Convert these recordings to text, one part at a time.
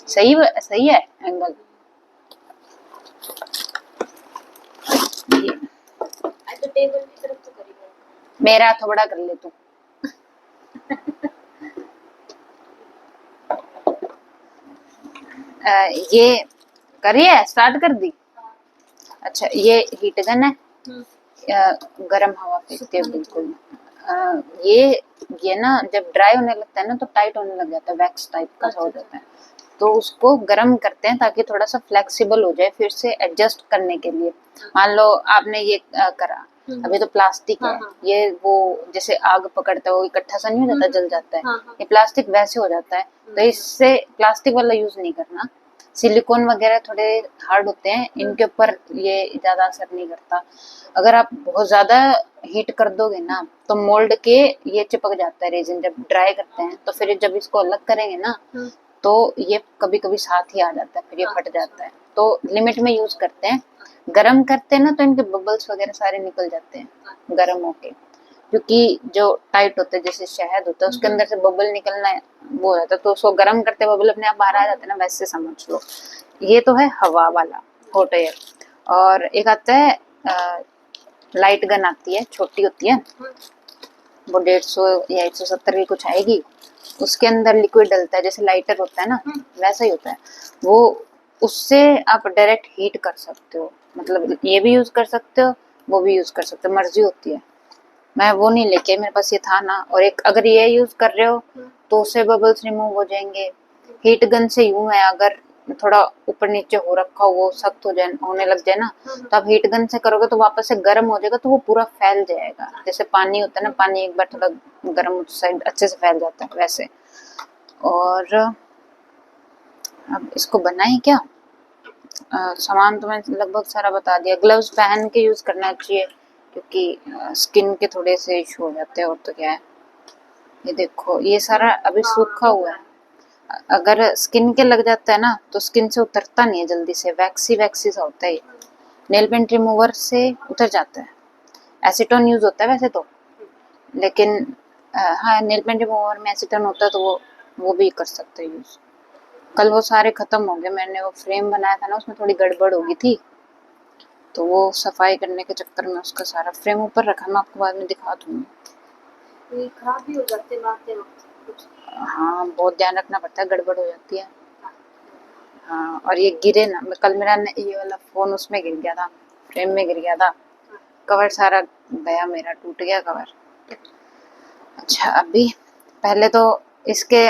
सही सही है एंगल। तो टेबल की तरफ तो करी मेरा थोड़ा कर ले तू। ये करिए, स्टार्ट कर दी। अच्छा ये हीट गन है, गर्म हवा फेंकती है बिल्कुल। ये ना जब ड्राई होने लगता है ना तो टाइट होने लग जाता है, वैक्स टाइप का सा हो जाता है। तो उसको गर्म करते हैं ताकि थोड़ा सा फ्लेक्सिबल हो जाए फिर से एडजस्ट करने के लिए। मान लो आपने ये करा, अभी तो प्लास्टिक है, ये वो जैसे आग पकड़ता है वो इकट्ठा सा नहीं हो जाता, जल जाता है, ये प्लास्टिक वैसे हो जाता है। तो इससे प्लास्टिक वाला यूज नहीं करना। सिलिकॉन वगैरह थोड़े हार्ड होते हैं, इनके ऊपर ये ज्यादा असर नहीं करता। अगर आप बहुत ज्यादा हीट कर दोगे ना तो मोल्ड के ये चिपक जाता है रेजिन, जब ड्राई करते हैं तो फिर जब इसको अलग करेंगे ना तो ये कभी कभी साथ ही आ जाता है, फिर ये फट जाता है। तो लिमिट में यूज करते हैं। गरम करते हैं ना तो इनके बबल्स वगैरह सारे निकल जाते हैं गरम होके, क्योंकि जो टाइट होता है जैसे शहद होता है उसके अंदर से बबल निकलना वो हो जाता है, तो उसको गर्म करते बबल अपने आप बाहर आ जाते हैं ना, वैसे समझ लो। ये तो है हवा वाला हॉट एयर। और एक आता है लाइट गन, आती है छोटी होती है, वो 150 या 170 की कुछ आएगी। उसके अंदर लिक्विड डलता है जैसे लाइटर होता है ना, वैसा ही होता है वो। उससे आप डायरेक्ट हीट कर सकते हो, मतलब ये भी यूज कर सकते हो, वो भी यूज कर सकते हो, मर्जी होती है। मैं वो नहीं लेके, मेरे पास ये था ना। और एक अगर ये यूज कर रहे हो तो उससे बबल्स रिमूव हो जाएंगे। हीट गन से यूं है, अगर थोड़ा ऊपर नीचे हो रखा हो, वो सख्त हो जाए, होने लग जाए ना, तो आप हीट गन से करोगे तो वापस से गर्म हो जाएगा, तो वो पूरा फैल जाएगा। जैसे पानी होता है ना, पानी एक बार थोड़ा गर्म साइड अच्छे से फैल जाता है वैसे। और अब इसको बनाए क्या, सामान तो मैंने लगभग सारा बता दिया। ग्लव्स पहन के यूज करना चाहिए क्योंकि स्किन के थोड़े से इशू हो जाते हैं, और तो क्या है। ये देखो ये सारा अभी सूखा हुआ है, अगर स्किन के लग जाता है ना तो स्किन से उतरता नहीं है जल्दी से, वैक्सी वैक्सी सा होता है ये। नेल पेंट रिमूवर से उतर जाता है। एसीटोन यूज होता है वैसे तो, लेकिन हाँ नेल पेंट रिमूवर में एसीटोन होता है तो वो भी कर सकते हैं यूज। कल वो सारे खत्म हो गए, मैंने वो फ्रेम बनाया था ना उसमें थोड़ी गड़बड़ हो गई थी, तो वो सफाई करने के चक्कर में उसका सारा फ्रेम ऊपर रखा, मैं आपको बाद में दिखा दूंगी। खराब भी हो जाते हैं कुछ। हाँ बहुत ध्यान रखना पड़ता है, गड़बड़ हो जाती है। हाँ और ये गिरे ना, कल मेरा ये वाला फोन उसमें गिर गया था, फ्रेम में गिर गया था, कवर सारा गया मेरा, टूट गया कवर। अच्छा अभी पहले तो इसके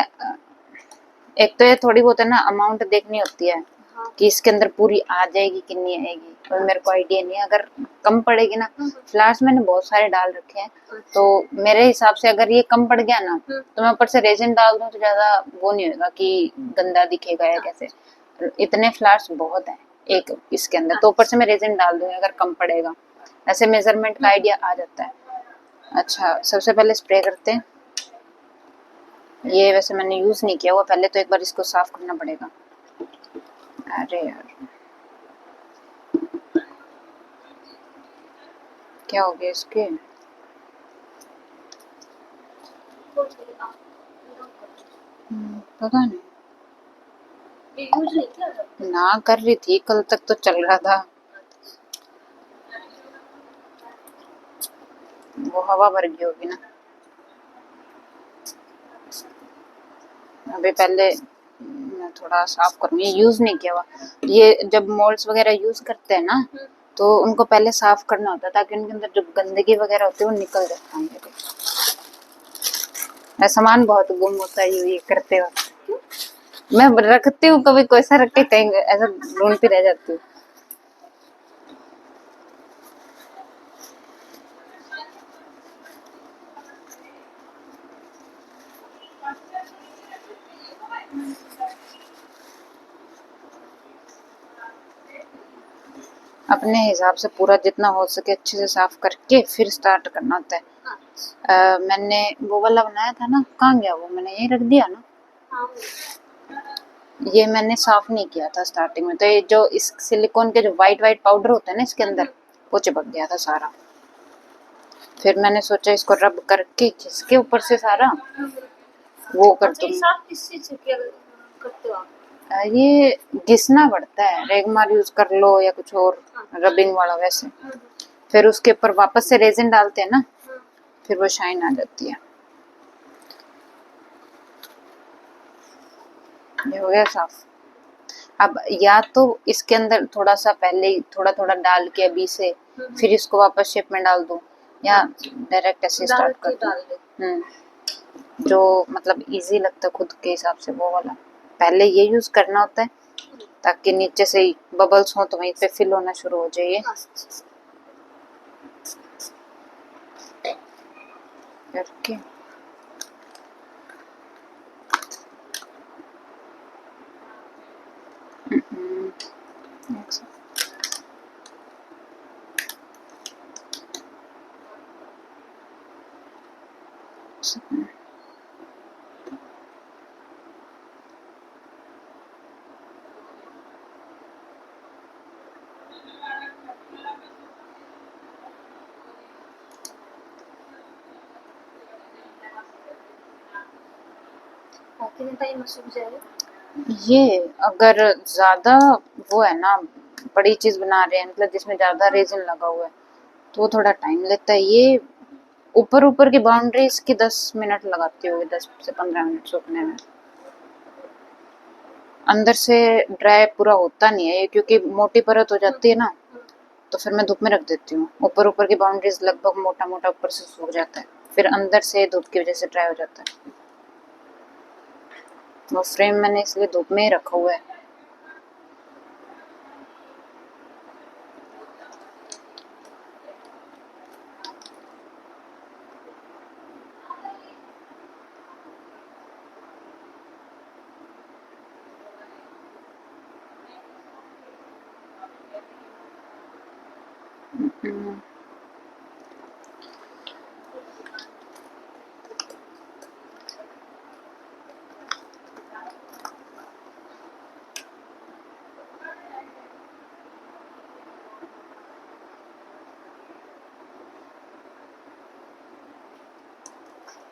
एक तो ये थोड़ी बहुत है ना अमाउंट देखनी होती है कि इसके अंदर पूरी आ जाएगी कि नहीं आएगी, तो मेरे को आइडिया नहीं है। अगर कम पड़ेगी ना, फ्लावर्स मैंने बहुत सारे डाल रखे हैं, तो मेरे हिसाब से अगर ये कम पड़ गया ना तो मैं ऊपर से रेजिन डाल दूं तो ज्यादा वो नहीं होगा कि गंदा दिखेगा या कैसे। इतने फ्लावर्स बहुत हैं एक इसके अंदर, तो ऊपर से मैं रेजिन डाल दूंगी अगर कम पड़ेगा। ऐसे मेजरमेंट का आइडिया आ जाता है। अच्छा सबसे पहले स्प्रे करते हैं। ये वैसे मैंने यूज नहीं किया हुआ, पहले तो एक बार इसको साफ करना पड़ेगा। अरे यार क्या हो गया इसके, पता नहीं। यूज नहीं किया ना कर रही थी, कल तक तो चल रहा था, वो हवा भर गई होगी ना। अभी पहले मैं थोड़ा साफ करूंगी, यूज नहीं किया हुआ। ये जब मॉल्स वगैरह यूज करते हैं ना तो उनको पहले साफ करना होता है ताकि उनके अंदर जो गंदगी वगैरह होती है वो निकल जाए। सामान बहुत गुम होता है ये करते वक्त, मैं रखती हूँ कभी कोई सा रख के कहीं ऐसा ढूंढती रह जाती हूँ। अपने हिसाब से पूरा जितना हो सके अच्छे से साफ करके फिर स्टार्ट करना होता है। मैंने वो वाला बनाया था ना, कहाँ गया वो, मैंने यही रख दिया ना। ये मैंने साफ नहीं किया था स्टार्टिंग में, तो ये जो इस सिलिकॉन के जो वाइट वाइट पाउडर होता है ना इसके अंदर, वो चिपक गया था सारा। फिर मैंने सोचा इसको रब करके जिसके ऊपर से सारा वो कर दूंगी। ये घिसना पड़ता है, रेगमार यूज कर लो या कुछ और रबिंग वाला वैसे। फिर उसके ऊपर वापस से रेजिन डालते हैं ना, फिर वो शाइन आ जाती है। ये हो गया साफ। अब या तो इसके अंदर थोड़ा सा पहले ही थोड़ा थोड़ा डाल के अभी से फिर इसको वापस शेप में डाल दूं, या डायरेक्ट ऐसे स्टार्ट कर दूं। जो मतलब इजी लगता है खुद के हिसाब से वो वाला पहले ये यूज करना होता है, ताकि नीचे से ही बबल्स हो तो वहीं पे फिल होना शुरू हो जाए करके। कितने टाइम में सूख जाएगा? ये अगर ज्यादा वो है ना, बड़ी चीज बना रहे हैं मतलब जिसमें ज्यादा रेजिन लगा हुआ है तो वो थोड़ा टाइम लेता है। ये ऊपर ऊपर की बाउंड्रीज की 10 मिनट लगाती होगी, 10 से 15 मिनट सूखने में। अंदर से ड्राई पूरा होता नहीं है ये, क्योंकि मोटी परत हो जाती है ना, तो फिर मैं धूप में रख देती हूँ। ऊपर ऊपर की बाउंड्रीज लगभग मोटा मोटा ऊपर से सूख जाता है, फिर अंदर से धूप की वजह से ड्राई हो जाता है। वो फ्रेम मैंने इसलिए धूप में ही रखा हुआ है।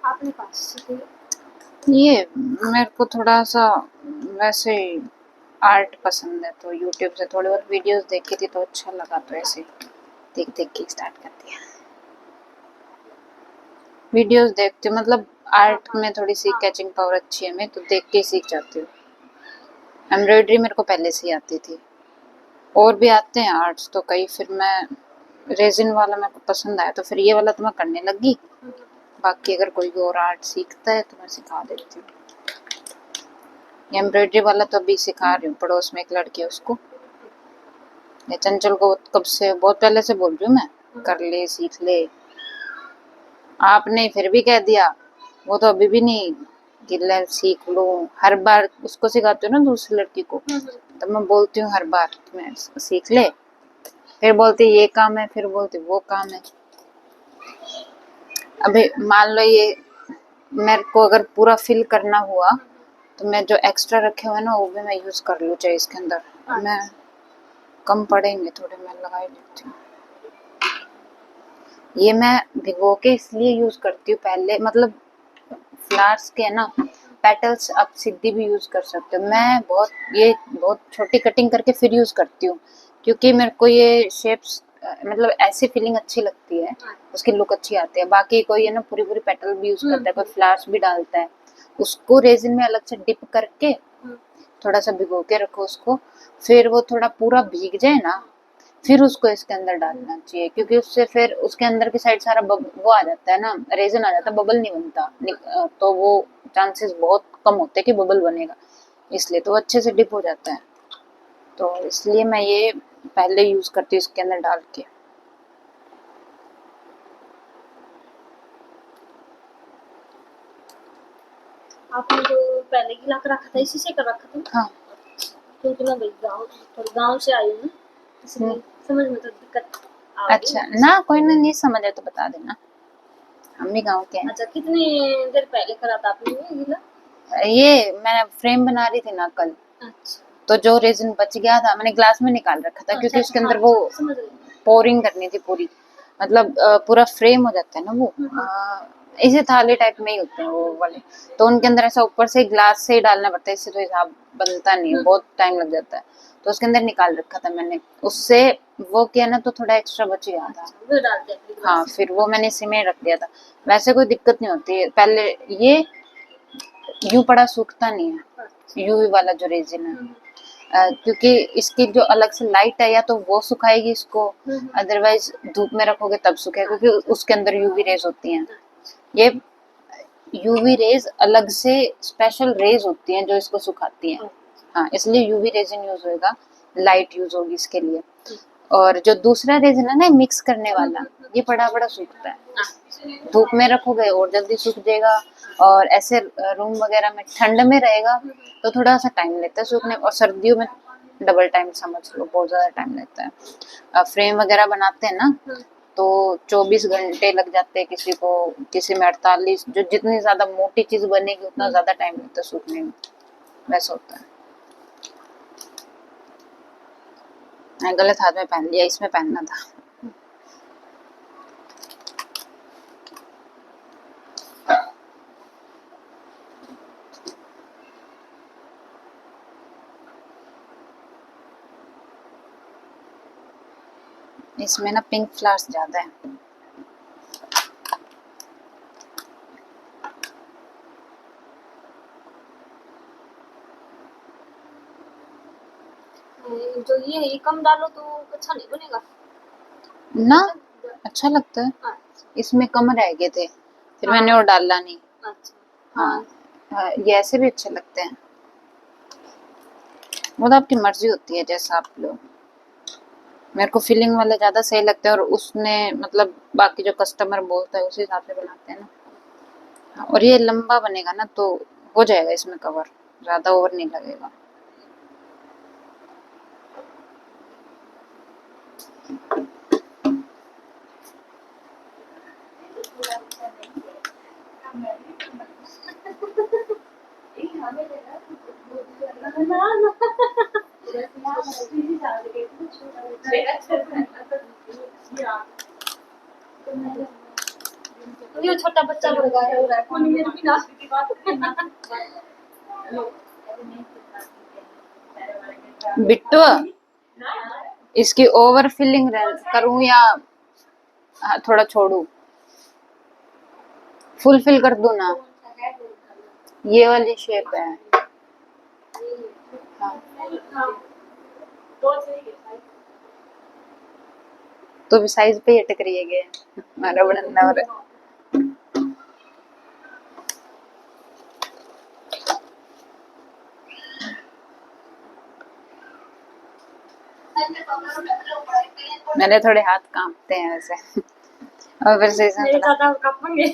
आपने पास से ये मेरे को थोड़ा सा वैसे आर्ट पसंद है, तो यूट्यूब से थोड़ी बहुत वीडियोस देखी थी तो अच्छा लगा, तो ऐसे देख देख के स्टार्ट कर दिया। वीडियोस देखती हूँ, मतलब आर्ट में थोड़ी सी कैचिंग पावर अच्छी है, मैं तो देख के ही सीख जाती हूँ। एम्ब्रॉयडरी मेरे को पहले से ही आती थी, और भी आते हैं आर्ट्स तो कई, फिर मैं रेजिन वाला मेरे को पसंद आया तो फिर ये वाला तो मैं करने लगी। बाकी अगर कोई और आर्ट सीखता है तो मैं सिखा देती हूँ। एम्ब्रॉयडरी वाला तो अभी सिखा रही हूँ, पड़ोस में एक लड़की है उसको। ये चंचल को कब से, बहुत पहले से बोल रही हूँ मैं, कर ले सीख ले। आपने फिर भी कह दिया, वो तो अभी भी नहीं कि ले सीख लो। हर बार उसको सिखाती हूँ ना दूसरी लड़की को, तब मैं बोलती हूँ हर बार कि मैं सीख ले, फिर बोलती ये काम है, फिर बोलती वो काम है। अभी मान लो ये मेरे को अगर पूरा फिल करना हुआ तो मैं जो एक्स्ट्रा रखे हुए ना वो भी मैं यूज कर लूँ चाहे इसके अंदर। मैं कम पड़ेंगे थोड़े, मैं लगा ही लेती हूँ। ये मैं भिगो के इसलिए यूज करती हूँ पहले, मतलब फ्लावर्स के है ना पेटल्स आप सीधी भी यूज कर सकते हो। मैं बहुत छोटी कटिंग करके फिर यूज करती हूँ, क्योंकि मेरे को ये शेप्स मतलब ऐसी फीलिंग अच्छी लगती है, उसकी लुक अच्छी आती है। बाकी कोई है ना पूरी पूरी पेटल भी यूज करता है, कोई फ्लावर्स भी डालता है, उसको रेजिन में अलग से डिप करके थोड़ा सा भिगो के रखो उसको, फिर वो थोड़ा पूरा भीग जाए ना फिर उसको इसके अंदर डालना चाहिए, क्योंकि उससे फिर उसके अंदर की साइड सारा वो आ जाता है ना, रेजन आ जाता है, बबल नहीं बनता। तो वो चांसेस बहुत कम होते हैं कि बबल बनेगा, इसलिए तो अच्छे से डिप हो जाता है। तो इसलिए मैं ये पहले यूज करती हूँ इसके अंदर डाल के। आपने जो पहले गिला कर रखा था इसी से कर रखा था? हाँ, क्योंकि मैं गाँव से आई हूँ, इसलिए समझ में तो दिक्कत आ अच्छा ना, कोई नहीं समझ है तो बता देना, हम भी गाँव के हैं। अच्छा, कितनी देर पहले करा था आपने ये गिला? ये मैं फ्रेम बना रही थी ना कल, अच्छा, तो जो रेजिन बच गया था मैंने ग्लास में निकाल रखा था, क्योंकि उसके अंदर वो समझ गई। पोरिंग करनी थी पूरी, मतलब पूरा फ्रेम हो जाता है ना वो। इसी थाली टाइप में ही होते हैं वो वाले, तो उनके अंदर ऐसा ऊपर से ग्लास से ही डालना पड़ता है, इससे तो हिसाब बनता नहीं है, बहुत टाइम लग जाता है। तो उसके अंदर निकाल रखा था मैंने, उससे वो किया ना तो थोड़ा एक्स्ट्रा बच गया था। वो डालते हैं फिर हाँ, फिर वो मैंने इसी में रख दिया था। वैसे कोई दिक्कत नहीं होती है, पहले ये यूं पड़ा सूखता नहीं है, यूवी वाला जो रेजिन है। क्योंकि इसकी जो अलग से लाइट है, या तो वो सुखाएगी इसको, अदरवाइज धूप में रखोगे तब सूखेगा, क्योंकि उसके अंदर यूवी रेज होती हैं। ये यूवी रेज अलग से स्पेशल रेज होती हैं जो इसको सुखाती हैं। हाँ, इसलिए यूवी रेजिन यूज होएगा, लाइट यूज होगी इसके लिए। और जो दूसरा रेजिन है ना मिक्स करने वाला, ये बड़ा सूखता है, धूप में रखोगे और जल्दी सूख जाएगा, और ऐसे रूम वगैरह में ठंड में रहेगा तो थोड़ा सा टाइम लेता है सूखने, और सर्दियों में डबल टाइम समझ लो, बहुत ज्यादा टाइम लेता है। फ्रेम वगैरह बनाते हैं ना तो 24 घंटे लग जाते हैं किसी को, किसी में 48, जो जितनी ज्यादा मोटी चीज बनेगी उतना ज्यादा टाइम लगता है सूखने में, वैसा होता है। मैं गलत हाथ में पहन लिया, इसमें पहनना था। इसमें ना पिंक फ्लावर्स ज्यादा है। जो ये कम डालो तो अच्छा नहीं बनेगा ना, अच्छा लगता है। अच्छा इसमें कम रह गए थे, फिर हाँ। मैंने और डाला नहीं। अच्छा हाँ, ये ऐसे भी अच्छे लगते हैं, वो तो आपकी मर्जी होती है जैसा आप लो। मेरे को फीलिंग वाले ज्यादा सही लगते हैं, और उसने मतलब बाकी जो कस्टमर बोलता है उसी हिसाब से बनाते हैं ना। हाँ, और ये लंबा बनेगा ना तो हो जाएगा इसमें कवर, ज्यादा ओवर नहीं लगेगा। ये छोटा बच्चा बन गया है कौन मेरे बिना बिट्टू, इसकी ओवर फिलिंग करूं या थोड़ा छोड़ू, फुल फिल कर दूं ना? ये वाली शेप है। हाँ, तो भी साइज पे ही अटक रही है हमारा बनना हो रहा है। मेरे थोड़े हाथ कांपते हैं वैसे, और फिर से इसमें मेरे थोड़ा ज्यादा कांपेंगे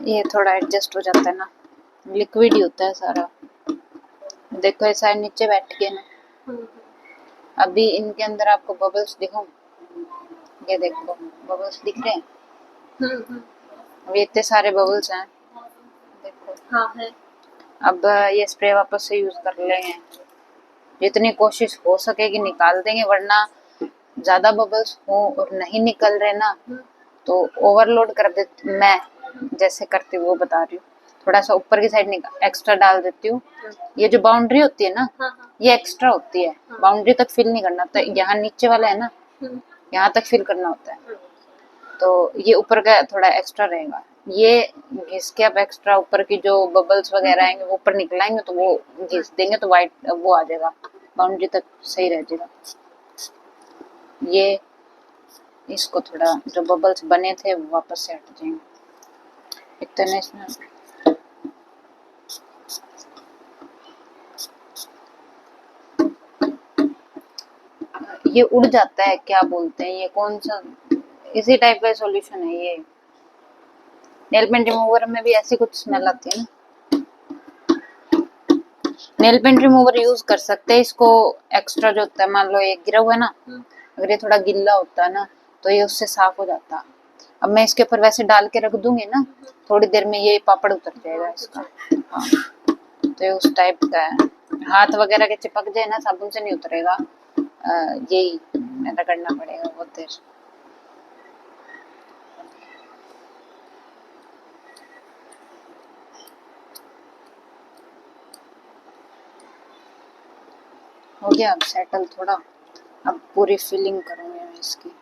ये थोड़ा एडजस्ट हो जाता है ना, लिक्विड ही होता है सारा। देखो ये साइड नीचे बैठ के ना, अभी इनके अंदर आपको बबल्स दिखाऊं, ये देखो बबल्स दिख रहे हैं, अब ये इतने सारे बबल्स हैं, देखो। हाँ है अब ये स्प्रे वापस से यूज कर लेंगे, जितनी कोशिश हो सकेगी निकाल देंगे, वरना ज्यादा बबल्स हो और नहीं निकल रहे ना तो ओवरलोड कर देती मैं, जैसे करती हूँ वो बता रही हूँ। थोड़ा सा ऊपर की साइड एक्स्ट्रा डाल देती हूँ, ये जो बाउंड्री होती है ना ये एक्स्ट्रा होती है, बाउंड्री तक फिल नहीं करना होता, यहाँ नीचे वाला है ना यहाँ तक फिल करना होता है, तो ये ऊपर का थोड़ा एक्स्ट्रा रहेगा। ये घिस के आप एक्स्ट्रा ऊपर की जो बबल्स वगैरह आएंगे वो ऊपर निकलाएंगे तो वो घिस देंगे तो वाइट वो आ जाएगा, बाउंड्री तक सही रह जाएगा। ये इसको थोड़ा जो बबल्स बने थे वो वापस से हट जाएंगे, इतने इसमें ये उड़ जाता है, क्या बोलते हैं ये, कौन सा, इसी टाइप का सॉल्यूशन है ये। नेल पेंट रिमूवर में भी ऐसी कुछ स्मेल आती है ना। नेल पेंट रिमूवर यूज कर सकते हैं इसको। एक्स्ट्रा जो होता है, मान लो ये गिरा हुआ है ना, अगर ये थोड़ा गिल्ला होता है ना तो ये उससे साफ हो जाता। अब मैं इसके ऊपर वैसे डाल के रख दूंगी ना, थोड़ी देर में ये पापड़ उतर जाएगा इसका। हाँ, तो ये उस टाइप का है। हाथ वगैरह के चिपक जाए ना, साबुन से नहीं उतरेगा। यही रगड़ना पड़ेगा बहुत देर। हो गया अब सेटल थोड़ा। अब पूरी फिलिंग करूंगी मैं इसकी।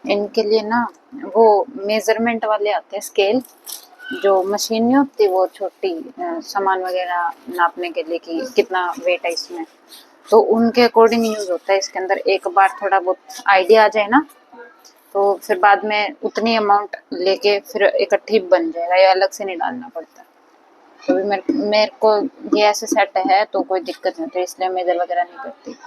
इनके लिए ना वो मेजरमेंट वाले आते हैं स्केल, जो मशीन नहीं होती वो छोटी, सामान वगैरह नापने के लिए कि कितना वेट है इसमें, तो उनके अकॉर्डिंग यूज होता है इसके अंदर। एक बार थोड़ा बहुत आइडिया आ जाए ना तो फिर बाद में उतनी अमाउंट लेके फिर इकट्ठी बन जाएगा, ये अलग से नहीं डालना पड़ता। तो भी मेरे को ये ऐसे सेट है तो कोई दिक्कत नहीं होती, इसलिए मेजर वगैरह नहीं करती।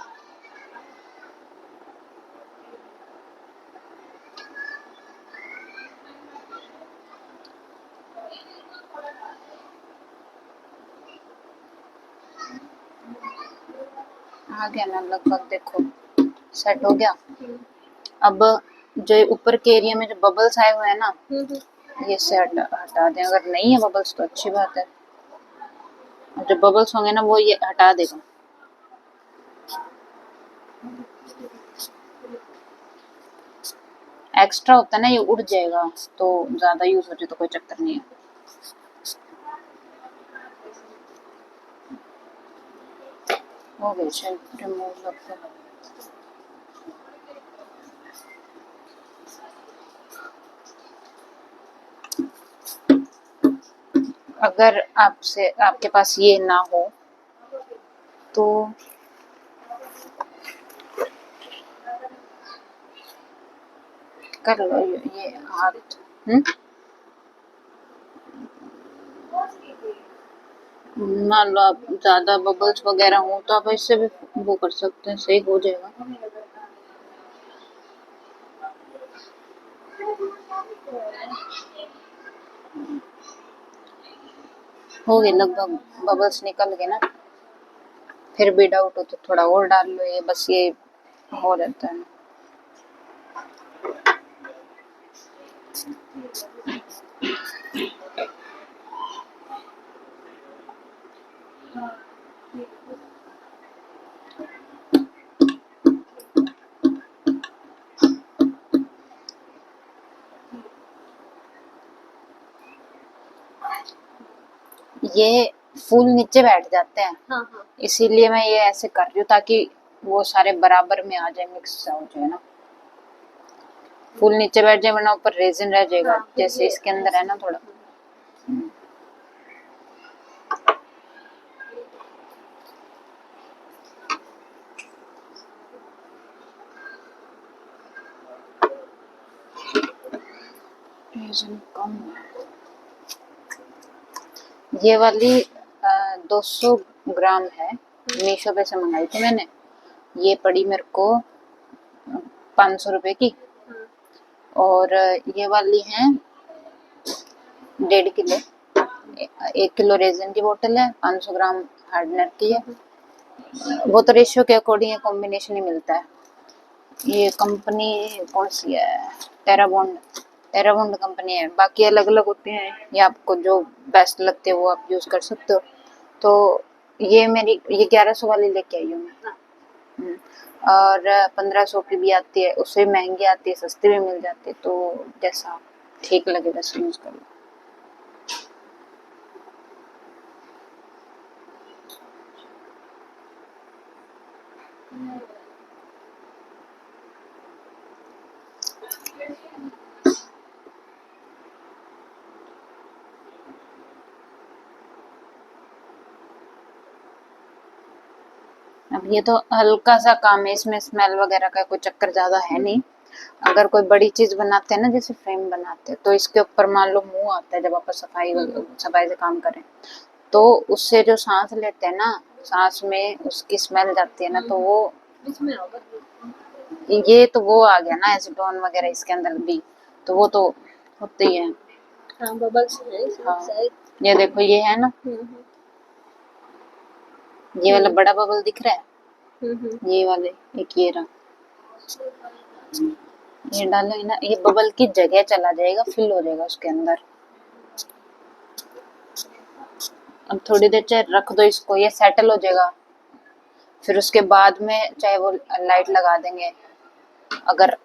आ गया ना लगभग, देखो सेट हो गया। अब जो ऊपर के एरिया में जो बबल्स आए हुए हैं ना, ये से हटा दें। अगर नहीं है बबल्स तो अच्छी बात है, जो बबल्स होंगे ना वो ये हटा देगा। एक्स्ट्रा होता है ना, ये उड़ जाएगा, तो ज्यादा यूज हो जाए तो कोई चक्कर नहीं है। हो गई शेल्फ रिमूव लगभग। अगर आपसे आपके पास ये ना हो तो कर लो ये हाथ। मान लो आप ज्यादा बबल्स वगैरह हो तो आप इससे भी वो कर सकते हैं, सही हो जाएगा। हो गए लगभग, बबल्स निकल गए ना। फिर भी डाउट हो तो थोड़ा और डाल लो, ये बस ये हो जाता है। ये फूल नीचे बैठ जाते हैं। हाँ। इसीलिए मैं ये ऐसे कर रही हूँ ताकि वो सारे बराबर में आ जाए, मिक्स हो जाए ना। फूल नीचे बैठ जाए वरना ऊपर रेजिन रह जाएगा। हाँ, जैसे इसके अंदर है ना थोड़ा। रेजिन कम है। ये वाली 200 ग्राम है, मीशो पे से मंगाई थी मैंने। ये पड़ी मेरे को 500 रुपए की। और ये वाली है 1.5 किलो। 1 किलो रेजिन की बोतल है, 500 ग्राम हार्डनर की है। वो तो रेशियो के अकॉर्डिंग कॉम्बिनेशन ही मिलता है। ये कंपनी कौन सी है, टेराबॉन्ड। टेराबॉन्ड कंपनी है, बाकी अलग अलग होते हैं, ये आपको जो बेस्ट लगते हैं वो आप यूज कर सकते हो। तो ये मेरी ये 1100 वाली लेके आई हूँ मैं। और 1500 की भी आती है, उससे महंगी आती है, सस्ती भी मिल जाती है, तो जैसा ठीक लगे वैसे यूज कर लो। अब ये तो हल्का सा काम है, इसमें स्मेल वगैरह का कोई चक्कर ज्यादा है नहीं। अगर कोई बड़ी चीज बनाते हैं ना, जैसे फ्रेम बनाते हैं, तो इसके ऊपर मान लो मुंह आता है जब आप सफाई से काम करें, तो उससे जो सांस लेते हैं ना, सांस में उसकी स्मेल जाती है ना, तो वो इसमें होगा ये तो वो आ गया ना एसीटोन वगैरह इसके अंदर भी, तो वो तो होते ही है। हाँ बबल्स है इसमें हाँ शायद। ये देखो ये है ना, ये वाला बड़ा बबल दिख रहा है, ये वाले एक ये रहा, ये डालो ना, ये बबल की जगह चला जाएगा, फिल हो जाएगा उसके अंदर। अब थोड़ी देर चाहे रख दो इसको, ये सेटल हो जाएगा, फिर उसके बाद में चाहे वो लाइट लगा देंगे। अगर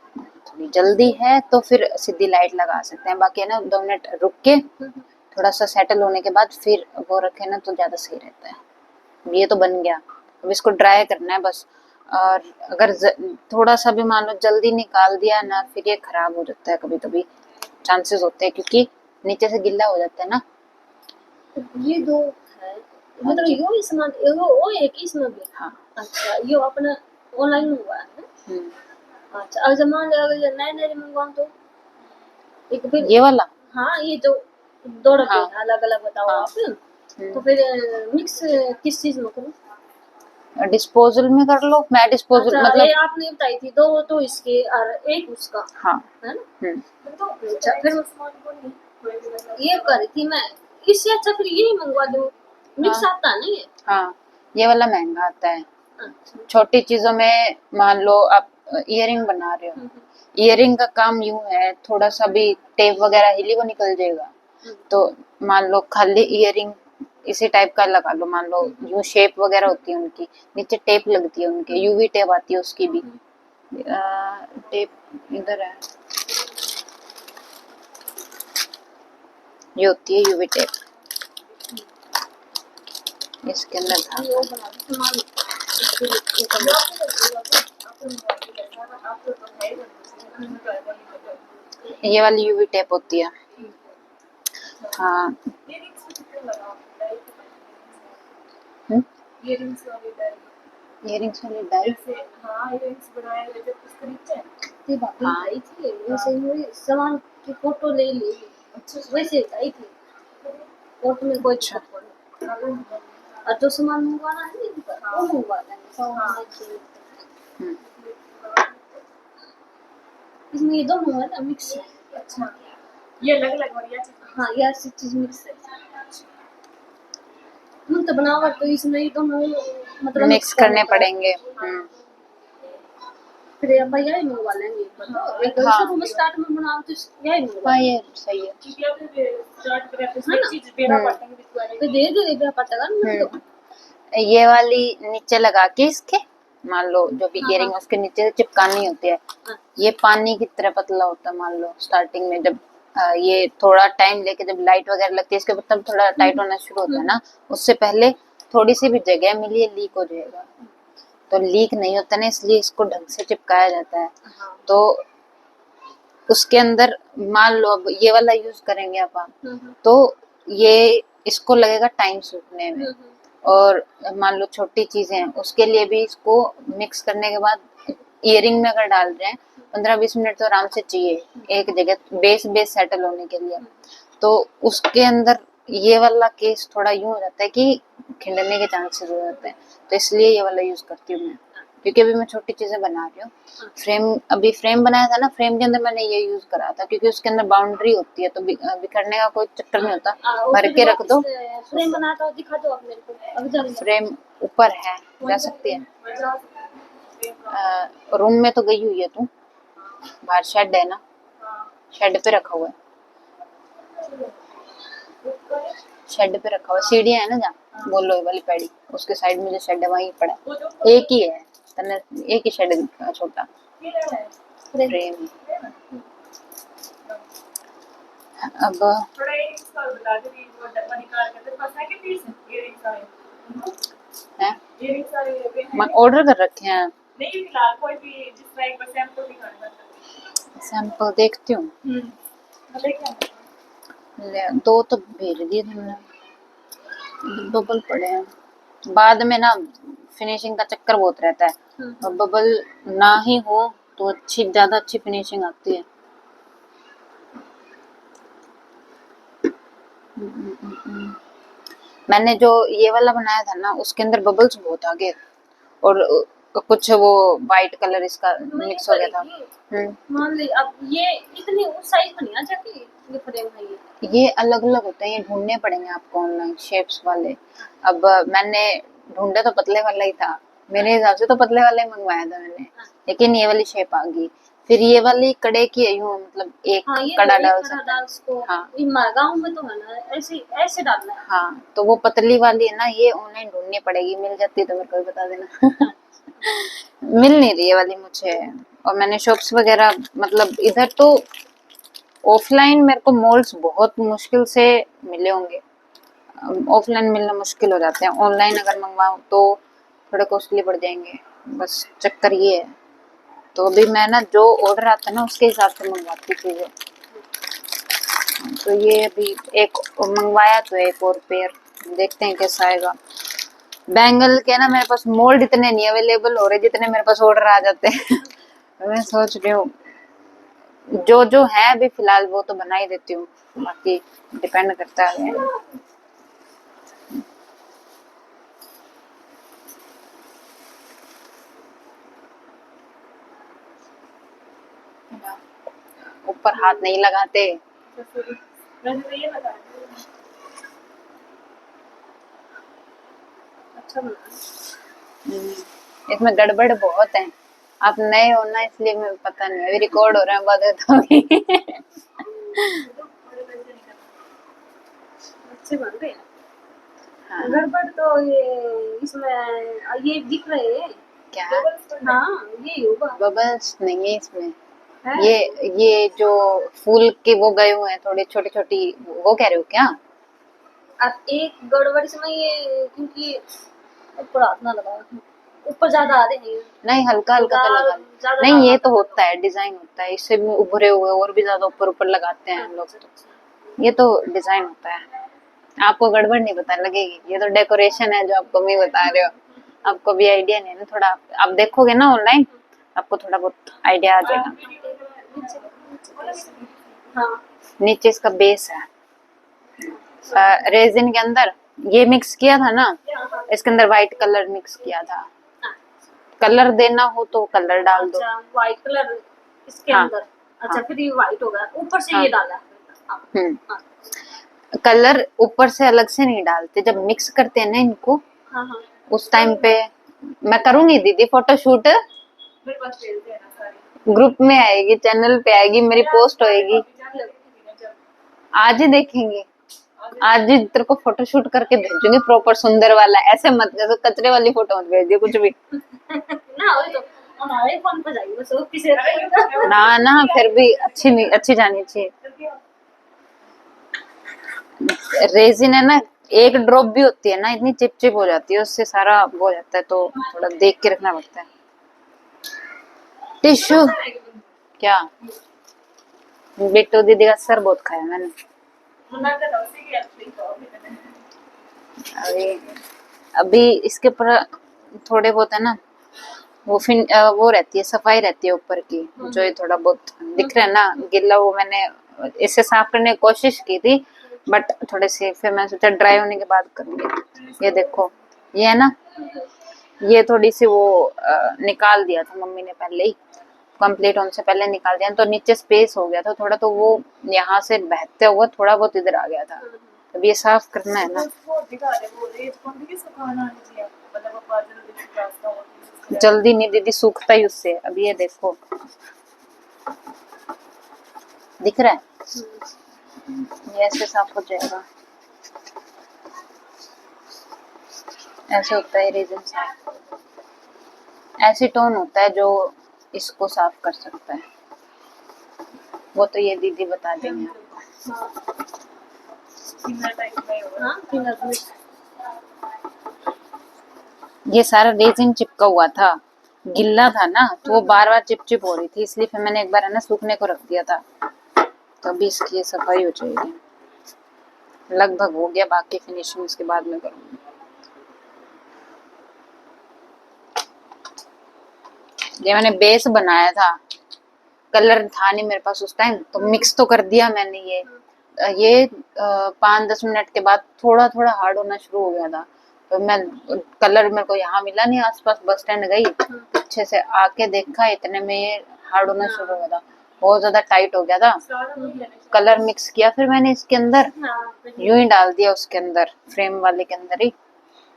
थोड़ी जल्दी है तो फिर सीधी लाइट लगा सकते हैं, बाकी है ना 2 मिनट रुक के थोड़ा सा सेटल होने के बाद फिर वो रखे ना तो ज्यादा सही रहता है। ये तो बन गया, अब इसको ड्राई करना है बस। और अगर थोड़ा सा भी मान लो जल्दी निकाल दिया ना, फिर ये खराब हो जाता है, कभी कभी चांसेस होते हैं, क्योंकि नीचे से गिल्ला हो जाता है ना। ये दो है मतलब यो इसमें यो ओ एक इसमें भी। हाँ अच्छा यो अपना ऑनलाइन मंगवाया है। अच्छा अब जब मान लो अगर ये नए नए मंगवाऊं तो एक फिर ये वाला, हाँ ये जो दो डब्बे हाँ। हैं अलग अलग बताओ हाँ। आप। तो फिर मिक्स किस चीज में करूँ? डिस्पोजल में कर लो। मैं डिस्पोजल अच्छा मतलब ये आपने बताई थी दो तो इसके और एक उसका हाँ है ना। अच्छा फिर ये करी थी मैं, इससे अच्छा फिर यही मंगवा दूं, मिक्स हाँ आता नहीं है। हाँ, ये वाला महंगा आता है। अच्छा छोटी चीजों में मान लो आप इयरिंग बना रहे हो, इयरिंग का काम यूं है, थोड़ा सा भी टेप वगैरह हिली वो निकल जाएगा। तो मान लो खाली इयरिंग इसी टाइप का लगा लो, मान लो यूं शेप वगैरह होती है उनकी, नीचे टेप लगती है उनके, यूवी टेप आती है उसकी भी। टेप इधर है, ये होती है यूवी टेप, इसके अंदर था। ये वो बना दो सामान ये वाली यूवी टेप होती है। हाँ इयरिंग्स वाली डाई। हाँ इयरिंग्स बनाए हुए थे उसके नीचे ते बाकी आई थी वैसे ही सामान की फोटो ले ली। अच्छा वैसे आई थी फोटो में कोई दिक्कत नहीं। और जो सामान मंगवाना है ना वो मंगवा लेंगे। इसमें ये दोनों है ना मिक्स है। अच्छा ये अलग अलग बढ़िया चीज। हाँ ये ऐसी चीज मिक्स है। तो बनावट तो इसमें ही दोनों मतलब मिक्स करने पड़ेंगे। फिर अब यही मंगवा लेंगे एक शुरू में स्टार्ट में बनाओ तो यही मंगवा। हाँ ये सही है। क्योंकि अब स्टार्ट करते हैं चीज देना पड़ता है तो धीरे धीरे देना पड़ता है ना। ये वाली नीचे लगा के इसके मान लो जो भी इयरिंग उसके नीचे से चिपकानी होती है। ये पानी की तरह पतला होता है, मान लो स्टार्टिंग में जब ये थोड़ा टाइम लेके जब लाइट वगैरह लगती है इसके ऊपर तब थोड़ा टाइट होना शुरू होता है ना, उससे पहले थोड़ी सी भी जगह मिली है लीक हो जाएगा। तो लीक नहीं होता ना, इसलिए इसको ढंग से चिपकाया जाता है। तो उसके अंदर मान लो अब ये वाला यूज करेंगे अपन, तो ये इसको लगेगा टाइम सूखने में। और मान लो छोटी चीजें हैं उसके लिए भी इसको मिक्स करने के बाद इयरिंग में अगर डाल रहे हैं 15-20 मिनट तो आराम से चाहिए एक जगह बेस सेटल होने के लिए। तो उसके अंदर ये वाला केस थोड़ा यूं हो जाता है कि खिंडने के चांसेस हो जाते हैं, तो इसलिए ये वाला यूज करती हूँ मैं, क्योंकि अभी मैं छोटी चीजें बना रही हूँ। फ्रेम बनाया था ना, फ्रेम के अंदर मैंने ये यूज करा था क्योंकि उसके अंदर बाउंड्री होती है, तो बिखरने का कोई चक्कर नहीं होता। भर के रख दो। फ्रेम बनाता हो दिखा दो आप मेरे को अभी जल्दी। फ्रेम ऊपर है, जा सकती है। रूम में तो गई हुई है तू, बाहर शेड है ना, शेड पे रखा हुआ है, शेड पे रखा हुआ। सीढ़ियां है ना जहाँ वो लोहे वाली पैड़ी, उसके साइड में जो शेड है वहीं पड़ा है। एक ही है तने, एक ही शेड छोटा फ्रेम। अब थोड़ा earrings का बता दो कि वो डब्बा निकाल के तेरे पास है कि पीस earrings आए है earrings आए हुए हैं मैं ऑर्डर कर रखे हैं। नहीं फिलहाल कोई भी जिस तरह एक बार सैंपल दिखाना था सैंपल देखती हूँ। मतलब क्या ले, दो तो भेज दिए तुमने, बबल पड़े हैं। बाद में ना फिनिशिंग का चक्कर बहुत रहता है, और बबल ना ही हो तो अच्छी ज्यादा अच्छी फिनिशिंग आती है। मैंने जो ये वाला बनाया था ना उसके अंदर बबल्स बहुत आ गए, और कुछ वो वाइट कलर इसका मिक्स हो गया था। मान ली अब ये इतनी उस साइज में नहीं आ जाती ये फ्रेम है ये अलग अलग होते हैं, ये ढूंढने पड़ेंगे आपको ऑनलाइन शेप्स वाले। अब मैंने ढूंढा तो पतले वाला ही था, मेरे हिसाब से तो पतले वाला ही मंगवाया था मैंने, लेकिन ये वाली शेप आ गई। फिर ये वाली कड़े की है यूं, मतलब एक हाँ, ये कड़ा तो डाल एक कड़ा सकते डाल हैं। उसको हाँ ये गाँव में तो है ना ऐसे ऐसे डालना है। हाँ, तो वो पतली वाली है ना, ये ऑनलाइन ढूंढनी पड़ेगी, मिल जाती है तो मेरे को भी बता देना। मिल नहीं रही है वाली मुझे, और मैंने शॉप्स वगैरह मतलब इधर तो ऑफलाइन मेरे को मॉल्स बहुत मुश्किल से मिले होंगे, ऑफलाइन मिलना मुश्किल हो जाते हैं, ऑनलाइन अगर मंगवाऊं तो थोड़े कॉस्टली पड़ जाएंगे, बस चक्कर ये है। तो अभी मैं ना जो ऑर्डर आता है ना उसके हिसाब से मंगवाती चीजें। तो ये अभी एक मंगवाया तो एक और पेयर, देखते हैं कैसा आएगा। बैंगल के ना मेरे पास मोल्ड इतने नहीं अवेलेबल हो रहे जितने मेरे पास ऑर्डर आ जाते हैं। तो मैं सोच रही हूँ जो जो है अभी फिलहाल वो तो बना ही देती हूँ, बाकी डिपेंड करता है। ऊपर हाथ नहीं लगाते। मैंने तो ये लगा अच्छा बना इसमें गड़बड़ बहुत है, आप नए हो ना इसलिए मैं पता नहीं, अभी रिकॉर्ड हो रहा है बाद अच्छे बन रहे हैं। हाँ गड़बड़ तो ये इसमें ये दिख रहे हैं। क्या हाँ ये होगा बबल्स नहीं है इसमें, है। ये जो फूल के वो गए हुए हैं थोड़ी छोटी छोटी, वो कह रहे हो क्या? अब एक गड़बड़ इसमें ये क्योंकि ऊपर हाथ ना लगा ऊपर ज्यादा आ रहे हैं नहीं हल्का हल्का तो लगा, ज्यादा नहीं ये तो होता है डिजाइन होता है, इससे भी उभरे हुए और भी ज्यादा ऊपर ऊपर लगाते हैं लोग, तो ये तो डिजाइन होता है। आपको गड़बड़ नहीं पता लगेगी, ये तो डेकोरेशन है जो आपको मैं बता रहे हो, आपको भी आइडिया नहीं है ना, थोड़ा आप देखोगे ना ऑनलाइन आपको थोड़ा बहुत आइडिया आ जाएगा। हाँ नीचे इसका बेस है, रेजिन के अंदर ये मिक्स किया था ना, इसके अंदर व्हाइट कलर मिक्स किया था। कलर देना हो तो कलर डाल दो। अच्छा व्हाइट कलर इसके हाँ, अंदर अच्छा हाँ, फिर ये व्हाइट होगा ऊपर से हाँ, ये डाला हम्म, कलर ऊपर से अलग से नहीं डालते, जब मिक्स करते हैं ना इनको हाँ हाँ उस टाइम पे। मैं करूंगी दीदी फोटोशूट, मेरे पास भेजते हैं ना सारी ग्रुप में आएगी, चैनल पे आएगी, मेरी पोस्ट होएगी, आज ही देखेंगे। आज ही तेरे को फोटोशूट करके भेजूंगी प्रॉपर सुंदर वाला, ऐसे मत जैसे कचरे वाली फोटो मत भेजिए कुछ भी। ना हो तो हमारे फोन पर जाएगी बस और किसी का ना ना फिर भी अच्छी नहीं, अच्छी जानी चाहिए। रेजिन है ना, एक ड्रॉप भी होती है ना इतनी चिपचिप हो जाती है, उससे सारा वो हो जाता है, तो थोड़ा देख के रखना पड़ता है। टिश्यू क्या, बिट्टू दीदी का सर बहुत खाया मैंने अभी। अभी इसके ऊपर थोड़े बहुत है ना वो वो रहती है, सफाई रहती है ऊपर की, जो ये थोड़ा बहुत दिख रहा है ना गिल्ला, वो मैंने इससे साफ करने की कोशिश की थी, बट थोड़े से फिर मैं सोचा ड्राई होने के बाद करूंगी। ये देखो ये है ना, ये थोड़ी सी वो निकाल दिया था मम्मी ने पहले ही, कंप्लीट होने से पहले निकाल दिया, तो नीचे स्पेस हो गया था थोड़ा, तो वो यहाँ से बहते हुआ थोड़ा बहुत इधर आ गया था। अब ये साफ करना है ना, जल्दी नहीं दीदी सूखता ही उससे। अब ये देखो दिख रहा है, ये ऐसे साफ हो जाएगा, ऐसे होता है रेजन साफ, ऐसी टोन होता है जो इसको साफ कर सकता है, वो तो ये दीदी बता देंगे आपको। हाँ सिमिलर टाइप का ही होगा। हाँ फिंगरप्रिंट। ये सारा रेजिन चिपका हुआ था, गिल्ला था ना, तो वो बार बार चिप चिप हो रही थी, इसलिए फिर मैंने एक बार है ना सूखने को रख दिया था। तो अभी इसकी ये सफाई हो जाएगी, लगभग हो गया, बाकी फिनिशिंग उसके बाद में करूँगी। ये मैंने बेस बनाया था, कलर था नहीं मेरे पास उस टाइम, तो मिक्स तो कर दिया मैंने। ये 5-10 मिनट के बाद थोड़ा थोड़ा हार्ड होना शुरू हो गया था। तो मैं कलर मेरे को यहाँ मिला नहीं, आसपास बस स्टैंड गई, अच्छे से आके देखा, इतने में ये हार्ड होना शुरू हो गया था, बहुत ज्यादा टाइट हो गया था। सारा वही है ना। कलर मिक्स किया फिर मैंने इसके अंदर, हाँ यूं ही डाल दिया उसके अंदर, फ्रेम वाले के अंदर ही,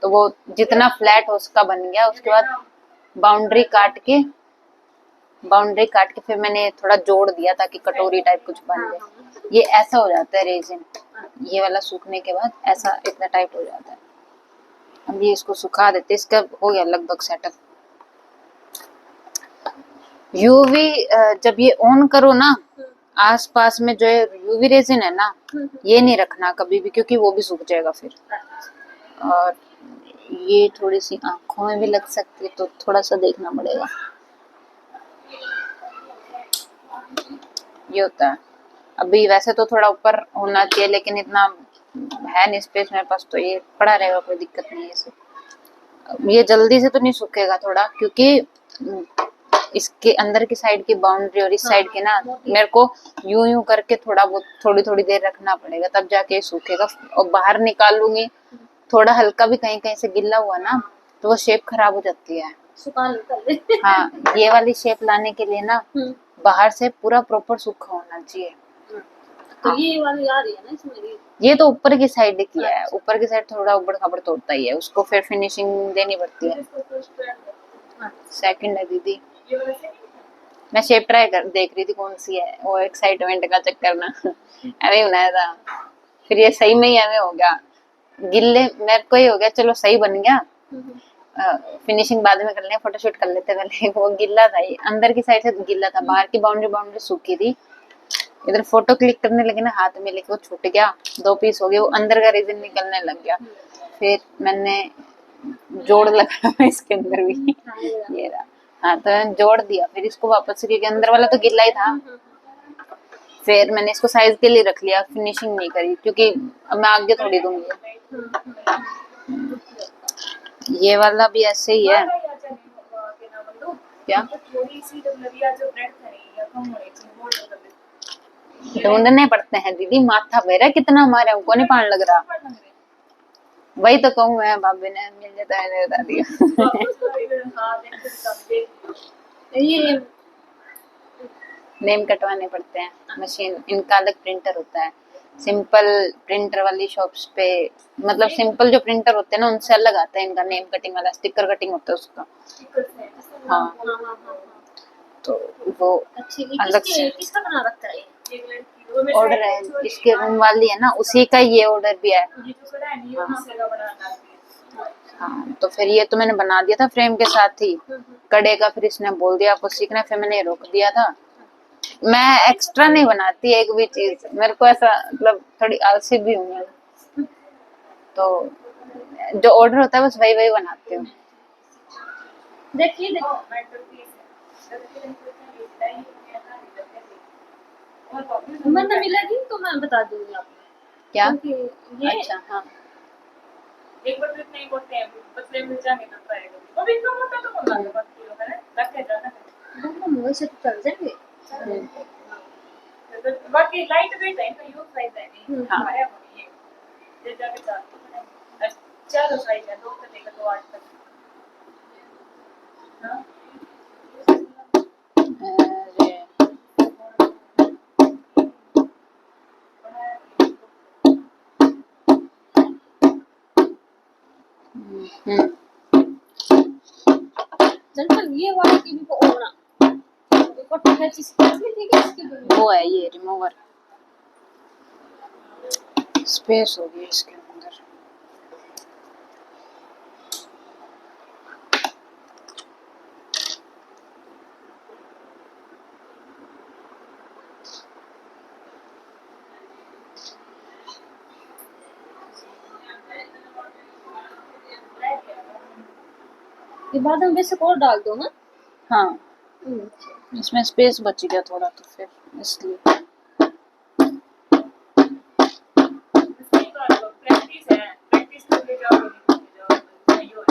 तो वो जितना फ्लैट हो उसका बन गया। उसके बाद बाउंड्री काट के फिर मैंने थोड़ा जोड़ दिया ताकि कटोरी टाइप कुछ बन जाए। ये ऐसा हो जाता है रेजिन, ये वाला सूखने के बाद ऐसा इतना टाइट हो जाता है। अब ये इसको सुखा देते, इसका हो गया लगभग सेटअप। यूवी जब ये ऑन करो ना, आसपास में जो है यूवी रेजिन है ना, ये नहीं रखना कभी भी, क्योंकि वो भी सूख जाएगा फिर। और ये थोड़ी सी आंखों में भी लग सकती है, तो थोड़ा सा देखना पड़ेगा। ये होता है। अभी वैसे तो थोड़ा ऊपर होना चाहिए, लेकिन इतना है नहीं स्पेस मेरे पास, तो ये पड़ा रहेगा, कोई दिक्कत नहीं है इसे। ये जल्दी से तो नहीं सूखेगा थोड़ा, क्योंकि इसके अंदर की साइड की बाउंड्री और इस साइड के ना, मेरे को यूं यूं करके थोड़ा बहुत थोड़ी थोड़ी देर रखना पड़ेगा, तब जाके सूखेगा। और बाहर निकालूंगी थोड़ा हल्का भी कहीं कहीं से गिल्ला हुआ ना, तो वो शेप खराब हो जाती है। सुखा निकल। हाँ, ये वाली शेप लाने के लिए ना बाहर से पूरा प्रॉपर सूखा होना चाहिए। तो ये वाली आ रही है ना इसमें। ये तो ऊपर की साइड किया है, ऊपर की साइड थोड़ा उबड़ खाबड़ तो होता ही है, उसको फिर फिनिशिंग देनी पड़ती है। सेकंड है दीदी, ये वाला से मैं शेप ट्राई कर देख रही थी कौन सी है, वो एक्साइटमेंट का चक्कर ना अरे बनाया था, फिर ये सही में ही हमें हो गया, गिल्ले मेरे को ही हो गया, चलो सही बन गया। फिनिशिंग बाद में कर लेंगे, फोटोशूट कर लेते पहले। वो गिल्ला था, ये अंदर की साइड से गिल्ला था, बाहर की बाउंड्री सूखी थी। इधर फोटो क्लिक करने लगे ना, हाथ में लेके वो छूट गया, 2 पीस हो गए, वो अंदर का रीजन निकलने लग गया। फिर मैंने जोड़ लगाया इसके अंदर भी, ये रहा। हाँ, तो मैंने जोड़ दिया फिर इसको वापस से, क्योंकि अंदर वाला तो गिल्ला ही था। फिर मैंने इसको साइज के लिए रख लिया, फिनिशिंग नहीं करी, क्योंकि अब मैं आगे थोड़ी दूंगी। ये वाला भी ऐसे ही है। क्या थोड़ी सी जब नदिया जो ब्रेड करें या कम होने चाहिए वो कर देते ढूंढने पड़ते हैं दीदी, माथा मेरा कितना हमारे, हमको नहीं पान लग रहा। वही तो कहूँ मैं, भाभी ने मिल जाता है बता दिया। हाँ देखो समझे ये नेम कटवाने पड़ते हैं, मशीन, इनका अलग प्रिंटर होता है। सिंपल प्रिंटर वाली शॉप्स पे, मतलब सिंपल जो प्रिंटर होते हैं ना, उनसे अलग आता है इनका नेम कटिंग वाला, स्टिकर कटिंग होता है उसका। हाँ, तो वो अच्छी अलग से किसका बना रखा है एक लड़की वो ऑर्डर है, इसके रूम वाली है ना, उसी का ये ऑर्डर भी है। ये जो करा है ये दूसरे का बनाना है हाँ, तो फिर ये तो मैंने बना दिया था फ्रेम के साथ ही, कड़े का, फिर इसने बोल दिया आपको सीखना है, फिर मैंने ये रोक दिया था। मैं एक्स्ट्रा नहीं बनाती एक भी चीज, मेरे को ऐसा, मतलब थोड़ी आलसी भी हूँ मैं, तो जो ऑर्डर होता है बस वही वही बनाती हूँ। देखिए देखो मतलब मिलेगी तो मैं बता दूंगी आपको। क्या? क्योंकि ये अच्छा, हाँ, एक बार इतना ही बोलते हैं पतले मिल जाएंगे तो पाएगा वो भी इतना मोटा तो बना दो 5 किलो का है रखे जाना दोनों वैसे तो चल जाएंगे। है बाकी लाइट वेट है इतना यूज साइज है नहीं हाँ। हमारे यहाँ ये ये जाके चार चलो साइज है 2 से लेकर 2 8 तक हाँ अरे, हम्म, चल ये वाला की भी को होना फोटो खींच इसकी ठीक है इसकी भी। वो है ये रिमूवर, स्पेस हो गई इसके अंदर। ये बाद में बेसिक और डाल दो ना। हाँ अच्छा। इसमें स्पेस बच गया थोड़ा तो फिर इसलिए। प्रैक्टिस है, प्रैक्टिस करके जाओगे नहीं हो।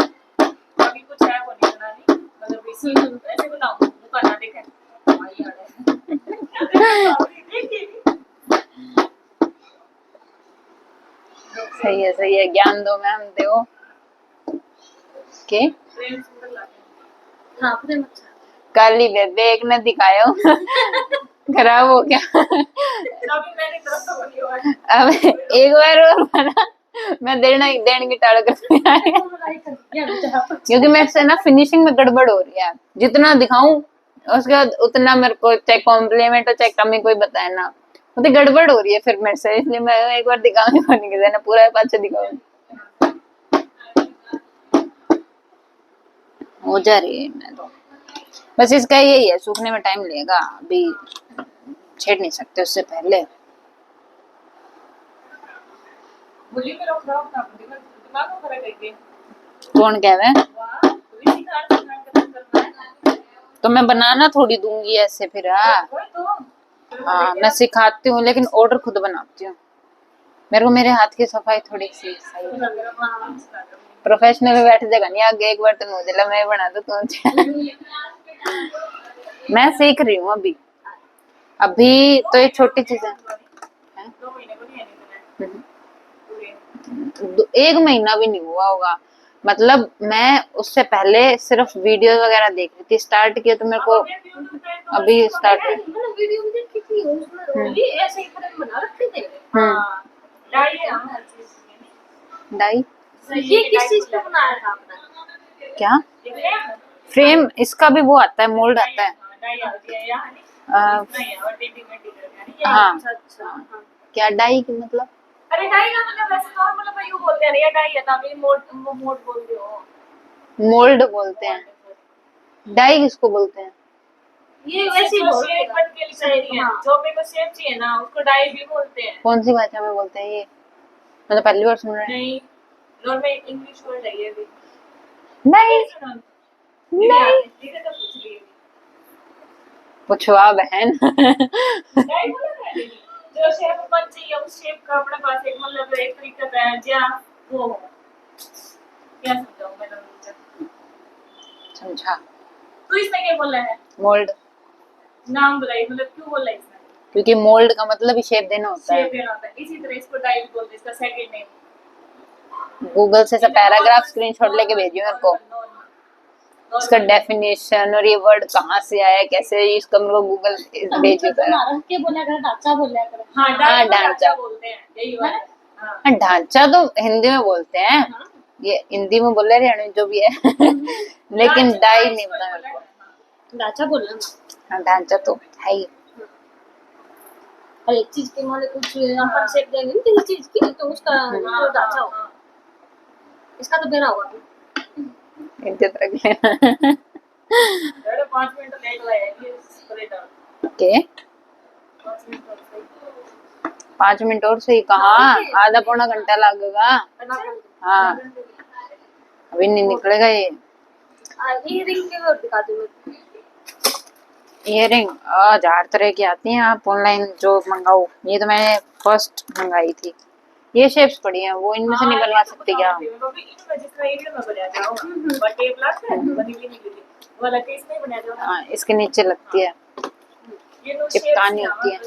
अभी कुछ है वो नहीं बनानी, मतलब इसी ऐसे बनाओ मुंह का ना देखे भाई यार सही है ज्ञान दो मैम दो के प्रेम सुंदर लागे। हाँ प्रेम अच्छा। काली बेबे एक ने दिखाया खराब हो गया। अभी मैंने तरफ तो बनी हुआ है। अब एक बार और बना मैं देने की टाल कर क्योंकि मेरे से ना फिनिशिंग में गड़बड़ हो रही है। जितना दिखाऊं उसके बाद उतना मेरे को चाहे कॉम्प्लीमेंट हो चाहे कमी कोई बताए ना, मुझे गड़बड़ हो रही है फिर मेरे से, इसलिए मैं एक बार दिखाऊंगी बन के देना पूरा पाछे दिखाऊंगी। हो जा रही है मैं तो बस इसका यही है, सूखने में टाइम लगेगा, अभी छेड़ नहीं सकते उससे पहले। बोली मेरा खराब ना दिमाग को खराब करके कौन कह रहा है? वाह पूरी सिखार करना है तो मैं बनाना थोड़ी दूंगी ऐसे फिर। कोई तो हाँ मैं सिखाती हूँ लेकिन ऑर्डर खुद बनाती हूँ। मेरे को मेरे हाथ की सफाई थोड़ी सी सही है। प्रोफेशनल में बैठ जाएगा नहीं आगे, एक बार तो मुझे मैं बना दू तुम मैं सीख रही हूँ अभी अभी तो ये छोटी चीज है। 2 महीने को नहीं आने देना पूरे। एक महीना भी नहीं हुआ होगा, मतलब मैं उससे पहले सिर्फ वीडियो वगैरह देख रही थी, स्टार्ट किया तो मेरे को अभी स्टार्ट मैंने वीडियो में देखी थी उसमें भी ऐसे ही फ्रेम बना रखे थे। हाँ डाई है हर चीज डाई। ये किस चीज का बनाया था आपने? क्या ये फ्रेम? इसका भी वो आता है, मोल्ड आता है। डाई आती है यार नहीं है और टेडी में यानी ये हाँ अच्छा क्या डाई की मतलब? अरे डाई का मतलब वैसे नॉर्मल भाई यू बोलते हैं, ये डाई है तभी मोड बोलते हो। मोल्ड बोलते हैं, डाई किसको बोलते हैं? ये वैसे ही बोलते शेप बन के लिखती है, जो मेरे को शेप चाहिए ना उसको डाई भी बोलते हैं। कौन सी भाषा में बोलते हैं ये? मैं तो पहली बार सुन रहा है। नहीं नॉर्मल इंग्लिश वर्ड है ये भी। नहीं नहीं ठीक है तो पूछ लीजिए पुछवा बहन डाई बोला है जो शेप बन चाहिए उस शेप का अपने पास एक मतलब एक तरीका का है जो वो हो। क्या समझाऊं मैं तुमको? समझा। तो इसने क्या बोला है? मोल्ड। नाम बताइए मतलब क्यों बोला इसने? क्योंकि मोल्ड का मतलब ही शेप देना होता है। शेप देना होता है, इसी तरह इसको डाई भी बोलते हैं, इसका सेकंड नेम। गूगल से सब पैराग्राफ स्क्रीनशॉट लेके भेजियो मेरे को, इसका डेफिनेशन और ये वर्ड कहाँ से आया कैसे, इसका मेरे को गूगल भेजियो कर। के बोला कर ढांचा बोला कर। हाँ हाँ, ढांचा बोलते हैं यही बात है। हाँ हाँ ढांचा तो हिंदी में बोलते हैं, ये हिंदी में बोल रहे हैं जो भी है लेकिन डाई नहीं पता मेरे को। ढांचा बोलना ना। हाँ ढांचा तो है ही। हर एक चीज के माने कुछ अपन शेप देंगे किसी चीज की तो उसका जो ढांचा होगा। इसका तो बेरा होगा इज्जत रख लेना 5 मिनट लेट लाया ये स्प्रेड के 5 मिनट और सही 5 मिनट और सही कहाँ, आधा पौना घंटा लगेगा। हाँ अभी नहीं निकलेगा ये। ये रिंग के और दिखा दो मेरे इयरिंग 1000 तरह की आती हैं, आप ऑनलाइन जो मंगाओ। ये तो मैंने फर्स्ट मंगाई थी, ये शेप्स पड़ी हैं, वो इनमें से नहीं बनवा सकती क्या? हाँ इसके नीचे लगती है, चिपकानी होती है।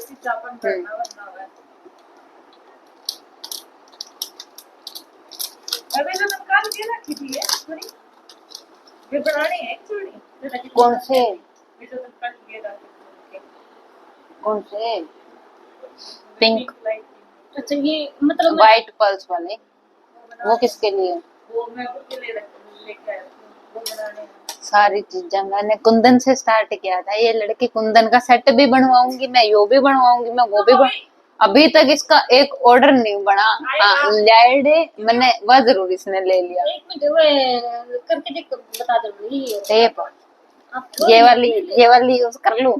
कौन से कौन से? पिंक अच्छा ये मतलब वाइट पल्स वाले, वो किसके लिए? वो मैं खुद के लिए लेके आई वो बनाने हैं। सारी चीजें मैंने कुंदन से स्टार्ट किया था, ये लड़की कुंदन का सेट भी बनवाऊंगी मैं, यो भी बनवाऊंगी मैं, वो भी अभी तक इसका एक ऑर्डर नहीं बना। मैंने वह जरूर इसने ले लिया। एक मिनट वो करके देख बता दूंगी टेप ये वाली यूज कर लूं,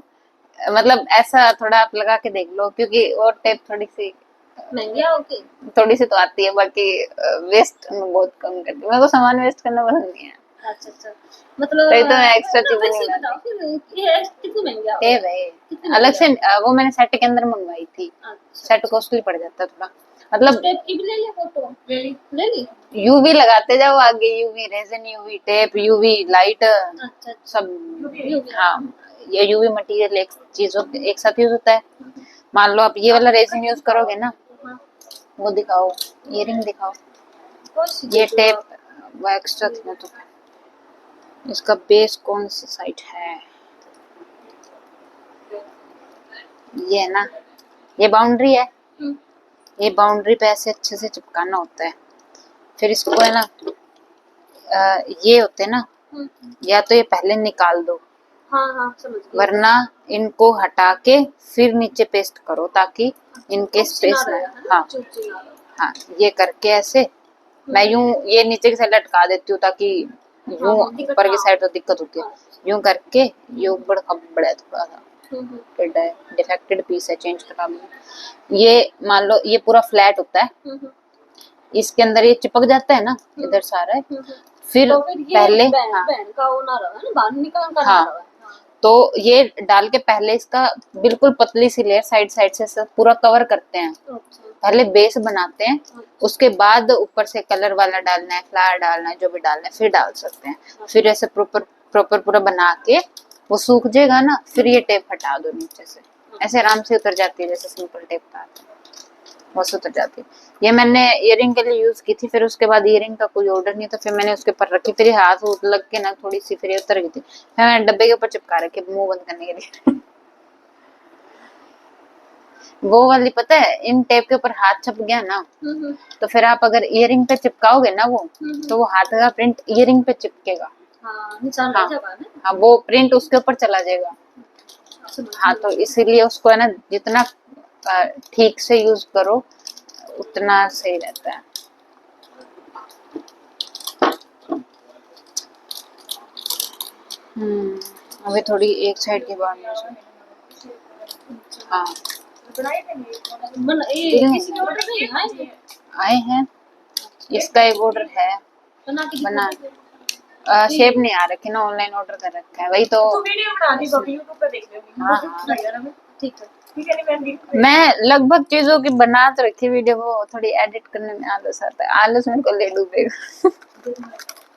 मतलब ऐसा थोड़ा आप लगा के देख लो, क्योंकि और टेप थोड़ी सी महंगी होगी थोड़ी सी तो आती है, बाकी वेस्ट में बहुत कम करती है, मेरे को सामान वेस्ट करना पसंद नहीं है। अच्छा अच्छा, मतलब तभी तो मैं extra चीजें वैसे नहीं बताओ फिर ये कितनी महंगी आ टेप है कितनी अलग से महंगी वो मैंने सेट के अंदर मंगवाई थी। अच्छा, सेट कॉस्टली पड़ जाता है थोड़ा, मतलब टेप की भी ले ली फोटो, ले ली। यूवी लगाते जाओ आगे, UV resin, UV tape, UV light, अच्छा अच्छा, सब। हाँ, ये यूवी मटेरियल एक चीज एक साथ यूज होता है। मान लो आप ये वाला रेजन यूज करोगे ना, हाँ, वो दिखाओ, इयरिंग दिखाओ, कौन सी ये दे दो टेप आप? वो एक्स्ट्रा था तो। इसका बेस कौन सी साइड है, ये है ना, ये बाउंड्री है, हम्म, ये बाउंड्री पे ऐसे अच्छे से चिपकाना होता है। फिर इसको है ना ये होते हैं ना, हम्म, या तो ये पहले निकाल दो, हाँ हाँ समझ गई। वरना इनको हटा के फिर नीचे पेस्ट करो ताकि इनके ऑप्शन आ स्पेस रहा ना। है ना, हाँ चूची ना रहा। हाँ, ये करके ऐसे मैं यूं ये नीचे की साइड लटका देती हूँ ताकि यूं हाँ, दिक्कत ऊपर ना की हो। साइड तो दिक्कत होती है। यूं करके ये ऊपर खबड़ा है थोड़ा सा हम्म, टेढ़ा है, डिफेक्टेड पीस है, चेंज करा लूंगी। ये मान लो ये पूरा फ्लैट होता है, हम्म, इसके अंदर ये चिपक जाता है ना, इधर सारा है। हम्म। फिर तो फिर ये पहले बहन हाँ बहन का वो ना रहा है ना, बाहर निकल कर ना हाँ, रहा है। हाँ, तो ये डाल के पहले इसका बिल्कुल पतली सी लेयर साइड साइड से सब पूरा कवर करते हैं। अच्छा, पहले बेस बनाते हैं, उसके बाद ऊपर से कलर वाला डालना है, फ्लावर डालना है, जो भी डालना है फिर डाल सकते हैं। फिर ऐसे प्रॉपर प्रॉपर पूरा बना के वो सूख जाएगा ना, फिर ये टेप हटा दो नीचे से, ऐसे आराम से उतर जाती है जैसे सिंपल टेप था, बस उतर जाती है। ये मैंने इयरिंग के लिए यूज की थी, फिर उसके बाद इयरिंग का कोई ऑर्डर नहीं था, फिर मैंने उसके ऊपर रखी, फिर हाथ लग के ना थोड़ी सी फिर ये उतर गई थी, फिर मैंने डब्बे के ऊपर चिपका रखी मुंह बंद करने के लिए। वो वाली पता है, इन टेप के ऊपर हाथ छप गया ना, तो फिर आप अगर इयरिंग पे चिपकाओगे ना वो, तो वो हाथ का प्रिंट इयरिंग पे चिपकेगा। हाँ निशान हाँ रह जाएगा ना। हाँ, वो प्रिंट उसके ऊपर चला जाएगा। हाँ, तो इसीलिए उसको है ना जितना ठीक से यूज करो उतना सही रहता है। अभी थोड़ी एक साइड की बात हाँ ये किसी के ऑर्डर नहीं आए आए हैं, इसका एक ऑर्डर है बना के बना, दिखा शेप नहीं आ रखी ना, ऑनलाइन ऑर्डर कर रखा है, वही तो। तू वीडियो बना दी बबी, यूट्यूब पे देख लेगी। हाँ हाँ, ठीक है। ठीक है नहीं मैं लिंक भेज मैं लगभग चीजों की बना तो रखी वीडियो, वो थोड़ी एडिट करने में आलस आता है, आलस मेरे को ले डूबेगा।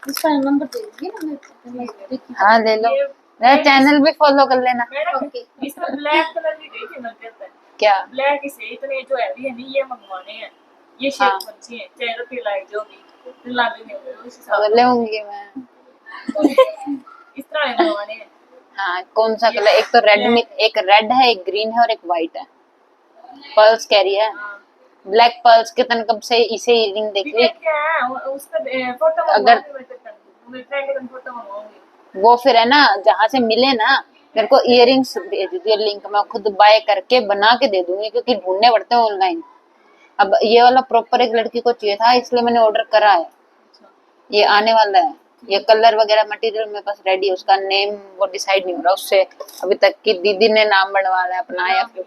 इसका नंबर दे दीजिए ना, मैं देखी हाँ ले लो, ये मेरा चैनल भी फॉलो कर लेना। Madam okay. इसमें ब्लैक कलर की गई थी मन करता है। क्या ब्लैक से इतने जो हैवी है नहीं, ये मंगवाने हैं, ये हाँ। शेप अच्छी है, चेहरे पे लाइट जो भी फिर लागे नहीं होते उस हिसाब अगर लेऊंगी मैं। इस तरह के मंगवाने हैं। हाँ, कौन सा कलर, एक तो रेड में, एक रेड है, एक ग्रीन है और एक व्हाइट है, पर्ल्स कह रही है, हाँ ब्लैक पर्ल्स के तन कब से इसे इयरिंग देख ली। डिटेल क्या है उसका फोटो अगर मैं फ्रेंड का फोटो मंगवाऊंगी। वो फिर है ना जहाँ से मिले ना, मेरे को इयरिंग्स भेज दियो लिंक, मैं खुद बाय करके बना के दे दूंगी, क्योंकि ढूंढने पड़ते हैं ऑनलाइन। अब ये वाला प्रॉपर एक लड़की को चाहिए था, इसलिए मैंने ऑर्डर करा है, ये आने वाला है। ये कलर वगैरह मटेरियल मेरे पास रेडी है, उसका नेम वो डिसाइड नहीं हो रहा उससे अभी तक कि दीदी ने नाम बनवाना है अपना या फिर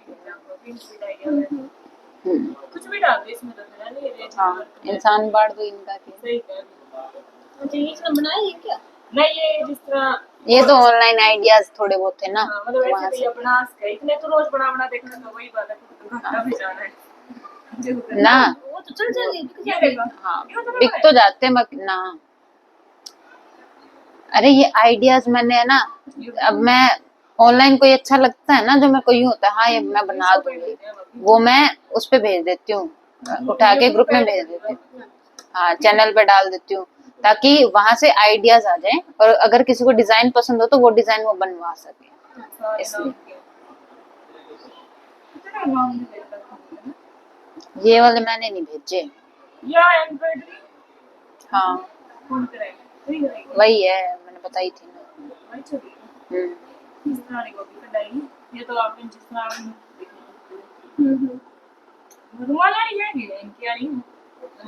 कुछ भी डाल दो इसमें तो फिर नहीं ये हाँ, इंसान बाढ़ दो इनका की। सही कर। अच्छा ये इसने बनाया है क्या? नहीं ये जिस तरह ये तो ऑनलाइन आइडियाज थोड़े बहुत थे ना, हाँ, मतलब वहाँ ऐसे से तो अपना इतने तो रोज बना देखना तो वही बात है, तो घाटा भी जाना है ना। वो तो चल जाएगी, बिक ये जाएगी। देखो हाँ, ये तो बिक तो जाते हैं ना। अरे ये आइडियाज मैंने है ना, अब मैं ऑनलाइन कोई अच्छा लगता है ना जो मेरे को यूं होता है हाँ ये मैं बना दूंगी, वो मैं उस पे भेज देती हूँ, उठा के ग्रुप में भेज देती हूँ, हाँ चैनल पे डाल देती हूँ, ताकि वहां से आइडियाज आ जाएं, और अगर किसी को डिजाइन पसंद हो तो वो डिजाइन वो बनवा सके, इसलिए। ये वाले मैंने नहीं भेजे। या एम्ब्रॉयडरी हाँ कौन कराएगा वही है, मैंने बताई थी ना। वही छोड़ी हम्म, इस तरह की कॉपी कटाई ये तो आपने जिस तरह रुमाल वाली है नहीं इनकी वाली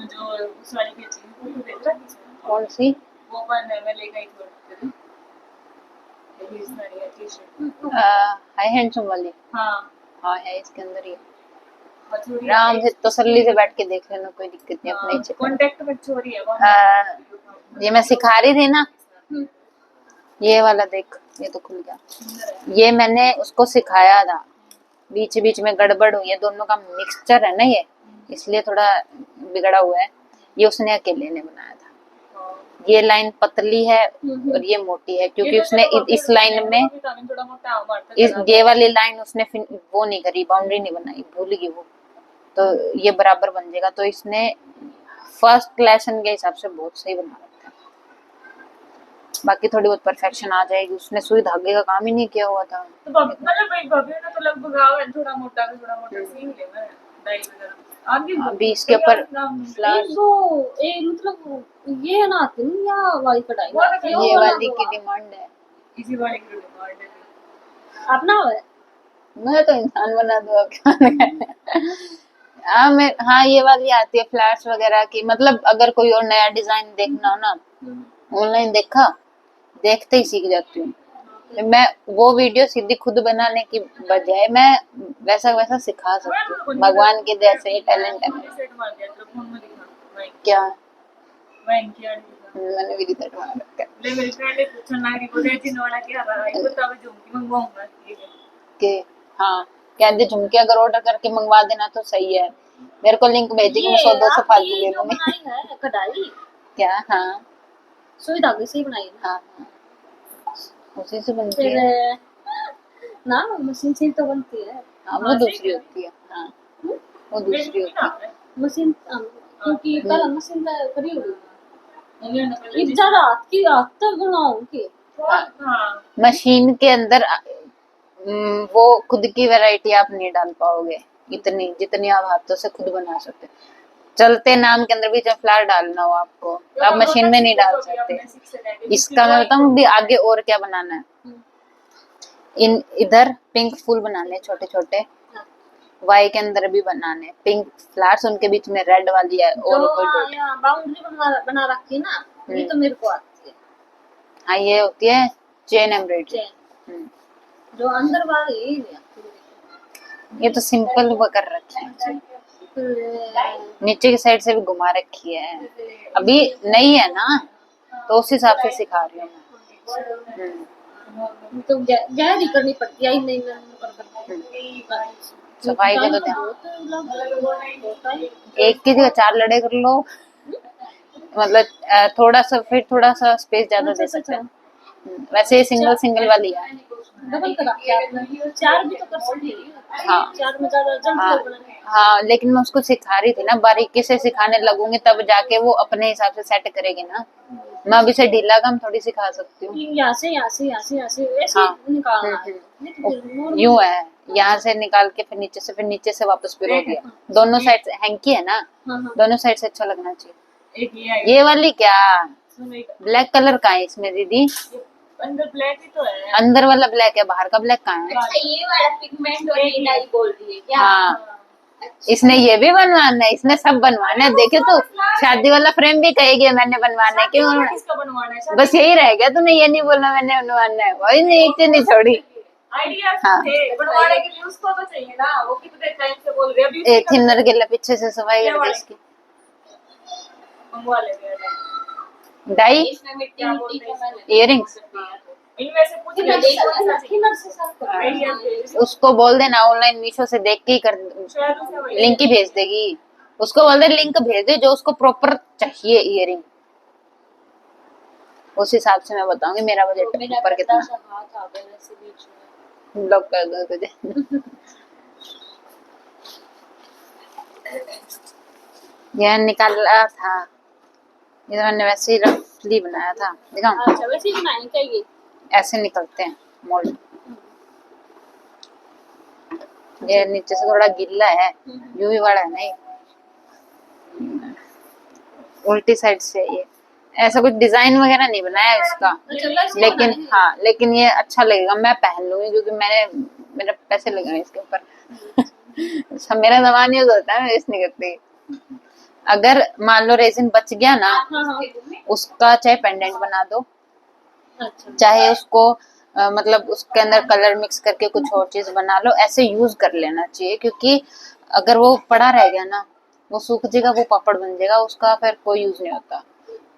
जो उस वाली की चीज वो देख रहा है कौन सी वो पर मैं ले गई थी ये इस तरह की टी-शर्ट हाई हैंडसम वाली। हाँ हाँ है इसके अंदर ही, और छोरी आराम से तसल्ली से बैठ के देख लेना, कोई दिक्कत नहीं अपने इच्छे पे। कांटेक्ट में छोरी है वो ये मैं सिखा रही थी ना, ये वाला देख, ये तो खुल गया। ये मैंने उसको सिखाया था, बीच बीच में गड़बड़ हुई है, दोनों का मिक्सचर है ना ये, इसलिए थोड़ा बिगड़ा हुआ है। ये उसने अकेले ने बनाया था। ये लाइन पतली है और ये मोटी है, क्योंकि उसने इस लाइन में थोड़ा मोटा मारता ये वाली लाइन उसने वो नहीं करी, बाउंड्री नहीं बनाई, भूल गई वो, तो ये बराबर बन जाएगा। तो इसने फर्स्ट लेसन के हिसाब से बहुत सही बना रखा है। बाकी थोड़ी बहुत परफेक्शन आ जाएगी, उसने सुई धागे का काम ही नहीं किया हुआ था। तो मतलब भाई भाभी ने तो लगभग आवे थोड़ा मोटा सीन ले मैं डाई वगैरह आगे अभी इसके ऊपर मतलब ये ना आती नहीं या वाली कढ़ाई ये वाली की डिमांड है, इसी वाले की डिमांड है। अपना है मैं तो इंसान बना दूँ अब क्या। हाँ ये वाली आती है फ्लैट्स वगैरह की, मतलब अगर कोई और नया डिजाइन देखना हो ना, ऑनलाइन देखा, देखते ही सीख जाती हूँ मैं। वो वीडियो सीधी खुद बनाने की बजाय मैं वैसा वैसा सिखा सकती हूँ। भगवान के जैसे टैलेंट है मेरा। सेट मार दिया तो फोन में दिखा क्या वैन किया मैंने भी रिसेट मार रखा है ले मेरी फ्रेंड ने पूछा ना कि बोले जिन वाला क्या रहा है बता मैं झुमकी मंगवाऊंगा कि हाँ कहते झुमके अगर ऑर्डर करके मंगवा देना तो सही है। मेरे को लिंक भेजी, मैं 100-200 फालतू दे दूंगी। बनाई है कढ़ाई क्या? हाँ सुई धागे से ही बनाई है हाँ उसी से बनती फिर है ना मशीन से तो बनती है हाँ, वो दूसरी होती है। हाँ वो दूसरी होती है मशीन क्योंकि पहला मशीन का करी हुई एक जरा हाथ तक बनाऊंगी हाँ मशीन के अंदर वो खुद की वैरायटी आप नहीं डाल पाओगे इतनी जितनी आप हाथों से खुद बना सकते। चलते नाम के अंदर भी जब फ्लावर डालना हो आपको तो आप मशीन में नहीं डाल सकते। इसका मैं बताऊं भी आगे और क्या बनाना है। इधर पिंक फूल बनाने छोटे छोटे, वाई के अंदर भी बनाने पिंक फ्लावर्स, उनके बीच में रेड वाली है और कोई डॉट। बाउंड्री बना रखी है ना, ये तो मेरे को आती है। हाँ ये होती है चेन एम्ब्रॉयडरी। जो अंदर वाली यही नहीं आती मेरे ये तो सिंपल कर रखी है, को। नीचे की साइड से भी घुमा रखी है। अभी नहीं है ना तो उस हिसाब से सिखा रही हूँ मैं। तो गहरी करनी पड़ती है नहीं कर सफाई का तो ध्यान, एक की जगह 4 लड़े कर लो, मतलब थोड़ा सा फिर थोड़ा सा स्पेस ज्यादा दे सकते हैं। वैसे सिंगल सिंगल वाली है, डबल करा के आपने 4 भी तो कर सकती है। हाँ 4 में ज्यादा हाँ जल्दी बनाने हाँ, लेकिन मैं उसको सिखा रही थी ना, बारीकी से सिखाने लगूंगी तब जाके वो अपने हिसाब से सेट करेगी ना। मैं अभी से ढीला काम थोड़ी सिखा सकती हूँ। यहाँ से ऐसे हाँ निकालना है। यूं है, यहाँ से निकाल के फिर नीचे से वापस पिरो दिया। दोनों साइड से हैंकी है ना, दोनों साइड से अच्छा लगना चाहिए। एक ये वाली क्या ब्लैक कलर का है इसमें दीदी? अंदर ब्लैक ही तो है। अंदर वाला ब्लैक है, बाहर का ब्लैक कहाँ है? अच्छा ये वाला पिगमेंट और ये डाई बोल रही है क्या? हाँ इसने ये भी बनवाना है, इसने सब बनवाना है। देखे तो शादी वाला फ्रेम भी कहेगी मैंने बनवाना है, क्यों? किसका बनवाना है? बस यही रह गया, तूने ये नहीं बोला मैंने बनवाना है, वही नहीं इतनी थोड़ी। आइडिया हाँ। थे बनवाने के लिए, उसको तो चाहिए ना, वो कितने टाइम से बोल रहे अभी थिनर के लिए पीछे से सफाई कर दे इसकी। मंगवा लेंगे डाई इसमें मिट्टी इयररिंग्स, इनमें से कुछ उसको बोल देना ऑनलाइन मीशो से देख के ही कर, लिंक ही भेज देगी। उसको बोल दे लिंक भेज दे जो उसको प्रॉपर चाहिए इयरिंग, उस हिसाब से मैं बताऊंगी मेरा बजट ऊपर कितना। ब्लॉक कर दो तुझे। यह निकाला था, ये मैंने वैसे ही रफली बनाया था, दिखाऊं? अच्छा वैसे ही बनाएंगे क्या ये? ऐसे निकलते हैं मोल्ड। ये नीचे से थोड़ा गिल्ला है, यूवी वाला है नहीं, उल्टी साइड से। ये ऐसा कुछ डिजाइन वगैरह नहीं बनाया इसका, लेकिन हाँ लेकिन ये अच्छा लगेगा, मैं पहन लूंगी क्योंकि मेरे पैसे लगे हैं इसके ऊपर। सब मेरा सामान यूज होता है, मैं वेस्ट नहीं करती। अगर मान लो रेजिन बच गया ना, उसका चाहे पेंडेंट बना दो, चाहे उसको मतलब उसके अंदर कलर मिक्स करके कुछ और चीज बना लो, ऐसे यूज कर लेना चाहिए। क्योंकि अगर वो पड़ा रह गया ना, वो सूख जाएगा, वो पापड़ बन जाएगा, उसका फिर कोई यूज नहीं होता।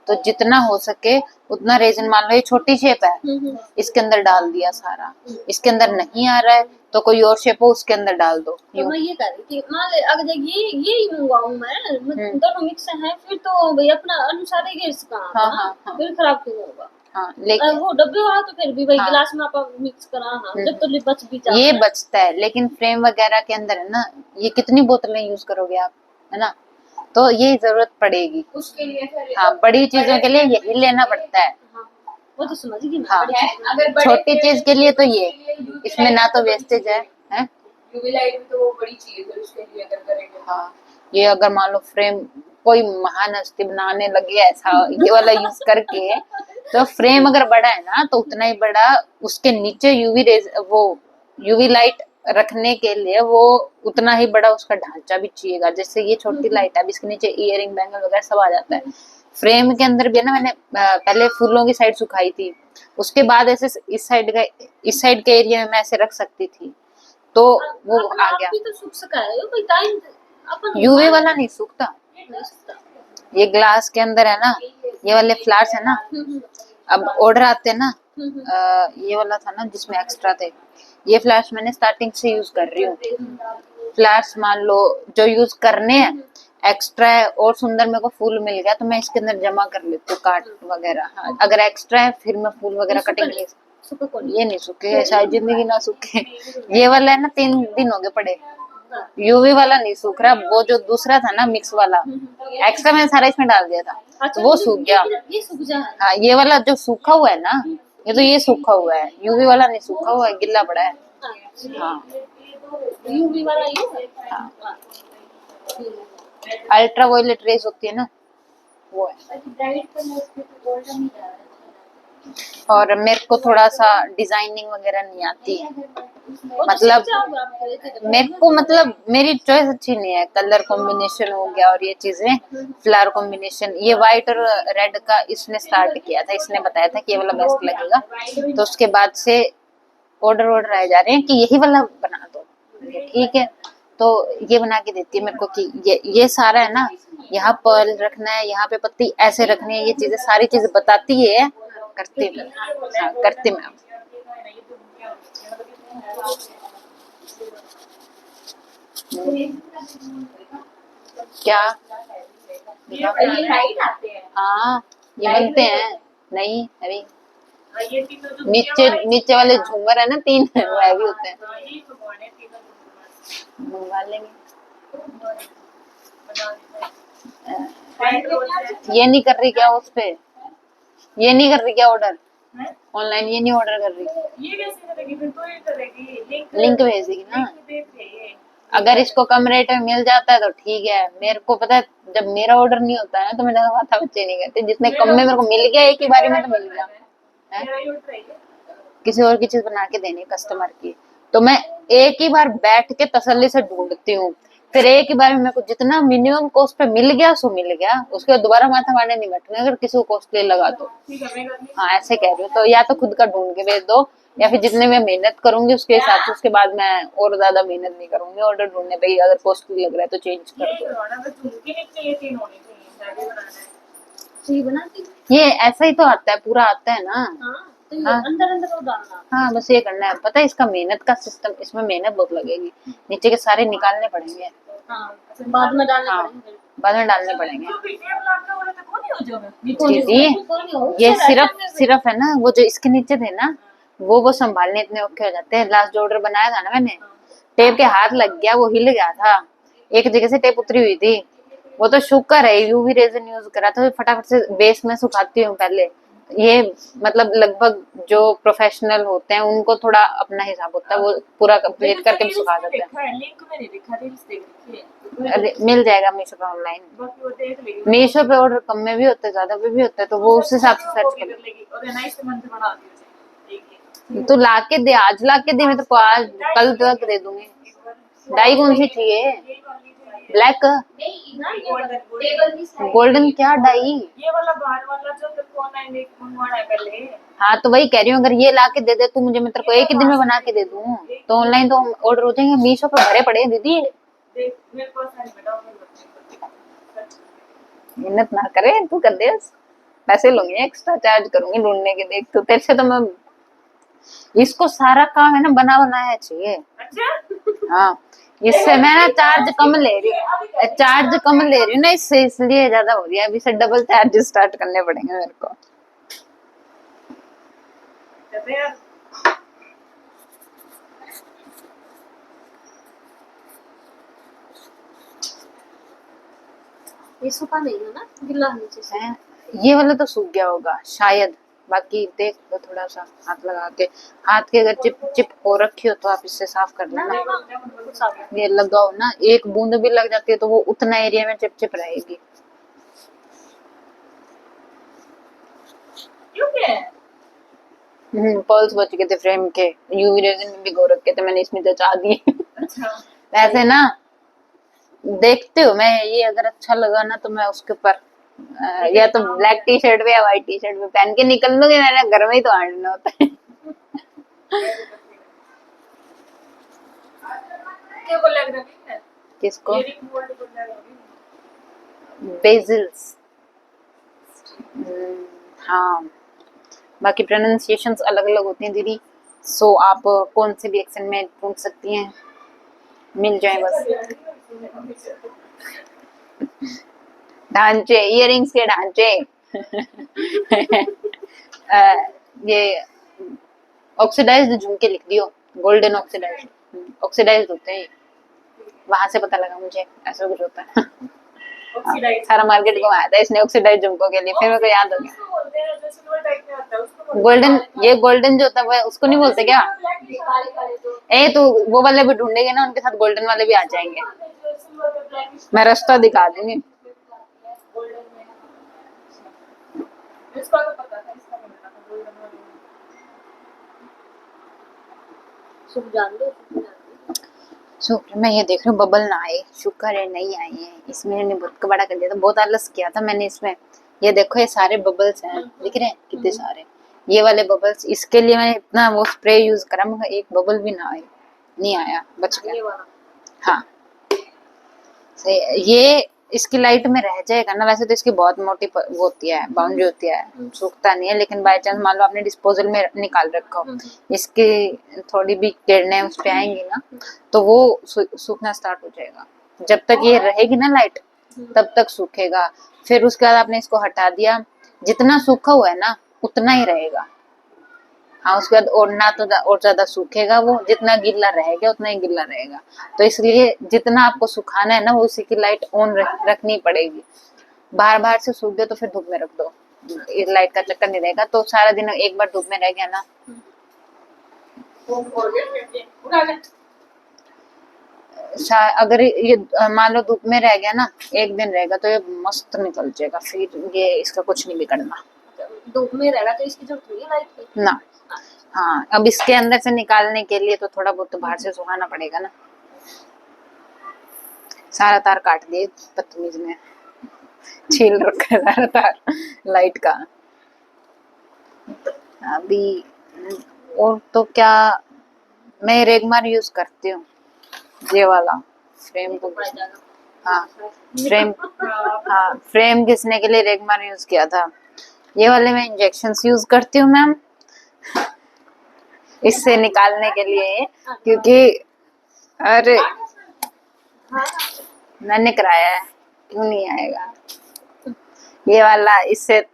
तो जितना हो सके उतना रेजन, मान लो ये छोटी शेप है, इसके अंदर डाल दिया सारा, इसके अंदर नहीं आ रहा है तो कोई और शेप हो उसके अंदर डाल दो। तो मैं ये कह रही थी, मान ले अगर ये ही मंगवाऊं मैं, दोनों मिक्स हैं, फिर तो भाई अपना अनुसार ही इसका हाँ। फिर खराब क्यों होगा? हाँ लेकिन वो डब्बे वाला तो फिर भी भाई हाँ। गिलास में आप मिक्स कराना, जब तो बच भी जाता ये है। बचता है, लेकिन फ्रेम वगैरह के अंदर है ना, ये कितनी बोतलें यूज करोगे आप, है ना, तो ये जरूरत पड़ेगी उसके लिए फिर हाँ, बड़ी चीजों के लिए यही लेना पड़ता है। हाँ, वो तो समझ गई मैं, हाँ, बड़ी चीज़ में। अगर छोटी चीज के लिए तो ये, इसमें ना तो वेस्टेज है, यूवी लाइट भी तो वो बड़ी चीज है उसके लिए अगर करेंगे। हाँ, ये अगर मान लो फ्रेम कोई महान हस्ती बनाने लगे ऐसा ये वाला यूज करके, तो फ्रेम अगर बड़ा है ना तो उतना ही बड़ा उसके नीचे यूवी रेज, वो यूवी लाइट रखने के लिए वो उतना ही बड़ा उसका ढांचा भी चाहिएगा। जैसे ये छोटी लाइट है, अब इसके नीचे इयरिंग बैंगल वगैरह सब आ जाता है। फ्रेम के अंदर भी है ना, मैंने पहले फूलों की साइड सुखाई थी, उसके बाद ऐसे इस साइड के एरिया में मैं ऐसे रख सकती थी, तो वो अपना आ आप गया। भी तो सूख सका है कोई टाइम, अपन यूवी वाला नहीं सूखता, नहीं सूखता। ये ग्लास के अंदर है ना, ये वाले फ्लावर्स है ना, अब ऑर्डर आते हैं ना, ये वाला था ना जिसमें एक्स्ट्रा थे, ये फ्लावर्स मैंने स्टार्टिंग से यूज कर रही हूँ। फ्लावर्स मान लो जो यूज करने हैं एक्स्ट्रा है और सुंदर मेरे को फूल मिल गया तो मैं इसके अंदर जमा कर लेती हूँ काट वगैरह। हाँ, अगर एक्स्ट्रा है फिर मैं फूल वगैरह कटिंग नहीं, सूखा कौन? ये नहीं सूखे, शायद जिंदगी ना सूखे। ये वाला है ना 3 दिन हो गए पड़े, यूवी वाला नहीं सूख रहा, वो जो दूसरा था ना मिक्स वाला एक्स्ट्रा मैंने सारा इसमें डाल दिया था, अच्छा, वो सूख गया। ये सूख जाए। हाँ, ये वाला जो सूखा हुआ है ना, ये तो ये सूखा हुआ है, यूवी वाला नहीं सूखा हुआ है, गिल्ला पड़ा है। हाँ, यूवी वाला ये है। हाँ, अल्ट्रा वायलेट रेज होती है ना, वो है। और मेरे को थोड़ा सा डिजाइनिंग वगैरह नहीं आती है, मतलब मेरे को, मतलब मेरी चॉइस अच्छी नहीं है, कलर कॉम्बिनेशन हो गया और ये चीजें, फ्लावर कॉम्बिनेशन, ये व्हाइट और रेड का इसने स्टार्ट किया था, इसने बताया था कि ये वाला बेस्ट लगेगा, तो उसके बाद से ऑर्डर आए जा रहे हैं कि यही वाला बना दो, ठीक है, तो ये बना के देती है मेरे को कि ये सारा है ना, यहाँ पर्ल रखना है, यहाँ पे पत्ती ऐसे रखनी है, ये चीजें सारी चीजें बताती है, करती मैं, हाँ करती मैं। क्या ये लाइट आते हैं। हाँ, ये बनते हैं, नहीं अभी ये तीनों जो नीचे वाले झूमर है ना 3 वो हैवी होते हैं, ये तो बने तीनों जो मंगवा लेंगे। बना ये नहीं कर रही क्या उस पे, ये नहीं कर रही क्या ऑर्डर ऑनलाइन, ये नहीं ऑर्डर कर रही, ये कैसे करेगी फिर? तो ये करेगी लिंक भेज देगी ना। देगी। अगर इसको कम रेट में मिल जाता है तो ठीक है, मेरे को पता है जब मेरा ऑर्डर नहीं होता है ना तो मेरा माथा बच्चे नहीं करते, जितने कम में मेरे को मिल गया एक ही बारी में तो मिल गया है? किसी और की चीज बना के देनी कस्टमर की, तो मैं एक ही बार बैठ के तसल्ली से ढूंढती हूँ, फिर एक ही बार में मेरे को जितना मिनिमम कॉस्ट पे मिल गया सो मिल गया, उसके बाद दोबारा माथा मारने नहीं बैठना अगर किसी को कॉस्टली लगा तो। हाँ ऐसे कह रही हूँ, तो या तो खुद का ढूंढ के भेज दो, या फिर जितने मैं मेहनत करूंगी उसके हिसाब से उसके बाद मैं और ज्यादा मेहनत नहीं करूंगी, ऑर्डर ढूंढने पे ही अगर कॉस्टली लग रहा है तो चेंज कर दो। ये बनाती ये ऐसा ही तो आता है, पूरा आता है ना। हाँ, तो ये हाँ। अंदर वो डालना। हाँ बस ये करना है, पता है इसका मेहनत का सिस्टम, इसमें मेहनत बहुत लगेगी, नीचे के सारे निकालने पड़ेंगे, हाँ, बाद में डालने हाँ पड़ेंगे। बाद में डालने पड़ेंगे। कौन दीदी हो? ये सिर्फ है ना, वो जो इसके नीचे थे ना वो संभालने इतने औखे हो जाते हैं। लास्ट जो ऑर्डर बनाया था ना मैंने, टेप के हाथ लग गया, वो हिल गया था, एक जगह से टेप उतरी हुई थी, वो तो शुक्र है यूवी रेजन यूज करा था, फटाफट से बेस में सुखाती हूँ पहले। ये मतलब लगभग जो प्रोफेशनल होते हैं उनको थोड़ा अपना हिसाब होता है, वो पूरा कंप्लीट करके भी सुखा देते हैं। अरे मिल जाएगा मीशो पे ऑनलाइन, मीशो पे ऑर्डर कम में भी होते हैं ज्यादा पे भी होते हैं, तो वो उस हिसाब से सर्च कर। तो लाके दे, आज लाके दे, मैं तो आज कल तक दे दूंगी। डाई कौन सी चाहिए? ब्लैक गोल्डन क्या डाई? ये वाला बाहर वाला जो तेरे को ऑनलाइन एक मंगवाना है पहले। हाँ तो वही कह रही हूँ, अगर ये लाके दे दे तू मुझे, मैं तेरे को एक ही दिन में बना के दे दूँ, तो ऑनलाइन तो ऑर्डर हो जाएंगे। मीशो पे भरे पड़े हैं दीदी, देख मेरे पास है बेटा, मेहनत ना करे तू कर दे। पैसे लूंगी, एक्स्ट्रा चार्ज करूंगी ढूंढने के लिए। तो तेरे से तो मैं, इसको सारा काम है ना बना बनाया चाहिए। अच्छा हाँ, इससे मैं ना चार्ज कम ले रही हूँ, चार्ज कम ले रही हूँ ना इससे, इसलिए ज्यादा हो रही है। अभी से डबल चार्ज स्टार्ट करने पड़ेंगे मेरे को। कहते हैं यार ये सूखा नहीं है ना, गिल्ला है नीचे से। हैं? ये वाला तो सूख गया होगा शायद, बाकी देख लो थोड़ा सा हाथ लगा के। हाथ के अगर चिप चिप हो रखी हो तो आप इससे साफ कर ना लेना। ना ना, कुछ आ गया। ये लगाओ ना, एक बूंद भी लग जाती है तो वो उतना एरिया में चिप चिप रहेगी। क्यों क्या है? पर्ल्स बच गए थे फ्रेम के, यूवी रेजिन में भिगो रखे थे मैंने, इसमें जचा दिए। अच्छा वैसे ना देखते हो, मैं ये अगर अच्छा लगा ना तो मैं उसके ऊपर या तो ब्लैक टी शर्ट पे या व्हाइट टी शर्ट पे पहन के निकल लूंगी, मैंने घर में ही तो आना होता है। क्या बोल लग रहा है? किसको? इयरिंग बोल लग रहा है। बेजल्स। हाँ, बाकी प्रोनाउंसिएशंस अलग अलग होती हैं दीदी, सो आप कौन से भी एक्सेंट में पूछ सकती हैं, मिल जाए बस। ढांचे, इयरिंग्स के ढांचे। ये ऑक्सीडाइज्ड झुमके लिख दियो, गोल्डन ऑक्सीडाइज्ड, ऑक्सीडाइज्ड होते हैं ये। वहां से पता लगा मुझे ऐसा कुछ होता है। ऑक्सीडाइज सारा मार्केट घुमाया था इसने ऑक्सीडाइज्ड झुमकों के लिए, फिर मेरे को याद हो गया। उसको बोलते हैं जो सिल्वर टाइप में आता है उसको बोलते हैं। गोल्डन, ये गोल्डन जो होता है वो उसको नहीं बोलते क्या? काले काले जो ए तो वो वाले भी ढूंढेंगे ना, उनके साथ गोल्डन वाले भी आ जाएंगे। जो सिल्वर में ब्लैकिश मैं रास्ता दिखा दूंगी। गोल्डन में इसका तो पता था, इसका नहीं पता था गोल्डन वाले में। सूख जान दो, सूख जान दो। शुक्र, मैं ये देख रही हूँ बबल ना आए, शुक्र है नहीं आई है। इसमें मैंने बहुत बड़ा कर दिया था, बहुत आलस किया था मैंने इसमें। ये देखो ये सारे बबल्स हैं, दिख रहे हैं कितने सारे, ये वाले बबल्स। इसके लिए मैंने इतना वो स्प्रे यूज करा मगर एक बबल भी ना आए, नहीं आया, बच ये गया। वाला हाँ सही है। ये इसकी लाइट में रह जाएगा ना, वैसे तो इसकी बहुत मोटी वो होती है, बाउंड्री होती है, सूखता नहीं है। लेकिन बाय चांस मान लो आपने डिस्पोजल में निकाल रखा हो, इसकी थोड़ी भी किरणें उस पे आएंगी ना तो वो सूखना स्टार्ट हो जाएगा। जब तक ये रहेगी ना लाइट तब तक सूखेगा, फिर उसके बाद आपने इसको हटा दिया, जितना सूखा हुआ है ना उतना ही रहेगा। हाँ, उसके बाद और ना तो और ज्यादा सूखेगा, वो जितना गीला रहेगा उतना ही गीला रहेगा। तो इसलिए जितना आपको सुखाना है ना वो उसी की लाइट ऑन रखनी पड़ेगी। बाहर बाहर से सूख गया तो फिर धूप में रख दो, इस लाइट का चक्कर नहीं रहेगा। तो सारा दिन एक बार धूप में रह गया ना, वो खोल के उड़ा ले। अगर ये मान लो धूप में रह गया ना, एक दिन रहेगा तो ये मस्त निकल जाएगा, फिर ये इसका कुछ नहीं बिगड़ना। धूप में रहना तो इसकी जरूरत नहीं है लाइट की ना। हाँ, अब इसके अंदर से निकालने के लिए तो थोड़ा बहुत तो बाहर से सुखाना पड़ेगा ना। सारा तार काट दिए बदतमीज ने, छील रखा है सारा तार लाइट का। अभी और तो क्या, मैं रेगमार यूज करती हूँ, ये वाला फ्रेम को। हाँ फ्रेम, हाँ फ्रेम घिसने के लिए रेगमार यूज किया था। ये वाले मैं इंजेक्शंस यूज करती हूँ मैम, इससे निकालने के लिए, क्योंकि अरे मैंने कराया है, क्यों नहीं आएगा। ये वाला इससे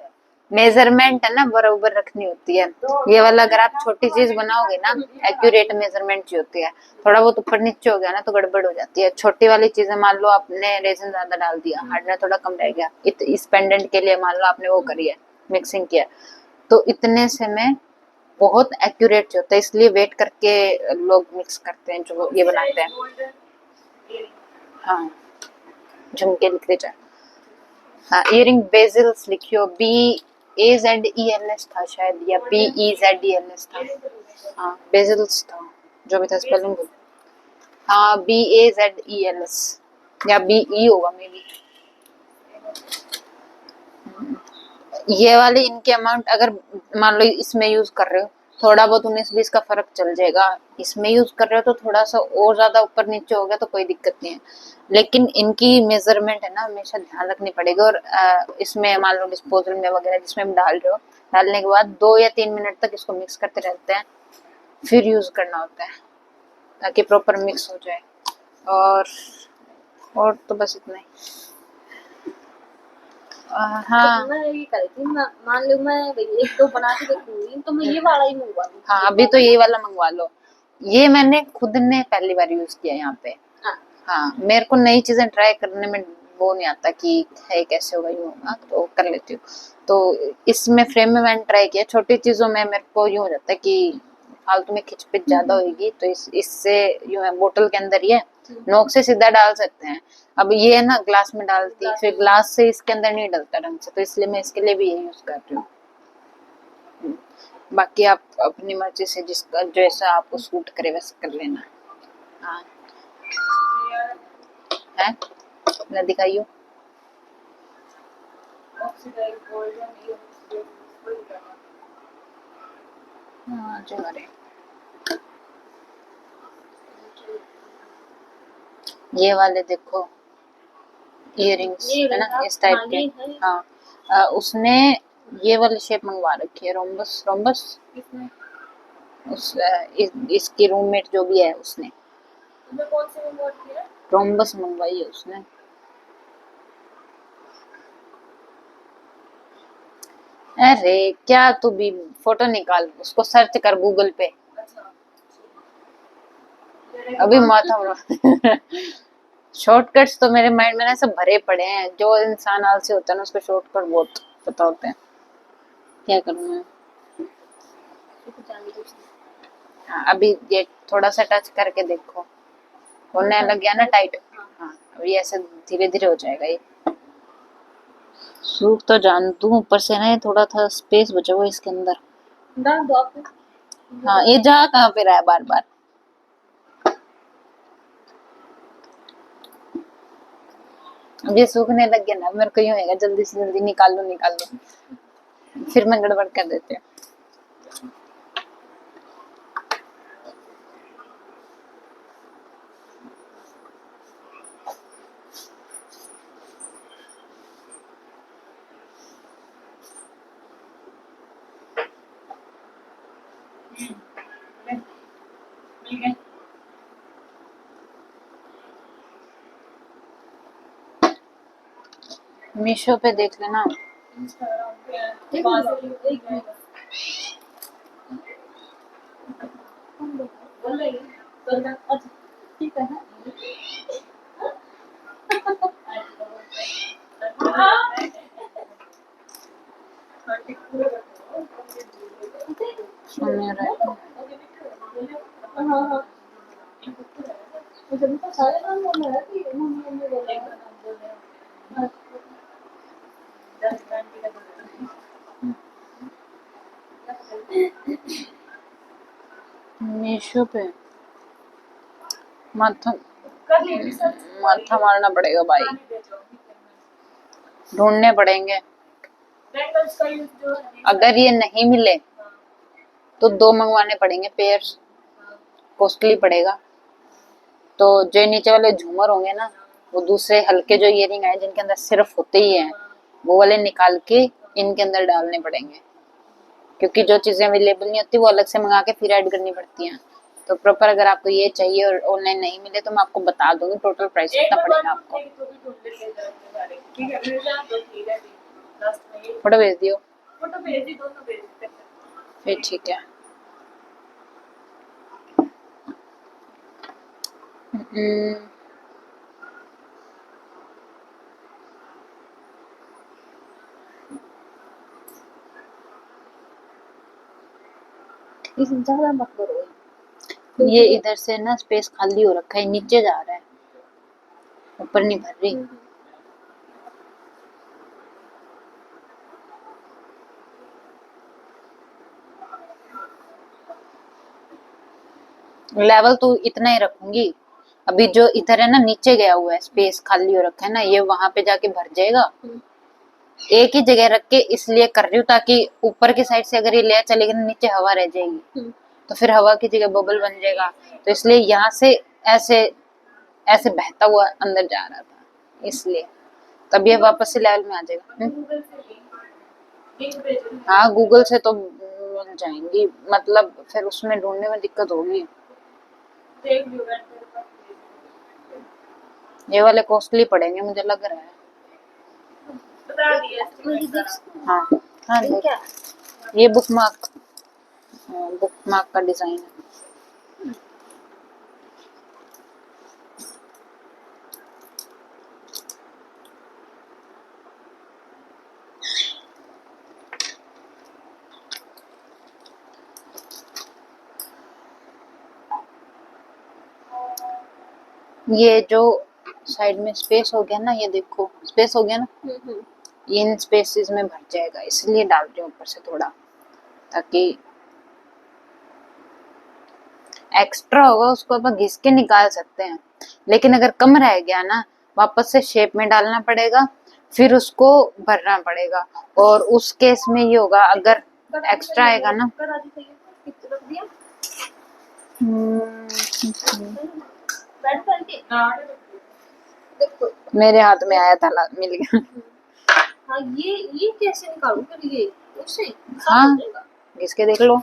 मेजरमेंट है ना बराबर रखनी होती है। ये वाला अगर आप छोटी चीज बनाओगे ना, एक्यूरेट मेजरमेंट की होती है, थोड़ा बहुत ऊपर नीचे हो गया ना तो गड़बड़ हो जाती है। छोटी वाली चीजें मान लो आपने रेजन ज्यादा डाल दिया, हार्डनेस थोड़ा कम रह गया, इस पेंडेंट के लिए मान लो आपने वो करी है, मिक्सिंग किया, तो इतने से में बहुत एक्यूरेट होता है। इसलिए वेट करके लोग मिक्स करते हैं जो ये बनाते हैं। हाँ झुमके लिख दे जाए। हाँ, इयरिंग बेजल्स लिखियो, BAZELS था शायद, या BEZELS था। हाँ बेजल्स था, जो भी था स्पेलिंग। हाँ BAZELS या BE होगा मे बी। ये वाले इनके अमाउंट अगर मान लो इसमें यूज कर रहे हो थोड़ा बहुत 19-20 का फर्क चल जाएगा। इसमें यूज कर रहे हो तो थोड़ा सा और ज्यादा ऊपर नीचे हो गया तो कोई दिक्कत नहीं है, लेकिन इनकी मेजरमेंट है ना हमेशा ध्यान रखनी पड़ेगी। और इसमें मान लो डिस्पोजल में वगैरह जिसमें भी डाल रहे हो, डालने के बाद 2 या 3 मिनट तक इसको मिक्स करते रहते हैं, फिर यूज करना होता है ताकि प्रॉपर मिक्स हो जाए। और तो बस इतना ही। हाँ मैं ये कर रही थी, मान लो मैं एक दो बना के देखूंगी तो मैं ये वाला ही मंगवा लूंगी। हाँ, अभी तो यही वाला मंगवा लो। ये मैंने खुद ने पहली बार यूज किया यहाँ पे। हाँ। हाँ, मेरे को नई चीजें ट्राई करने में वो नहीं आता कि है कैसे होगा, यूं होगा, तो कर लेती हूँ। तो इसमें फ्रेम में मैंने ट्राई किया, छोटी चीजों में मेरे को यूं हो जाता है कि फालतू में खिचपिच ज्यादा होगी, तो इससे यूं है बोतल के अंदर ये नोक से सीधा डाल सकते हैं। अब ये ना ग्लास में डालती, फिर ग्लास से इसके अंदर नहीं डलता ढंग से, तो इसलिए मैं इसके लिए भी ये यूज कर रही हूँ। बाकी आप अपनी मर्जी से जिसका जैसा आपको सूट करे वैसे कर लेना। हाँ है ना, दिखाइयो। ऑक्सीडाइज गोल्ड या नहीं ऑक्सीडाइज कोई करना। हाँ जो अरे ये वाले देखो इयररिंग्स ये है ना रहा, इस टाइप हाँ, के। ये है। हाँ उसने ये वाली शेप मंगवा रखी है, रोम्बस रोम्बस। किसने? इसकी रूममेट जो भी है उसने तुमने कौन सी मंगवा रखी है? रोम्बस मंगवाई है उसने। अरे क्या तू भी फोटो निकाल, उसको सर्च कर गूगल पे। अच्छा अभी माथा शॉर्टकट्स तो मेरे माइंड में ना सब भरे पड़े हैं। जो इंसान आलसी होता है ना उसको शॉर्टकट बहुत पता होते हैं। क्या करूँ मैं। हाँ, अभी ये थोड़ा सा टच करके देखो, होने लग गया ना टाइट। हाँ अभी ऐसे धीरे धीरे हो जाएगा ये। सूख तो जान दूं, ऊपर से ना ये थोड़ा था स्पेस बचा हुआ इसके अंदर। डाल दो आप। हाँ ये जा कहाँ पे रहा है बार बार। अब ये सूखने लग गया ना, मेरे को यूं होगा जल्दी से जल्दी निकाल लो, फिर मैं गड़बड़ कर देती हूँ। मिल गए। मीशो पे देख लेना। इंस्टाग्राम पे है। एक पास मिनट, एक मिनट। बोल रही तो अच्छा ठीक है। सुन रहा हाँ हाँ, मुझे भी तो सारे नाम बोलना है कि मम्मी बोल रहा है। मीशो पे माथा कर ली थी सर। माथा मारना पड़ेगा भाई, ढूंढने पड़ेंगे। बैंगल्स का यूज जो है अगर ये नहीं मिले तो 2 मंगवाने पड़ेंगे पेयर्स, कॉस्टली पड़ेगा। तो जो नीचे वाले झूमर होंगे ना, वो दूसरे हल्के जो इयरिंग आए जिनके अंदर सिर्फ होते ही हैं, वो वाले निकाल के इनके अंदर डालने पड़ेंगे, क्योंकि जो चीजें अवेलेबल नहीं होती वो अलग से मंगा के फिर ऐड करनी पड़ती हैं। तो प्रॉपर अगर आपको ये चाहिए और ऑनलाइन नहीं मिले तो मैं आपको बता दूंगी टोटल प्राइस कितना पड़ेगा आपको। ठीक है मिल जाए तो ठीक है। लास्ट में ये फोटो भेज दियो फोटो भेज दी, दोनों भेज दी। फिर ठीक है। इसमें ज्यादा मत करो। ये इधर से ना स्पेस खाली हो रखा है, नीचे जा रहा है, ऊपर नहीं भर रही। लेवल तो इतना ही रखूंगी। अभी जो इधर है ना नीचे गया हुआ है स्पेस खाली हो रखा है ना, ये वहां पे जाके भर जाएगा। एक ही जगह रख के इसलिए कर रही हूँ ताकि ऊपर की साइड से अगर ये लेयर चलेगी ना नीचे हवा रह जाएगी, तो फिर हवा की जगह बबल बन जाएगा। तो इसलिए यहाँ से ऐसे ऐसे बहता हुआ अंदर जा रहा था, इसलिए तब ये वापस से लेवल में आ जाएगा। गूगल से लिंक भेजो। हाँ गूगल से तो मिल जाएंगी, मतलब फिर उसमें ढूंढने में दिक्कत होगी। देख लियो मैं तेरे पास भेज दूंगी। ये वाले कॉस्टली पड़ेंगे मुझे लग रहा है। बता दिया मुझे estimate देख करा। हाँ हाँ ये देख, क्या ये बुक मार्क का डिजाइन है। ये जो साइड में स्पेस हो गया ना, ये देखो स्पेस हो गया ना, ये इन स्पेसेस में भर जाएगा, इसलिए डाल रही हूँ ऊपर से थोड़ा, ताकि एक्स्ट्रा होगा उसको अपन घिस के निकाल सकते हैं। लेकिन अगर कम रह गया ना, वापस से शेप में डालना पड़ेगा, फिर उसको भरना पड़ेगा। और उस केस में ये होगा, अगर एक्स्ट्रा आएगा ना, करा दी थी कितना रख दिया बैठ करके नाड़ देखो। मेरे हाथ में आया था, मिल गया। हाँ ये कैसे निकालूं फिर ये उससे साफ हाँ हो जाएगा। घिस के देख लो,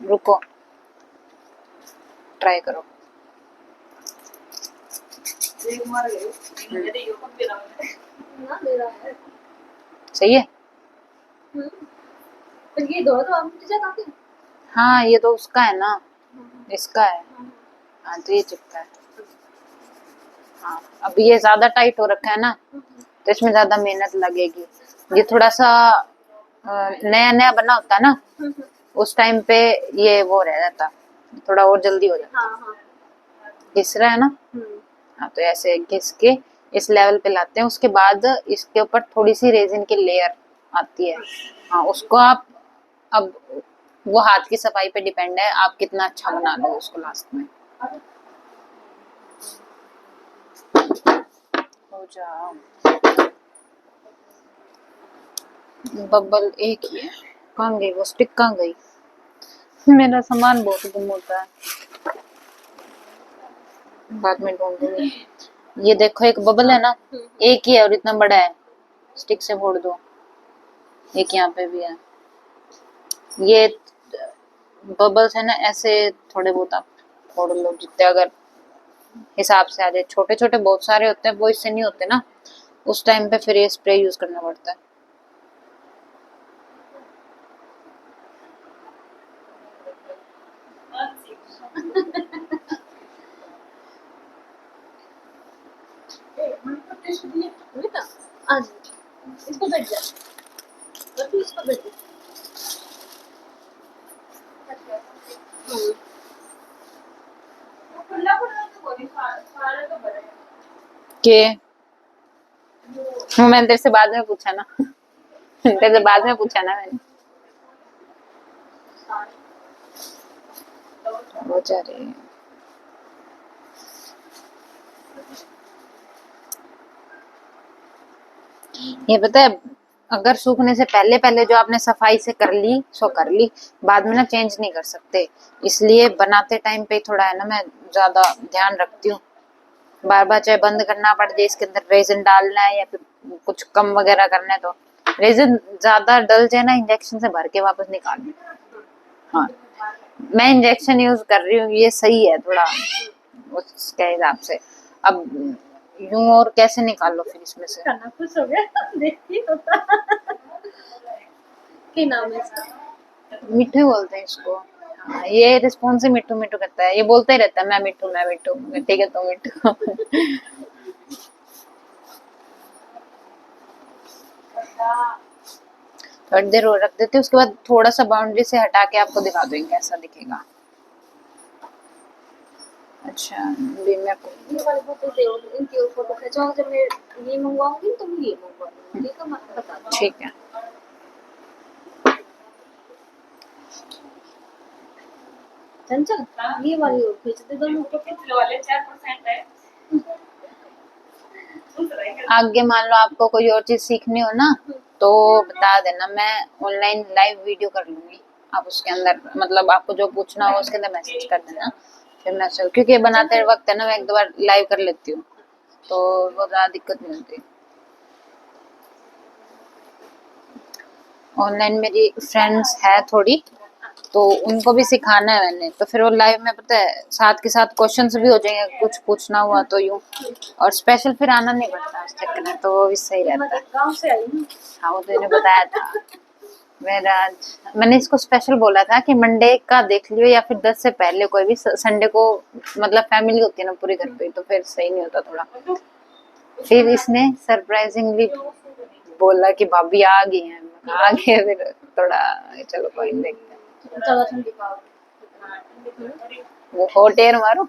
रुको ट्राई करो। देख मर गए मेरे यो कब बिना ना मेरा है सही है। फिर ये दो तो हम तुझे काफी हाँ ये तो उसका है ना, इसका है। हाँ तो ये चिपका है। हाँ अब ये ज्यादा टाइट हो रखा है ना, तो इसमें ज्यादा मेहनत लगेगी। ये थोड़ा सा नया नया बना होता है ना, उस टाइम पे ये वो रह जाता, थोड़ा और जल्दी हो जाता। हाँ हाँ घिस रहा है ना, हाँ तो ऐसे घिस के इस लेवल पे लाते हैं। उसके बाद इसके ऊपर थोड़ी सी रेजिन की लेयर आती है। हाँ उसको आप, अब वो हाथ की सफाई पे डिपेंड है, आप कितना अच्छा बना लो उसको लास्ट में। हो जाओ, बबल एक ही है। कहाँ गई वो स्टिक, कहाँ गई? मेरा सामान बहुत गुम होता है, बाद में ढूंढूंगी। ये देखो एक बबल है ना, एक ही है और इतना बड़ा है, स्टिक से फोड़ दो। एक यहाँ पे भी है। ये बबल्स है ना, ऐसे थोड़े बहुत आप फोड़ लो जितने अगर हिसाब से आ जाए। छोटे छोटे बहुत सारे होते हैं, वो इससे नहीं होते ना, उस टाइम पे फिर ये स्प्रे यूज करना पड़ता है। बेटा आज इसको बैठ जा तभी इसको बैठ जा खुला खुला तो बोली सारे तो बड़े हैं। के मैंने तेरे से बाद में पूछा ना, तेरे से बाद में पूछा ना मैंने। वो जा रही है। ये पता है, अगर सूखने से पहले पहले जो आपने सफाई से कर ली सो कर ली, बाद में ना चेंज नहीं कर सकते। इसलिए बनाते टाइम पे थोड़ा है ना, मैं ज्यादा ध्यान रखती हूँ। बार बार चाहे बंद करना पड़ जाए, इसके अंदर रेजिन डालना है या फिर कुछ कम वगैरह करना है, तो रेजिन ज्यादा डल जाए ना, इंजेक्शन से भर के वापस निकाल लूं। हाँ मैं इंजेक्शन यूज कर रही हूँ, ये सही है थोड़ा उसके हिसाब से। अब यूं और कैसे निकाल लो फिर इसमें से? खाना खुश हो गया देखती होता क्या नाम है इसका मिठू बोलते हैं इसको। हाँ, ये रिस्पॉन्स ही मिठू मिठू करता है, ये बोलता ही रहता है मैं मिठू मैं मिठू। ठीक है तो मिठू। थोड़ी देर और रख देते हैं, उसके बाद थोड़ा सा बाउंड्री से हटा के आपको दिखा दूंगी कैसा दिखेगा। अच्छा अभी मैं ये वाली फोटो दे और इनकी और फोटो खिंचवाओ जब मैं ये मंगवाऊंगी तुम ये मंगवा ठीक है मत बता दो ठीक है। चंचल ये वाली और खींच दे दोनों फोटो पिछले वाले 4% है। आगे मान लो आपको कोई और चीज सीखनी हो ना तो बता देना, मैं ऑनलाइन लाइव वीडियो कर लूंगी। आप उसके अंदर मतलब आपको जो पूछना हो उसके अंदर मैसेज कर देना, फिर मैं क्योंकि ये बनाते वक्त है ना, मैं एक दो बार लाइव कर लेती हूँ तो वो ज्यादा दिक्कत नहीं होती। ऑनलाइन मेरी फ्रेंड्स है थोड़ी, तो उनको भी सिखाना है मैंने, तो फिर वो लाइव में पता है साथ के साथ क्वेश्चंस भी हो जाएंगे, कुछ पूछना हुआ तो यूं, और स्पेशल फिर आना नहीं पड़ता उस चक्कर में, तो वो भी सही रहता है। गांव से आई हूँ। हाँ वो तो इन्हें बताया था। मेरा आज मैंने इसको स्पेशल बोला था कि मंडे का देख लियो या फिर 10 से पहले कोई भी, संडे को मतलब फैमिली होती है ना पूरे घर पे, तो फिर सही नहीं होता थोड़ा। फिर इसने सरप्राइजिंगली बोला कि भाभी आ गई हैं, आ गए, फिर थोड़ा चलो कोई नहीं, देखते हैं। चलो ठंडी पाओ। वो हॉट एयर मारो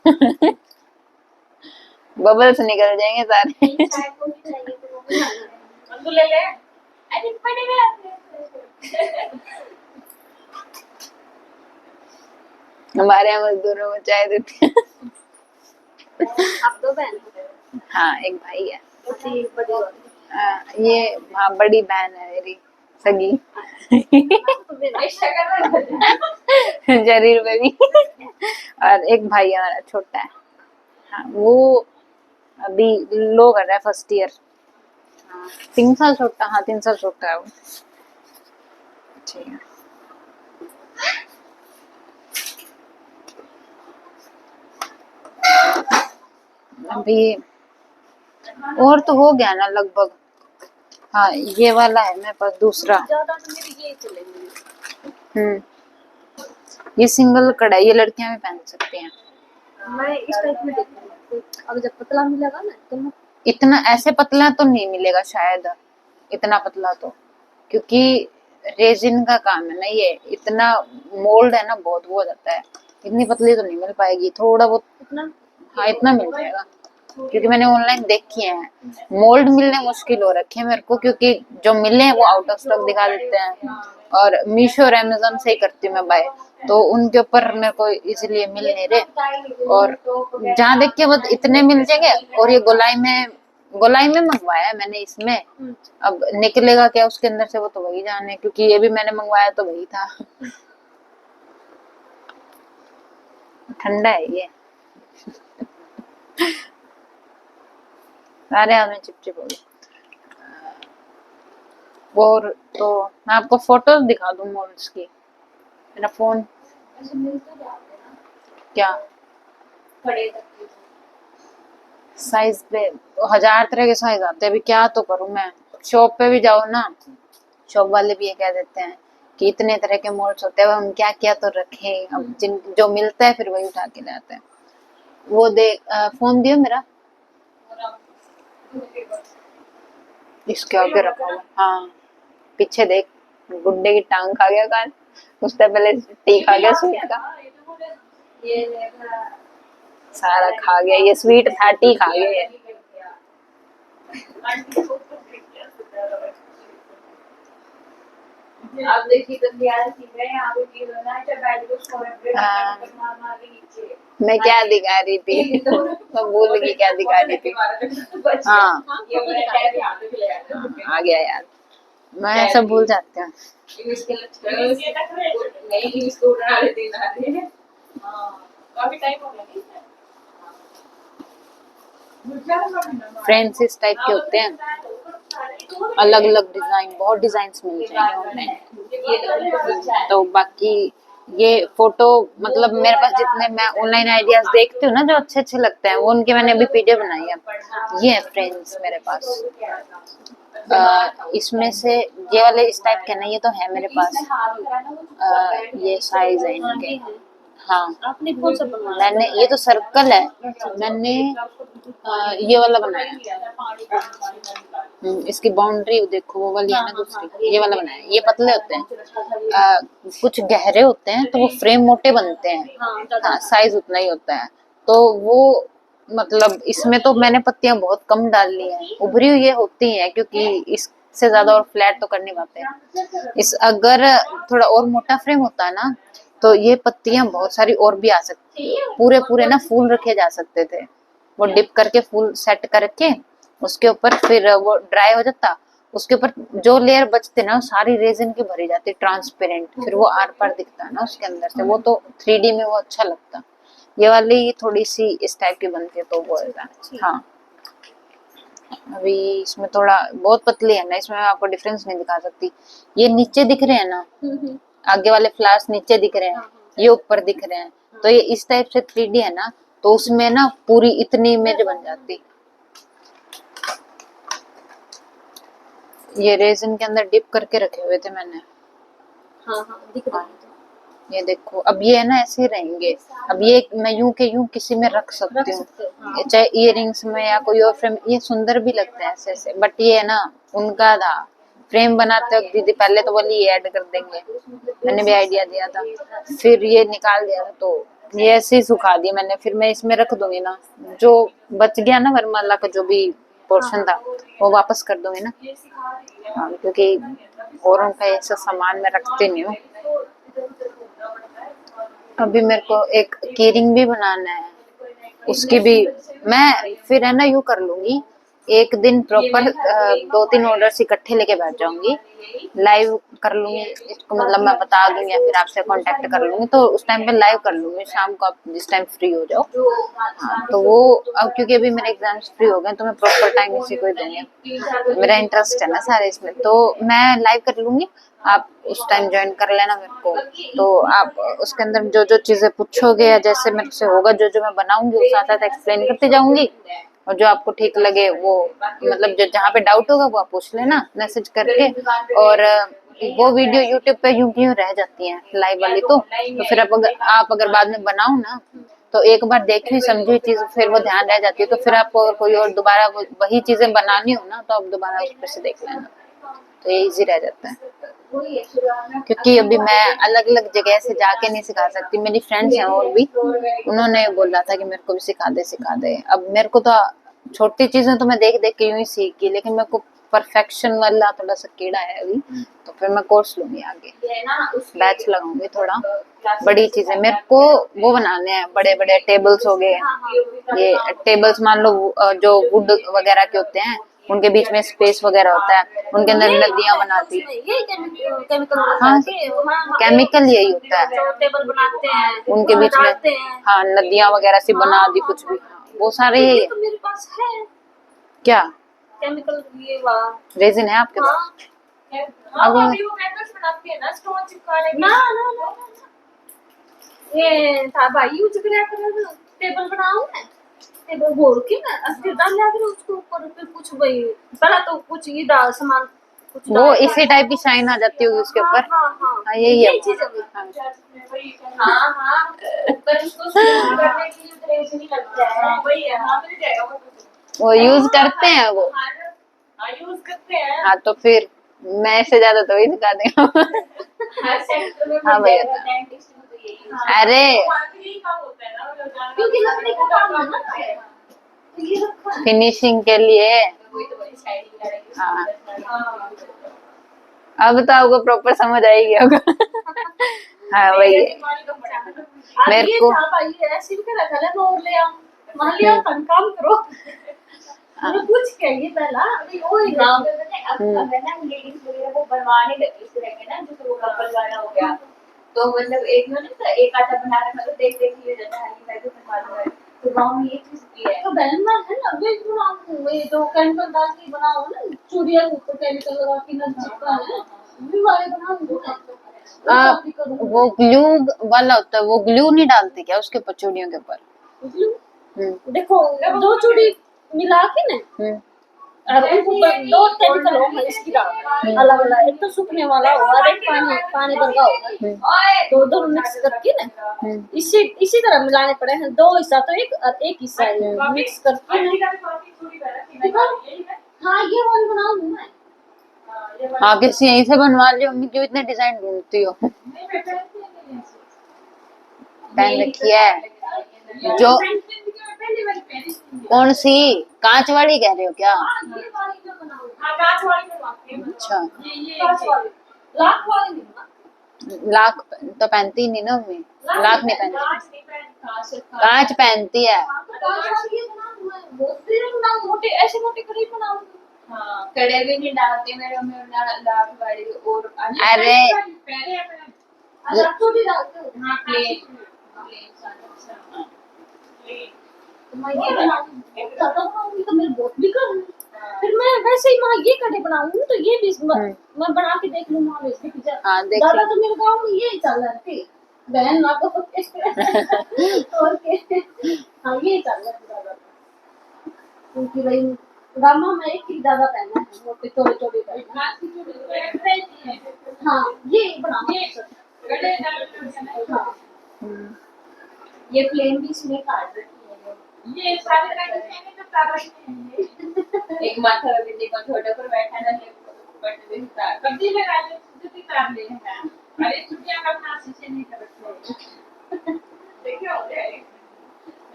बबल्स निकल जाएंगे सारे। चाय को भी चाहिए तो वो भी लाना है। मंदू ले ले। अरे बड़े में हमारे यहाँ मजदूरों में चाय देते हैं। आप दो बहन हो? हाँ एक भाई है। अच्छी बड़ी वाली। ये हाँ बड़ी बहन है मेरी सगी। तो मेरा शरीर में भी। और एक भाई हमारा छोटा है, हाँ वो अभी लो कर रहा है, फर्स्ट ईयर। हाँ 3 साल छोटा, हाँ 3 साल छोटा है वो। ठीक है। अभी और तो हो गया ना लगभग। हाँ ये वाला है मेरे पास दूसरा। ज्यादा तो मेरी ये चलेंगी। ये सिंगल कढ़ाई, ये लड़कियां भी पहन सकती हैं। मैं इस टाइप में देखूंगी, अब जब पतला मिलेगा ना तो मैं इतना ऐसे पतला तो नहीं मिलेगा शायद, इतना पतला तो, क्योंकि रेजिन का काम है ना ये, इतना मोल्ड है ना बहुत वो हो जाता है, इतनी पतली तो नहीं मिल पाएगी, थोड़ा बहुत। इतना हाँ इतना मिल जाएगा, क्योंकि मैंने ऑनलाइन देखी है, मोल्ड मिलने मुश्किल हो रखे हैं मेरे को, क्योंकि जो मिले हैं वो आउट ऑफ स्टॉक दिखा देते हैं, और मीशो और अमेजोन से ही करती हूँ मैं बाय, तो उनके ऊपर मेरे को इजीली मिल नहीं रहे, और जहाँ देख के बस इतने मिल जाएंगे। और ये गोलाई में मंगवाया है मैंने इसमें, अब निकलेगा क्या उसके अंदर से वो तो वही जाने, क्योंकि ये भी मैंने मंगवाया तो वही था। ठंडा है ये। सारे हाथ में चिपचिप हो गए। और तो मैं आपको फोटोज दिखा दूं मॉडल्स की, मेरा फोन ऐसे मिलते जाते हैं ना क्या खड़े तक के। साइज पे 1000 तरह के साइज आते हैं, अभी क्या तो करूं मैं, शॉप पे भी जाओ ना, शॉप वाले भी ये कह देते हैं कि इतने तरह के मॉडल्स होते हैं, अब हम क्या क्या तो रखें, अब जिन जो मिलता है फिर वही उठा के लाते हैं। वो फोन दियो मेरा, इसके आगे रखा हुआ, हाँ पीछे देख, गुड्डे की टांग खा गया कान, उससे पहले टी खा गया स्वीट का, ये देखा सारा खा गया, ये स्वीट था टी खा गया ये। आप देखिए तो यार सीख रहे हैं, आप ये ना चाहे बैठ के उसको हाँ। मार मार के नीचे मैं क्या दिखा रही थी मैं भूल गई क्या दिखा रही थी। हाँ ये मेरा टाइम याद है ले आया आ गया यार, मैं सब भूल जाती हूँ। इसके लिए नहीं इसको उड़ा देना है। हां काफी टाइम हो गया फ्रेंड्स इस टाइप के होते हैं, अलग अलग डिजाइन, बहुत डिजाइन मिल जाएंगे ऑनलाइन। तो बाकी ये फोटो मतलब मेरे पास जितने मैं ऑनलाइन आइडियाज देखती हूँ ना जो अच्छे अच्छे लगते हैं, वो उनके मैंने अभी पीडीएफ बनाई है। ये है फ्रेंड्स मेरे पास, इसमें से ये वाले इस टाइप के नहीं, ये तो है मेरे पास। ये साइज है इनके। हाँ आपने कौन सा बनवाया? मैंने ये तो सर्कल है, मैंने ये वाला बनाया। इसकी बाउंड्री देखो वो वाली है ना दूसरी, ये वाला बनाया। ये पतले होते हैं, कुछ गहरे होते हैं तो वो फ्रेम मोटे बनते हैं। हाँ साइज उतना ही होता है, तो वो मतलब इसमें तो मैंने पत्तियां बहुत कम डाल ली हैं, उभरी हुई होती हैं, क्योंकि इससे ज्यादा और फ्लैट तो कर नहीं पाते। इस अगर थोड़ा और मोटा फ्रेम होता है ना तो ये पत्तियां बहुत सारी और भी आ सकती है, पूरे पूरे ना फूल रखे जा सकते थे, वो डिप करके फूल सेट करके उसके ऊपर फिर वो ड्राई हो जाता, उसके ऊपर जो लेयर बचते ना वो सारी रेजिन की भरी जाती ट्रांसपेरेंट, फिर वो आर पार दिखता है ना उसके अंदर से, वो तो 3D में वो अच्छा लगता। ये वाली थोड़ी सी इस टाइप की बनती है तो वो है। हाँ अभी इसमें थोड़ा बहुत पतली है ना, इसमें मैं आपको डिफरेंस नहीं दिखा सकती। ये नीचे दिख रहे हैं ना, आगे वाले फ्लावर्स नीचे दिख रहे हैं, ये ऊपर दिख रहे हैं, तो ये इस टाइप से 3D है ना, तो उसमें ना पूरी इतनी इमेज बन जाती। ये रेजिन के अंदर डिप करके रखे हुए थे मैंने। हाँ हाँ दिख रहा है। ये देखो अब ये है ना ऐसे ही रहेंगे। अब ये मैं यूं के यूं किसी में रख सकती रख हूँ, सकते हो, हाँ। ये चाहे इयररिंग्स में या कोई और फ्रेम, ये सुंदर भी लगते हैं ऐसे ऐसे। बट ये है ना उनका था फ्रेम बनाते वक्त दीदी पहले तो बोली ये ऐड कर देंगे, मैंने भी आइडिया दिया था, फिर ये निकाल दिया था, तो ये ऐसे ही सुखा दिया मैंने। फिर मैं इसमें रख दूंगी ना, जो बच गया ना वरमाला का जो भी पोर्शन था वो वापस कर दूंगी ना। हाँ, क्योंकि औरों का ऐसा सामान मैं रखती नहीं हूँ। अभी मेरे को एक कीरिंग भी बनाना है, उसकी भी मैं फिर है ना यूं कर लूंगी, एक दिन प्रॉपर 2-3 ऑर्डर्स इकट्ठे लेके बैठ जाऊंगी, लाइव कर लूंगी इसको, मतलब मैं बता दूंगी या फिर आपसे कांटेक्ट कर लूंगी, तो उस टाइम पे लाइव कर लूंगी शाम को, आप जिस टाइम फ्री हो जाओ। हाँ तो वो अब क्योंकि अभी मेरे एग्जाम्स फ्री हो गए तो मैं प्रॉपर टाइम इसी को ही दूंगी, मेरा इंटरेस्ट है ना सारे इसमें, तो मैं लाइव कर लूंगी, आप उस टाइम ज्वाइन कर लेना मेरे को। तो आप उसके अंदर जो जो चीजें पूछोगे या जैसे मेरे से होगा जो जो मैं बनाऊंगी वो साथ साथ एक्सप्लेन करती जाऊंगी, और जो आपको ठीक लगे वो मतलब जो जहाँ पे डाउट होगा वो आप पूछ लेना मैसेज करके। और वो वीडियो यूट्यूब पे यूं क्यों रह जाती हैं लाइव वाली, तो फिर आप अगर बाद में बनाओ ना तो एक बार देखी समझी चीज फिर वो ध्यान रह जाती है, तो फिर आपको अगर कोई और दोबारा वही चीजें बनानी हो ना तो आप दोबारा उस पर से देख लेना, तो ये इजी रह जाता है। क्योंकि अभी मैं अलग अलग जगह से जाके नहीं सिखा सकती, मेरी फ्रेंड्स हैं और भी, उन्होंने बोला था कि मेरे को भी सिखा दे। अब मेरे को तो छोटी चीजें तो मैं देख देख के यूं ही सीख गई, लेकिन मेरे को परफेक्शन वाला थोड़ा सा कीड़ा है अभी, तो फिर मैं कोर्स लूंगी आगे, बैच लगाऊंगी थोड़ा। बड़ी चीजें मेरे को वो बनाने हैं, बड़े बड़े टेबल्स हो गए, ये टेबल्स मान लो जो वुड वगैरह के होते हैं उनके बीच में स्पेस वगैरह होता है, उनके अंदर नदियां बनाती। हाँ केमिकल यही होता है, टेबल बनाते हैं उनके बीच में हाँ नदियां वगैरह सी बना दी कुछ भी, वो सारे यही तो मेरे पास है क्या केमिकल ये वाला रेजिन है आपके पास? अब अभी वो मैटर्स बनाती है ना स्टोन चिपकाने के। ना ना ना ये था भाई यूज करा कर टेबल बनाऊं मैं, टेबल बोल के ना अस्थिर डाल लिया करो उसके ऊपर, फिर कुछ भाई पहला तो कुछ ये डाल सामान कुछ वो इसी टाइप की शाइन आ जाती होगी उसके ऊपर। हाँ यही है चीज हाँ हाँ ऊपर उसको स्टोन करने के लिए रेजिन नहीं लगता है, वही है। हाँ मिल जाएगा वो यूज करते हैं वो, हाँ यूज करते हैं। हाँ तो फिर मैं इससे ज्यादा तो ही सिखा देगा। हर सेक्टर में हाँ मिल भैया। जाएगा, डेंटिस्ट में तो यही है। अरे यही काम होता है ना, क्योंकि लकड़ी का काम है ना, तो ये रखा है। फिनिशिंग के लिए। वही तो बड़ी शाइनिंग करेगी। हाँ हाँ अब तो आपको प्रॉपर समझ आएगी होगा। हाँ वही है मेरे को। भाई ऐसे भी करा था ना, और ले आओ मान लिया काम करो मैं पूछ के ये पहला अभी वो ही गाँव में पता है, अब अगर ना लेडीज वगैरह को बनवाने लगी इस तरह के ना, जैसे वो कपल वाला हो गया, तो मतलब एक ना तो एक आधा बना रखा तो देख देख लिया जाता है मैं तो बनवा दूंगा, तो गाँव में ये चीज भी है। तो बहन मैं है ना वे बनाऊं, वे जो केमिकल डाल के बनाओ ना चूड़िया ऊपर केमिकल लगा के ना चिपका है भी वाले बनाऊं ना। वो ग्लू वाला होता है, वो ग्लू नहीं डालते क्या उसके ऊपर चूड़ियों के ऊपर? देखो दो चूड़ी मिला के ना और उनको दो केमिकल हो इसकी अलग अलग, एक तो सूखने वाला हो और एक पानी भर का हो, तो दोनों मिक्स करके ना इसी तरह मिलाने पड़े हैं, दो हिस्सा तो एक हिस्सा है मिक्स करके ना। हाँ ये वाली बनाऊंगी मैं। हाँ किसी यहीं से बनवा लियो, मम्मी क्यों इतने डिजाइन ढूंढती हो? पहन रखी है जो कौन सी कांच वाली कह रहे हो क्या? अच्छा लाख तो पहनती नहीं ना मम्मी, लाख नहीं पहनती, कांच पहनती है। मैं बहुत फिर बनाऊं, मोटे ऐसे मोटे कढ़ाई बनाऊं। हाँ कड़े भी नहीं डालते मेरे मम्मी ना लाख वाली और अरे अगर छोटी डालते हो हाँ प्लेन तो मैं ये बनाऊंगी, बहुत ज्यादा बनाऊंगी तो मेरे बहुत बिगड़। फिर मैं वैसे ही वहाँ ये कढ़ाई बनाऊंगी तो ये भी मैं बना के देख लूँ वहाँ भी हाँ देख ज्यादा तो मेरे गाँव में यही चल रहा थी बहन ना तो और के हाँ ये चल रहा था ज्यादा क्योंकि भाई गामा में एक ही ज्यादा पहना है मोटे छोटे छोटे पहना हाँ ये बनाओ हाँ ये प्लेन भी इसमें काट रखी है ये सारे रंग तो काट रखे हैं एक माथा बिल्ली को छोटे पर बैठा ना बट दिखता कभी लगा ले तो काट ले है अरे छुट्टियां का अपना शीशे नहीं कर रखे देखिए हो गया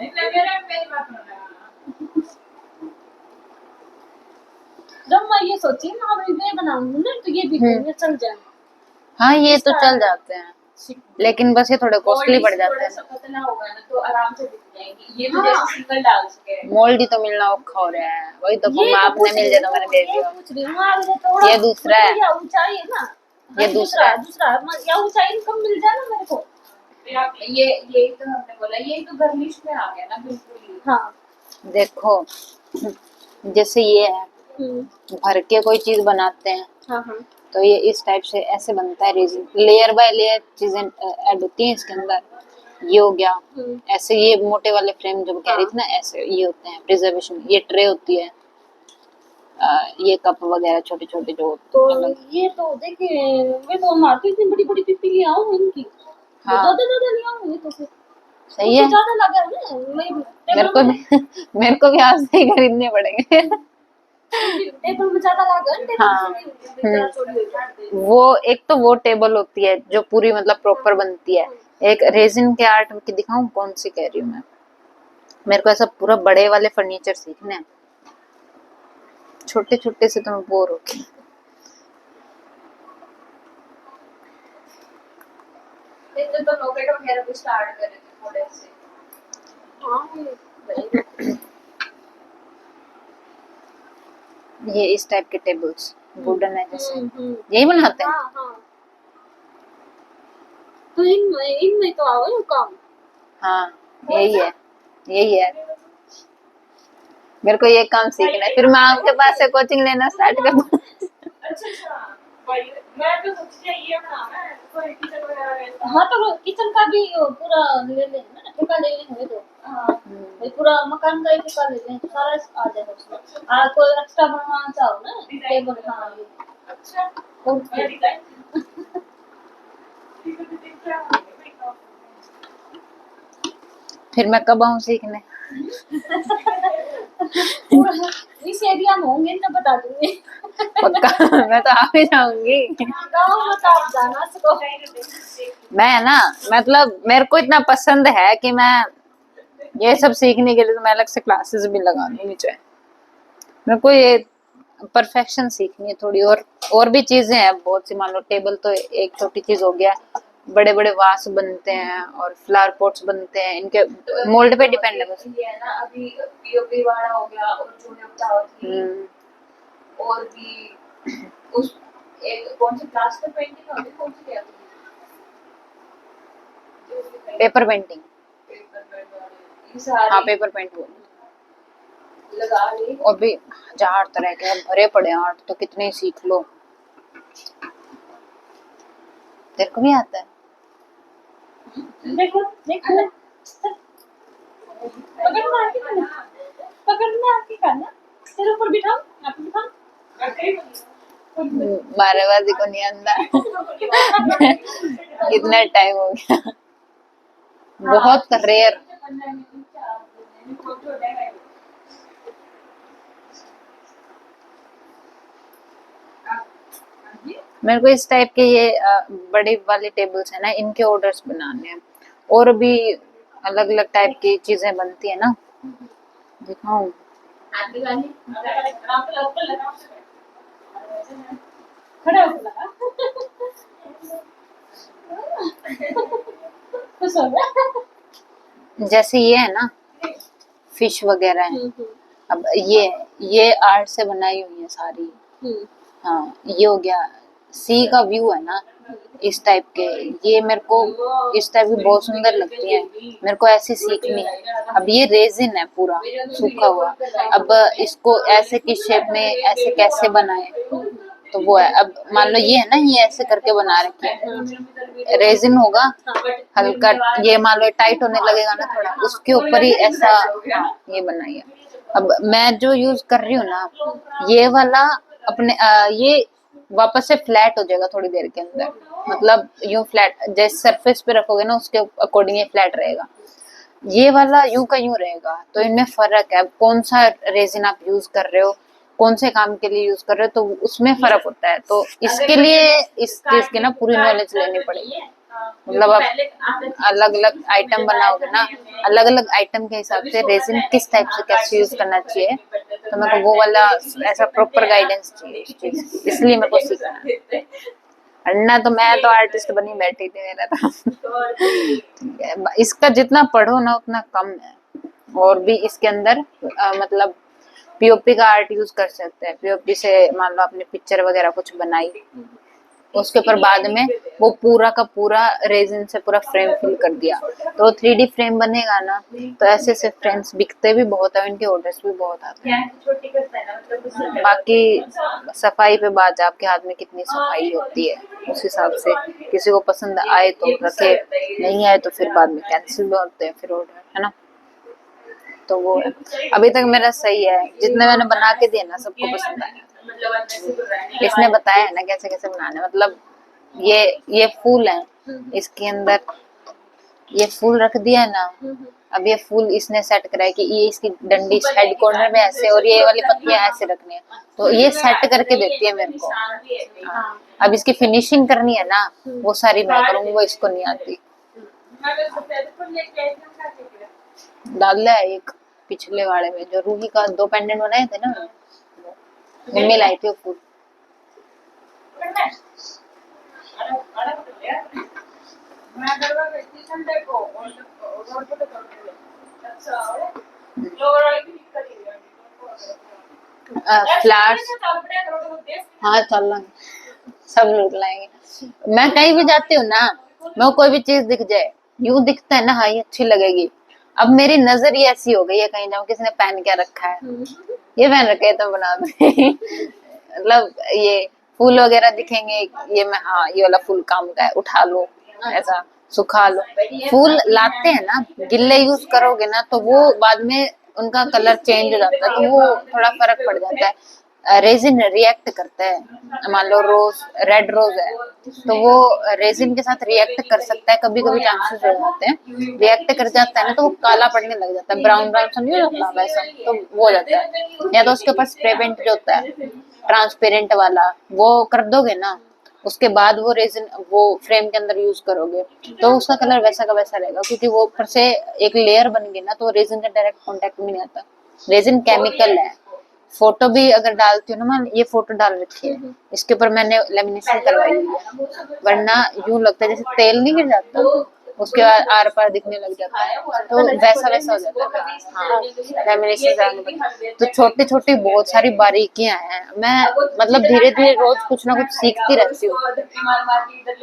नहीं लगे रहा मेरी बात ना जब मैं ये सोची ना मैं ये बनाऊंगी ना तो ये भी चल जाए हाँ ये तो चल जाते हैं लेकिन बस ये थोड़े कॉस्टली पड़ जाते थोड़ा सा हैं। पतला होगा ना तो आराम से दिख जाएंगी ये तो जैसे सिंगल डाल सके मोल्ड ही तो मिलना औखा हो रहा है, वही तो ये आपने मिल जाए तो मैंने भेज दिया। पूछ रही हूँ आगे से थोड़ा ये दूसरा है। या ऊंचाई है ना ये दूसरा है। दूसरा या ऊंचाई कम मिल जाए ना मेरे को ये यही तो हमने बोला ये तो गर्लिश में आ गया ना बिल्कुल ही हाँ देखो जैसे ये है भर के कोई चीज बनाते हैं हाँ हाँ तो ये इस टाइप से ऐसे बनता है रेजिन, लेयर बाय लेयर चीजें ऐड होती हैं इसके अंदर। ये हो गया ऐसे, ये मोटे वाले फ्रेम जो कह रही थी ना ऐसे ये होते हैं प्रिजर्वेशन। ये ट्रे होती है, ये कप वगैरह छोटे छोटे जो तो अलग। ये तो देखिए मैं तो मार्केट इतनी बड़ी बड़ी पिपी ले आऊँ इनकी हाँ। ज्यादा ले आऊँ तो फिर सही है, ज्यादा लगा है ना मेरे को भी आज से ही खरीदने पड़ेंगे। टेबल में ज्यादा लगा हाँ वो एक तो वो टेबल होती है जो पूरी मतलब प्रॉपर बनती है। एक रेजिन के आर्ट की दिखाऊं, कौन सी कह रही हूँ मैं, मेरे को ऐसा पूरा बड़े वाले फर्नीचर सीखने हैं, छोटे छोटे से तो मैं बोर हो गई। तो नोकेट वगैरह भी स्टार्ट करे थे थोड़े से ये इस टाइप के टेबल्स वुडन है जैसे यही बनाते हैं। हाँ, हाँ। तो इनमें तो आओ काम हाँ यही है मेरे को ये काम सीखना है, फिर मैं आपके पास से कोचिंग लेना स्टार्ट कर दूँ। अच्छा मैं तो सोची ये बनाना है कोई किचन वगैरह हाँ तो किचन का भी पूरा ले लेंगे ना ठेका ले लेंगे तो भाई पूरा मकान का ही ठेका ले लेंगे सारा आ जाएगा उसमें कोई एक्स्ट्रा बनवाना चाहो ना टेबल हाँ अच्छा फिर मैं कब आऊँ सीखने? इस एरिया में होंगे ना बता दूंगी पक्का मैं तो आ ही जाऊंगी। गाँव में तो आप जाना सको मैं ना मतलब मेरे को इतना पसंद है कि मैं ये सब सीखने के लिए तो मैं अलग से क्लासेस भी लगा लूंगी चाहे। मेरे को ये परफेक्शन सीखनी है थोड़ी, और भी चीजें हैं बहुत सी। मान लो टेबल तो एक छोटी चीज हो गया, बड़े बड़े वास बनते हैं और फ्लावर पॉट्स बनते हैं, इनके मोल्ड पे डिपेंड है बस। ये है ना अभी पीओपी वाला हो गया और जूनियर थी और भी उस एक कौन सी प्लास्टर पेंटिंग होती कौन सी क्या पेपर पेंटिंग। हाँ पेपर पेंट वो लगा ली और भी 1000 तरह के भरे पड़े आर्ट, तो कितने ही सीख लो। तेरे को भी आता है? देखो देखो पकड़ना आपकी करना तेरे ऊपर बिठाओ आप बिठाओ बारेबाजी को नहीं आंदा। कितना टाइम हो गया, बहुत रेयर। मेरे को इस टाइप के ये बड़ी वाली टेबल्स है ना, इनके ऑर्डर्स बनाने हैं। और भी अलग अलग टाइप की चीजें बनती है ना, दिखाऊं? खड़ा होकर लगा खुश हो गया जैसे ये है ना, फिश वगैरह है। अब ये आर्ट से बनाई हुई है सारी। हाँ, ये हो गया। सी का व्यू है ना, इस टाइप के, ये मेरे को इस टाइप की बहुत सुंदर लगती है, मेरे को ऐसी सीखनी है। अब ये रेजिन है पूरा सूखा हुआ, अब इसको ऐसे की शेप में ऐसे कैसे बनाए, तो वो है। अब मान लो ये है ना, ये ऐसे करके बना रखे है, रेजिन होगा हल्का, ये मान लो टाइट होने लगेगा ना थोड़ा, उसके ऊपर ही ऐसा ये बनाई है। अब मैं जो यूज कर रही हूँ ना, ये वाला अपने ये वापस से फ्लैट हो जाएगा थोड़ी देर के अंदर, मतलब यूं फ्लैट जैसे सरफेस पे रखोगे ना उसके अकॉर्डिंग ये फ्लैट रहेगा। ये वाला यूं का यूं रहेगा, तो इनमें फर्क है। अब कौन सा रेजिन आप यूज कर रहे हो, कौन से काम के लिए यूज कर रहे हो, तो उसमें फर्क होता है। तो इसके लिए इस चीज की ना पूरी नॉलेज लेनी पड़ेगी। मतलब आप अलग अलग आइटम बनाओगे ना, अलग अलग आइटम के हिसाब से रेजिन किस टाइप से कैसे यूज करना चाहिए, तो मेरे को वो वाला ऐसा प्रॉपर गाइडेंस चाहिए उस चीज की, इसलिए मेरे को सीखना है। वरना तो मैं तो आर्टिस्ट बनी बैठी थी, मेरा तो ठीक है। इसका जितना पढ़ो ना उतना कम है। और भी इसके अंदर मतलब पीओपी का आर्ट यूज कर सकते हैं। पीओपी से मान लो आपने पिक्चर वगैरह कुछ बनाई, उसके ऊपर बाद में वो पूरा का पूरा रेजिन से पूरा फ्रेम फिल कर दिया, तो 3D फ्रेम बनेगा ना। तो ऐसे ऐसे फ्रेम्स बिकते भी बहुत है, इनके ऑर्डर्स भी बहुत आते हैं। बाकी सफाई पे बात है, आपके हाथ में कितनी सफाई होती है उस हिसाब से, किसी को पसंद आए तो रखे, नहीं आए तो फिर बाद में कैंसिल भी होते हैं फिर ऑर्डर, है ना। तो वो है। अभी तक मेरा सही है, जितने मैंने बना के दिए ना सबको पसंद आया। इसने बताया है ना कैसे कैसे बनाने, मतलब ये फूल है, इसके अंदर ये फूल रख दिया है ना। अब ये फूल इसने सेट करा है कि ये इसकी डंडी साइड कॉर्नर में ऐसे और ये वाली पत्तियां ऐसे रखनी है, तो ये सेट करके देती है मेरे को। हाँ। अब इसकी फिनिशिंग करनी है ना, वो सारी मैं करूंगी, वो इसको नहीं आती। डाल है एक पिछले वाले में जो रूही का 2 पेंडेंट बनाए थे ना, मम्मी लाई थी वो फूल। फ्लावर्स, हाँ चल रहा सब लूट लाएंगे। मैं कहीं भी जाती हूँ ना, मैं कोई भी चीज दिख जाए, यूं दिखता है ना, हाँ ये अच्छी लगेगी। अब मेरी नजर ही ऐसी हो गई है, कहीं जाऊँ किसी ने पहन क्या रखा है, ये पहन रखे तो बना दूंगी। मतलब ये फूल वगैरह दिखेंगे, ये मैं हाँ ये वाला फूल काम का है, उठा लो, ऐसा सुखा लो। फूल लाते हैं ना, गिल्ले यूज करोगे ना तो वो बाद में उनका कलर चेंज हो जाता है, तो वो थोड़ा फर्क पड़ जाता है। रेजिन रिएक्ट करता है, मान लो रोज रेड रोज है, तो वो रेजिन के साथ रिएक्ट कर सकता है, कभी कभी चांसेस हो जाते हैं रिएक्ट कर जाता है ना, तो वो काला पड़ने लग जाता है, ब्राउन ब्राउन सा नहीं होता वैसा, तो वो हो जाता है। या तो उसके ऊपर स्प्रे पेंट जो होता है ट्रांसपेरेंट वाला, वो कर दोगे ना, उसके बाद वो रेजिन वो फ्रेम के अंदर यूज करोगे, तो उसका कलर वैसा का वैसा रहेगा, क्योंकि वो ऊपर से एक लेयर बन गई ना, तो रेजिन का डायरेक्ट कांटेक्ट में नहीं आता। रेजिन केमिकल है। फोटो भी अगर डालती हूँ ना, मैं ये फोटो डाल रखी है, इसके ऊपर मैंने लेमिनेशन करवाई हुई है, वरना यूं लगता है जैसे तेल नहीं गिर जाता, उसके बाद आर पार दिखने लग जाता है, तो वैसा वैसा हो जाता है। हाँ, लेमिनेशन कराने पड़ता। तो छोटी छोटी बहुत सारी बारीकियां हैं, मैं मतलब धीरे धीरे रोज कुछ ना कुछ सीखती रहती हूँ,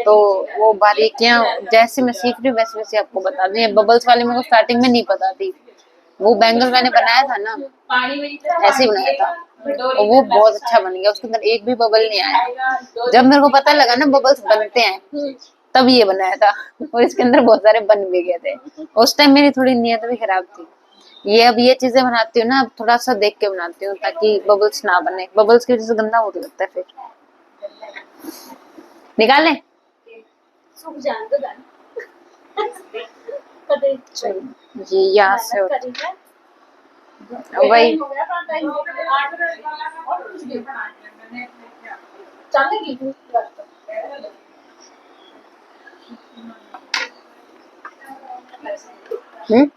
तो वो बारीकियां जैसे मैं सीख रही हूँ वैसे वैसे आपको बता दी। बबल्स वाली मेरे को स्टार्टिंग में नहीं पता थी, वो बैंगल मैंने बनाया था ना, ऐसे ही बनाया था, और वो बहुत अच्छा बन गया, उसके अंदर एक भी बबल नहीं आया। जब मेरे को पता लगा ना बबल्स बनते हैं, तब ये बनाया था, और इसके अंदर बहुत सारे बन भी गए थे। उस टाइम मेरी थोड़ी नीयत भी खराब थी। ये अब ये चीजें बनाती हूँ ना, अब थोड़ा सा देख के बनाती हूँ, ताकि बबल्स ना बने, बबल्स की वजह से गंदा होने लगता है फिर। निकालें सूख जाने दो दाना। ये यहाँ से वही हम्म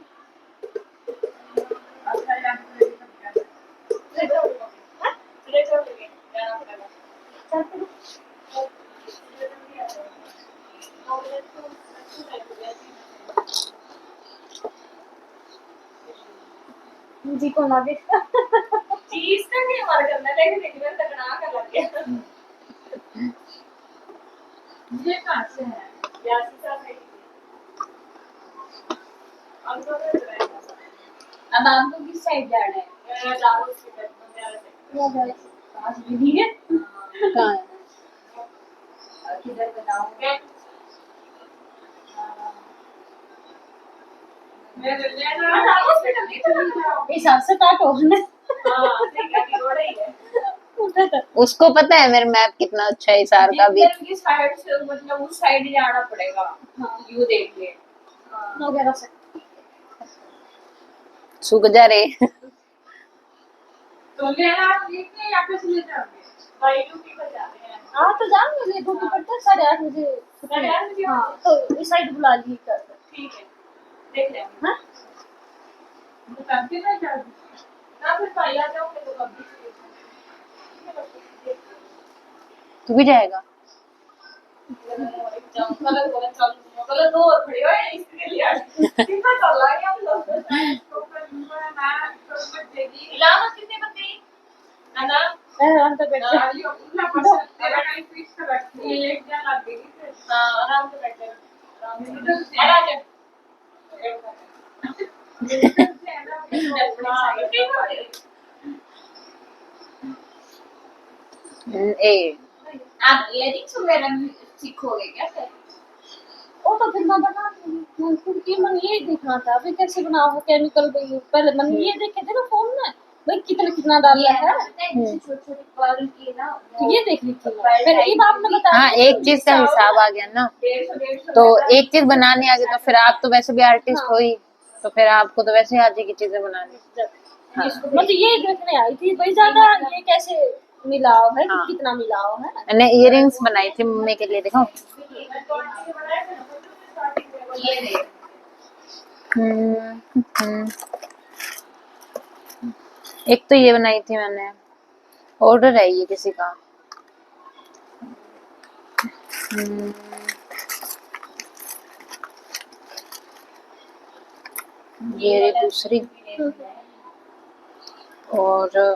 जी को ना देखा चीज का नहीं हमारा करना है, लेकिन एक बार तकना कर लग गया। ये कहाँ से है? यासी सा है। अब तो अब आपको किस साइड जाना है? मैं दारू से मेरा से पास भी है। कहाँ है? किधर बताऊंगे? मैं लेना हॉस्पिटल नहीं चलना। इस हिसाब से काटो ना हाँ सही कह रोड ही है। उधर तक उसको पता है मेरा मैप कितना अच्छा है इसार का भी। जिधर की साइड से मतलब उस साइड ही जाना पड़ेगा। हाँ यू देख ले। हाँ वगैरह से सूख जा रे। तो लेना आप देखने या फिर ले जाओगे? भाई ड्यूटी पर जाते हैं। हाँ तो जाऊंगी मैं ड्यूटी पर तक 8:30 बजे 8:30 बजे? हाँ तो इस साइड बुला ली कर ठीक है देख लेंगे। हाँ तो करते ना जा ना फिर भाई आ जाओगे तो कभी तू भी जाएगा? कल दो और खड़े हुए हैं इसके लिए कितना चल रहा है हम लोग इलाहाबाद कितने बंदे है ना आराम से बैठ जा ये उतना पर्सन तेरा टाइम फिक्स कर रखी है एक जन लग गई फिर हां आराम से बैठ जा आराम से आ जा ए आप लेडीज वगैरह भी सीखोगे क्या फिर? वो तो फिर मैं बना दूंगी क्योंकि मन ये देखना था अभी कैसे बनाओ केमिकल भी पहले मन ये देखे थे ना फोन में भाई कितना कितना डालना है छोटे छोटे पर्ल की ना तो ये देख ली थी फिर ये आपने बताया हाँ, एक चीज का हिसाब आ गया ना। 150 तो एक चीज बनाने आ गई तो फिर आप तो वैसे भी आर्टिस्ट हो ही, तो फिर आपको तो वैसे ही आ जाएगी चीजें बनानी। हाँ। मैं तो ये देखने आई थी भाई ज्यादा ये कैसे मिलाव है हाँ। कितना मिलाव है मैंने इयररिंग्स बनाई थी मम्मी के लिए, देखो। ये देख हम्म। एक तो ये बनाई थी मैंने, ऑर्डर है ये किसी का। हम्म, ये रही दूसरी। और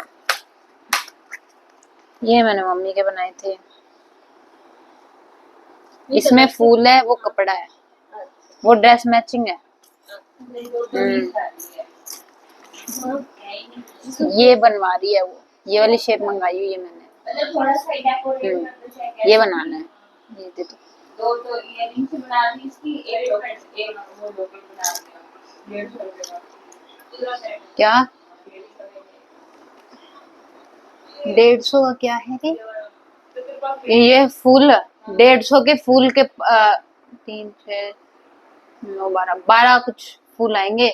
ये मैंने मम्मी के बनाए थे। इसमें फूल है, वो कपड़ा है, वो ड्रेस मैचिंग है। ये बनवा रही है वो, ये वाली शेप मंगाई हुई है मैंने। मतलब थोड़ा सा डेकोरेट कर दो चाहे ये बनाना है, ये दे दो। दो तो इयररिंग से बना दी इसकी एक लोकेट एक वो लोकेट बना दिया 150 रुपए का पूरा सेट क्या 150 का क्या है ये फूल 150 के फूल के 3 6 9 12 कुछ फूल आएंगे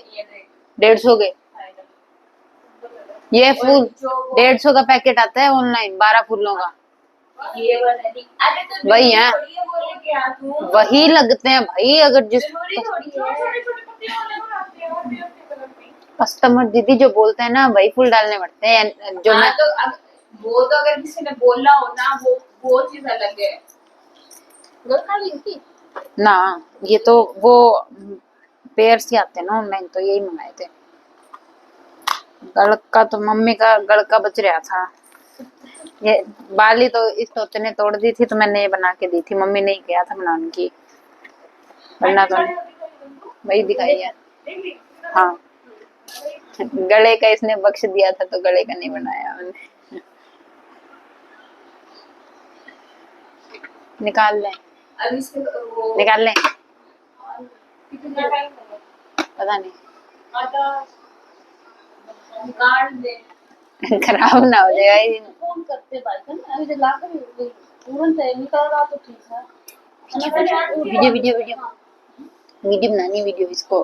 150 के। ये फूल 150 का पैकेट आता है ऑनलाइन 12 फूलों का। ये वाला नहीं अरे तो वही है, बोले क्या तू वही लगते हैं भाई। अगर जिस जरूरी थोड़ी है छोटे छोटे पत्ते वाले बनाते हैं और भी कलर में कस्टमर दीदी जो बोलते हैं ना वही फूल डालने पड़ते हैं जो मैं तो वो तो अगर किसी ने बोला हो ना वो चीज अलग है गोरखा भी थी ना। ये तो वो पेयर्स ही आते हैं ना ऑनलाइन, तो यही मंगाए थे। गड़का तो मम्मी का गड़का बच रहा था। ये बाली तो इस तोते ने तोड़ दी थी, तो मैंने ये बना के दी थी। मम्मी ने ही किया था बनाने की, वरना तो वही दिखाई है। हाँ, गले का इसने बख्श दिया था तो गले का नहीं बनाया मैंने। निकाल लें, अब इसके वो निकाल लें, कितना टाइम लगेगा पता नहीं निकाल दे खराब ना हो जाएगा ये। फोन करते भाई kan अभी जो लाकर तुरंत निकल रहा तो ठीक है वीडियो वीडियो वीडियो वीडियो बनानी है, वीडियो इसको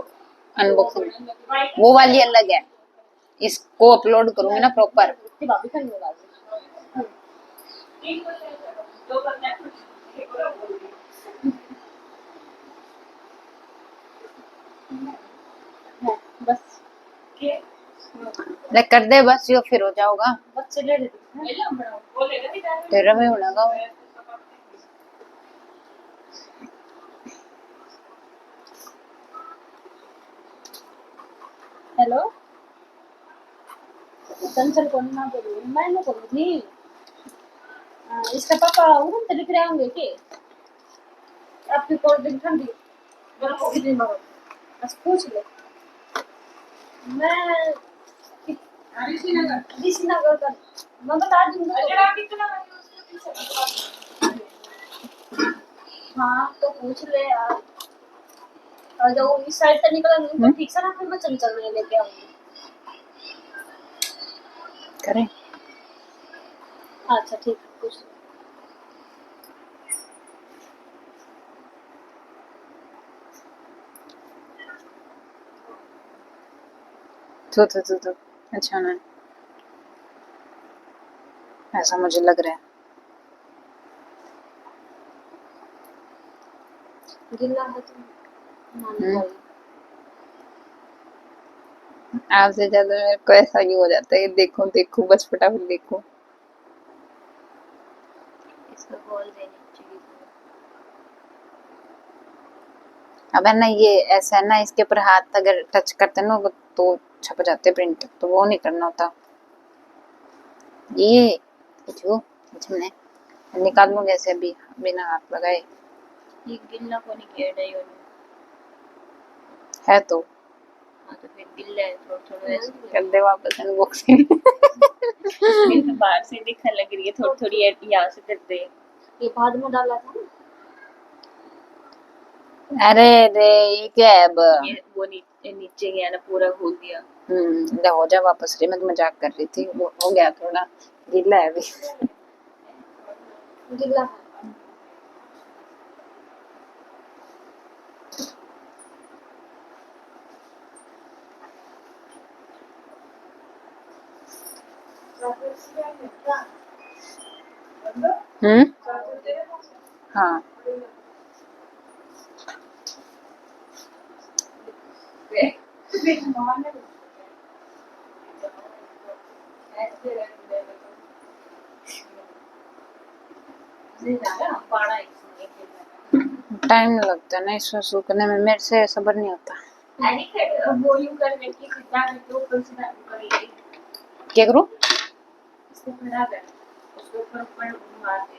अनबॉक्सिंग वो वाली अलग है। इसको अपलोड करूंगी ना प्रॉपर। इतनी भाभी का नहीं लगा बस ले कर दे बस, यो फिर हो जाओगा। बच्चे ले लेते तेरा में होगा वो। हेलो चंचल को ना बोलो, मैंने बोली थी इसका पापा उधर से दिख रहे होंगे कि आपकी कोल्ड ड्रिंक ठंडी कितनी बार बस पूछ ले। मैं ऋषिनगर का मैं बता दूंगी। हाँ तो पूछ ले यार, और जब इस साइड से निकलेंगे तो ठीक से ना, फिर मैं चंचल में लेके आऊंगी। करें अच्छा ठीक है, पूछ ले। तो अच्छा ना, ऐसा मुझे लग रहा है। गिल्ला है तो मानने वाली। आपसे ज्यादा मेरे को ऐसा ही हो जाता है, देखो देखो बस फटाफट देखो। इसको बोल देनी चाहिए। अब है ना ये ऐसा है ना, इसके ऊपर हाथ अगर टच करते हैं ना तो छप जाते प्रिंट, तो वो नहीं करना होता। ये जो इसमें निकाल लूं कैसे अभी बिना हाथ लगाए? ये गिल्ला को नहीं किया डाई है तो हाँ तो फिर गिल्ला है, थोड़ा थोड़ा ऐसे कर दे वापस अनबॉक्सिंग। मेरे तो बाहर से दिखने लग रही है, थोड़ी थोड़ी यहाँ से कर दे। ये बाद में डाला था ना। अरे रे ये क्या है अब? ये वो नीचे गया ना, पूरा खोल दिया। ले हो जा वापस रे, मैं तो मजाक कर रही थी, वो हो गया थोड़ा गीला है अभी। गिल्ला है। हाँ टाइम लगता है ना इसमें सूखने में, मेरे से सब्र नहीं होता। वो यूं करने की सीधा करके ऊपर से करेगी। क्या करूँ? इसको खड़ा कर, उसके ऊपर ऊपर मार दे।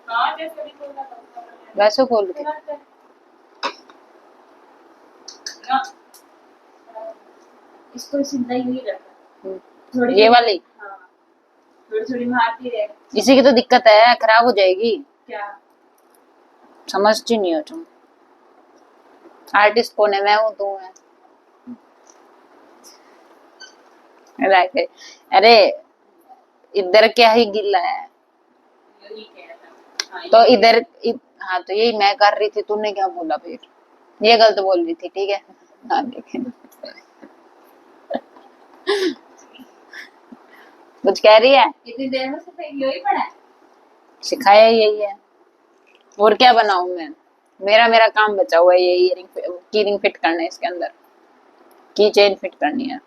हाँ जैसे भी खोलना था वैसे खोल के ना, इसको सीधा ही रखा। थोड़ी ये वाली हाँ, थोड़ी थोड़ी मारती रहे। इसी की तो दिक्कत है, खराब हो जाएगी। क्या समझती नहीं हो तुम। आर्टिस्ट कौन है? मैं हूँ, तू है। अरे इधर क्या ही गिल्ला है यही कह रहा था। हाँ, तो इधर हाँ तो यही मैं कर रही थी, तूने क्या बोला फिर? ये गलत बोल रही थी, ठीक है। हाँ लेकिन कुछ कह रही है? इतनी देर में सिर्फ यही पड़ा है। सिखाया यही है, और क्या बनाऊं मैं? मेरा काम बचा हुआ है ये इयरिंग की रिंग फिट करना है, इसके अंदर की चेन फिट करनी है।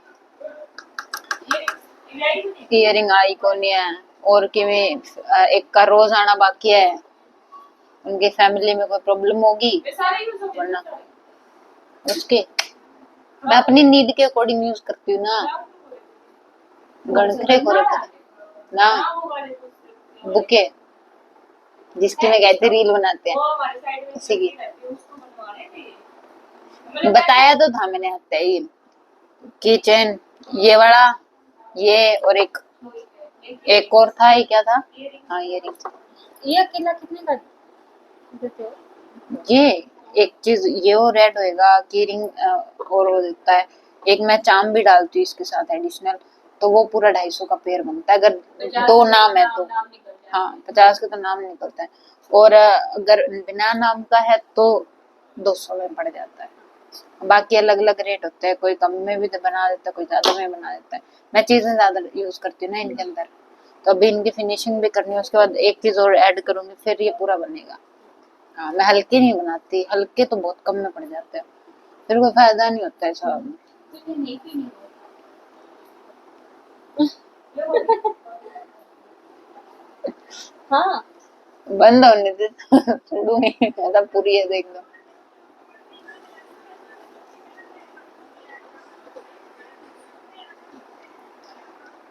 इयरिंग आई कौन है, और कि एक का रोज आना बाकी है, उनकी फैमिली में कोई प्रॉब्लम होगी वरना उसके। मैं अपनी नीड के अकॉर्डिंग यूज करती हूँ ना। गणखरे को रखा ना बुके, जिसकी मैं कहती रील बनाते हैं इसी की। बताया तो था मैंने हफ्ते ही, की चेन ये वाला, ये और एक और था, ये क्या था? हाँ ये रिंग। ये अकेला कितने का देते हो? ये एक चीज ये और रेड होएगा की रिंग, और वो देता है एक, मैं चाम भी डालती हूँ इसके साथ एडिशनल, तो वो पूरा 250 का पेयर बनता है, अगर दो नाम है तो। हाँ 50 का तो नाम निकलता है, और अगर बिना नाम का है तो 200 में पड़ जाता है। बाकी अलग अलग रेट होते हैं, कोई कम में भी तो बना देता है, कोई ज्यादा में बना देता है। मैं चीजें ज्यादा यूज करती हूँ ना इनके अंदर, तो अभी इनकी फिनिशिंग भी करनी है, उसके बाद एक चीज और ऐड करूंगी, फिर ये पूरा बनेगा। हाँ मैं हल्के नहीं बनाती, हल्के तो बहुत कम में पड़ जाते हैं, फिर कोई फायदा नहीं होता है सब। हाँ बंद होने दे छोड़ूंगी मतलब पूरी है देख दो।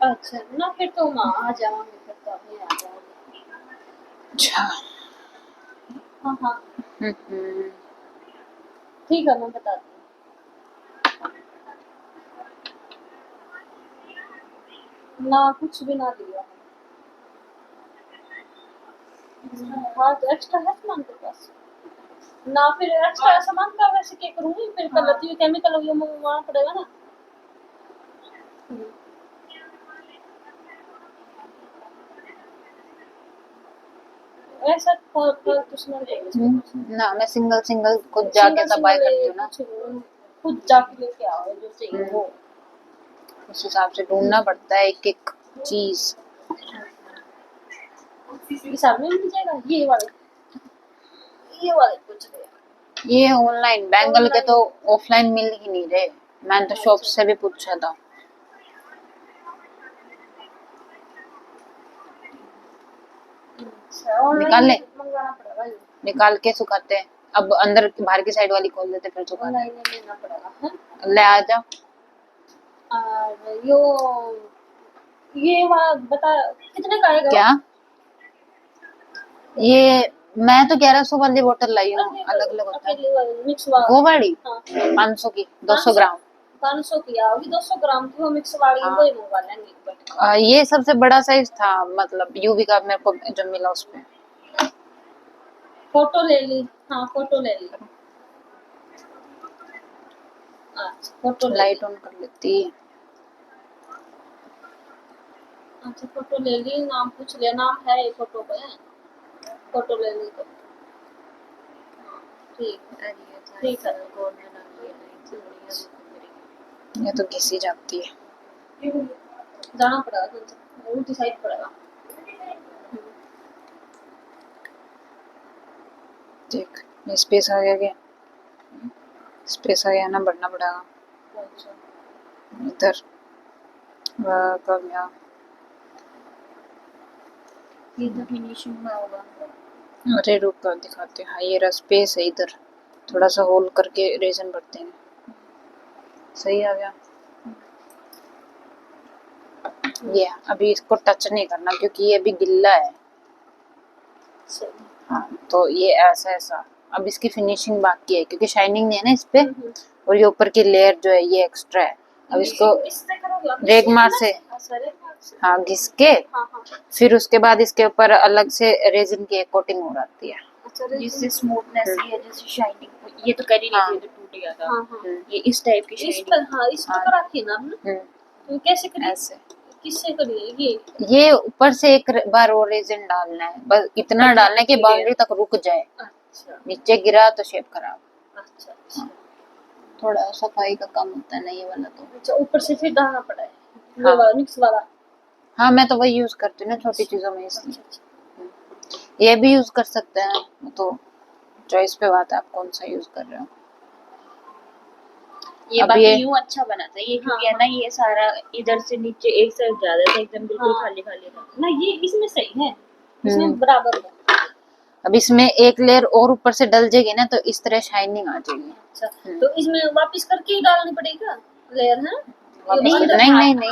अच्छा ना, फिर तो हम आ जाएंगे, फिर तो अभी आ जाएंगे। अच्छा। हाँ हाँ हम्म। ठीक है, मैं बताती हूँ ना, कुछ भी ना दिया। हाँ तो एक्स्ट्रा है सामान के पास ना, फिर एक्स्ट्रा सामान का वैसे क्या करूँगी, फिर गलत हुई केमिकल हो मंगवाना पड़ेगा ना। ऐसा कुछ नहीं। ना मैं सिंगल सिंगल खुद जाके सब बाय करती हूँ ना, खुद जाके लेके आओ जो चाहिए वो। उस हिसाब से ढूंढना पड़ता है एक एक चीज। इस साल में मिल जाएगा ये वाले कुछ रहे। ये ऑनलाइन बैंगल के तो ऑफलाइन मिल ही नहीं रहे, मैंने तो शॉप से भी पूछा था। निकाल ले, मंगवाना पड़ेगा ये, निकाल के सुखाते हैं। अब अंदर बाहर की साइड वाली खोल देते फिर सुखाते ऑनलाइन लेना पड़ेगा है? हैं। ले आ जा। और ये वाला बता कितने का आएगा? क्या ये मैं तो 1100 वाली बोतल लाई हूँ, अलग अलग होता है। मिक्स वाला वो वाली हाँ 500 की 200 ग्राम। 500 की आओगी, 200 ग्राम की वो मिक्स वाली हाँ। वही मंगवा लेंगे। ये सबसे बड़ा साइज था, मतलब यूवी का मेरे को जो मिला उसमें। फोटो ले ली, हाँ फोटो ले ली। अच्छा फोटो ले लाइट ली। ऑन कर लेती। अच्छा फोटो ले ली, नाम पूछ लिया, नाम है ये फोटो पे, फोटो ले ली तो ठीक है। ठीक है ये तो घिसी जाती है। जाना पड़ेगा, उल्टी साइड पड़ेगा। देख ये स्पेस आ गया, क्या स्पेस आ गया ना, बढ़ना पड़ेगा इधर। कब यहाँ इधर फिनिशिंग में होगा। अरे रुक कर दिखाते हैं। हाँ ये रहा स्पेस है इधर, थोड़ा सा होल करके रेजन भरते हैं। सही आ गया। ये अभी इसको टच नहीं करना क्योंकि ये अभी गिल्ला है। हाँ तो ये ऐसा ऐसा, अब इसकी फिनिशिंग बाकी है क्योंकि शाइनिंग नहीं है ना इस पे, और ये ऊपर की लेयर जो है ये एक्स्ट्रा है। अब इसको रेगमार से हाँ घिस के फिर उसके बाद इसके ऊपर अलग से रेजिन की एक कोटिंग हो जाती है, जिससे स्मूथनेस है, जैसे शाइनिंग। ये तो कर ही नहीं थी, तो टूट गया था। ये इस टाइप की इस शाइनिंग। पर हाँ, इस पर करा ना हमने। तो कैसे करिए, ऐसे किससे करिए ये ऊपर से एक बार और रेजिन डालना है, बस इतना डालना है कि बाउंड्री तक रुक जाए। अच्छा नीचे गिरा तो शेप खराब। अच्छा अच्छा। थोड़ा सफाई का काम होता है ना ये वाला तो। अच्छा ऊपर से फिर डालना पड़ा है हाँ। वो वाला मिक्स वाला। हाँ मैं तो वही यूज करती हूँ ना छोटी चीजों में, इसलिए। अच्छा ये भी यूज कर सकते हैं, तो चॉइस पे बात है आप कौन सा यूज कर रहे हो। ये अब बाकी ये यूं अच्छा बना था ये, क्योंकि है ना ये सारा इधर से नीचे एक साइड ज्यादा था, एकदम बिल्कुल खाली खाली था ना, ये इसमें सही है, इसमें बराबर है। अब इसमें एक लेयर और ऊपर से डल जाएगी ना तो इस तरह शाइनिंग आ जाएगी। अच्छा तो इसमें वापस करके ही डालनी पड़ेगा लेयर है? नहीं नहीं,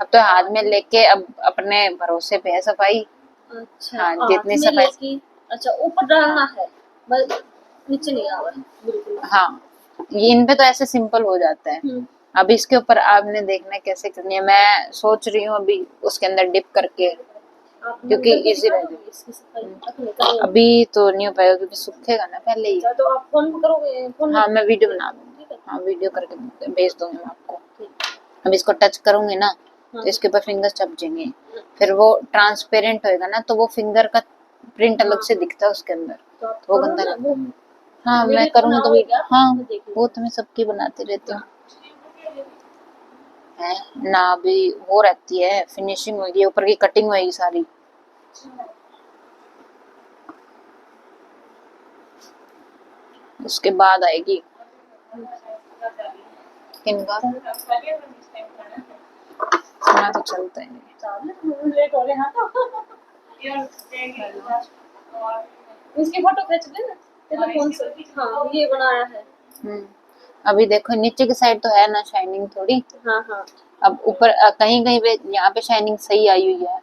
अब तो हाथ में लेके अब अपने भरोसे पे है सफाई। अच्छा हाँ जितनी हाथ में सफाई। लेके, अच्छा ऊपर डालना है बस, नीचे नहीं आवा बिल्कुल। हाँ ये इन पे तो ऐसे सिंपल हो जाता है। अब इसके ऊपर आपने देखना है कैसे करनी है, मैं सोच रही हूँ अभी उसके अंदर डिप करके, क्योंकि इजी रहेगा। अभी तो नहीं हो पाएगा क्योंकि सूखेगा ना पहले ही। तो आप फोन करोगे? फोन हाँ मैं वीडियो बना दूंगी, हाँ वीडियो करके भेज दूंगी मैं आपको। अब इसको टच करूंगी ना तो इसके ऊपर फिंगर चप जाएंगे, फिर वो ट्रांसपेरेंट होएगा ना तो वो फिंगर का प्रिंट अलग से दिखता है उसके अंदर, तो वो गंदा लगता है। हाँ मैं करूंगी तो वीडियो, हाँ वो तो मैं सबकी बनाती रहती हूँ है ना। अभी वो रहती है फिनिशिंग होगी, ऊपर की कटिंग होगी सारी। उसके बाद आएगी इनका खाना तो चलता है नहीं। लेट हो गया तो इसकी फोटो खींच ले ना तेरे फोन से। हाँ ये बनाया है। अभी देखो नीचे की साइड तो है ना शाइनिंग थोड़ी। हाँ हाँ अब ऊपर कहीं कहीं पे यहाँ पे शाइनिंग सही आई हुई है,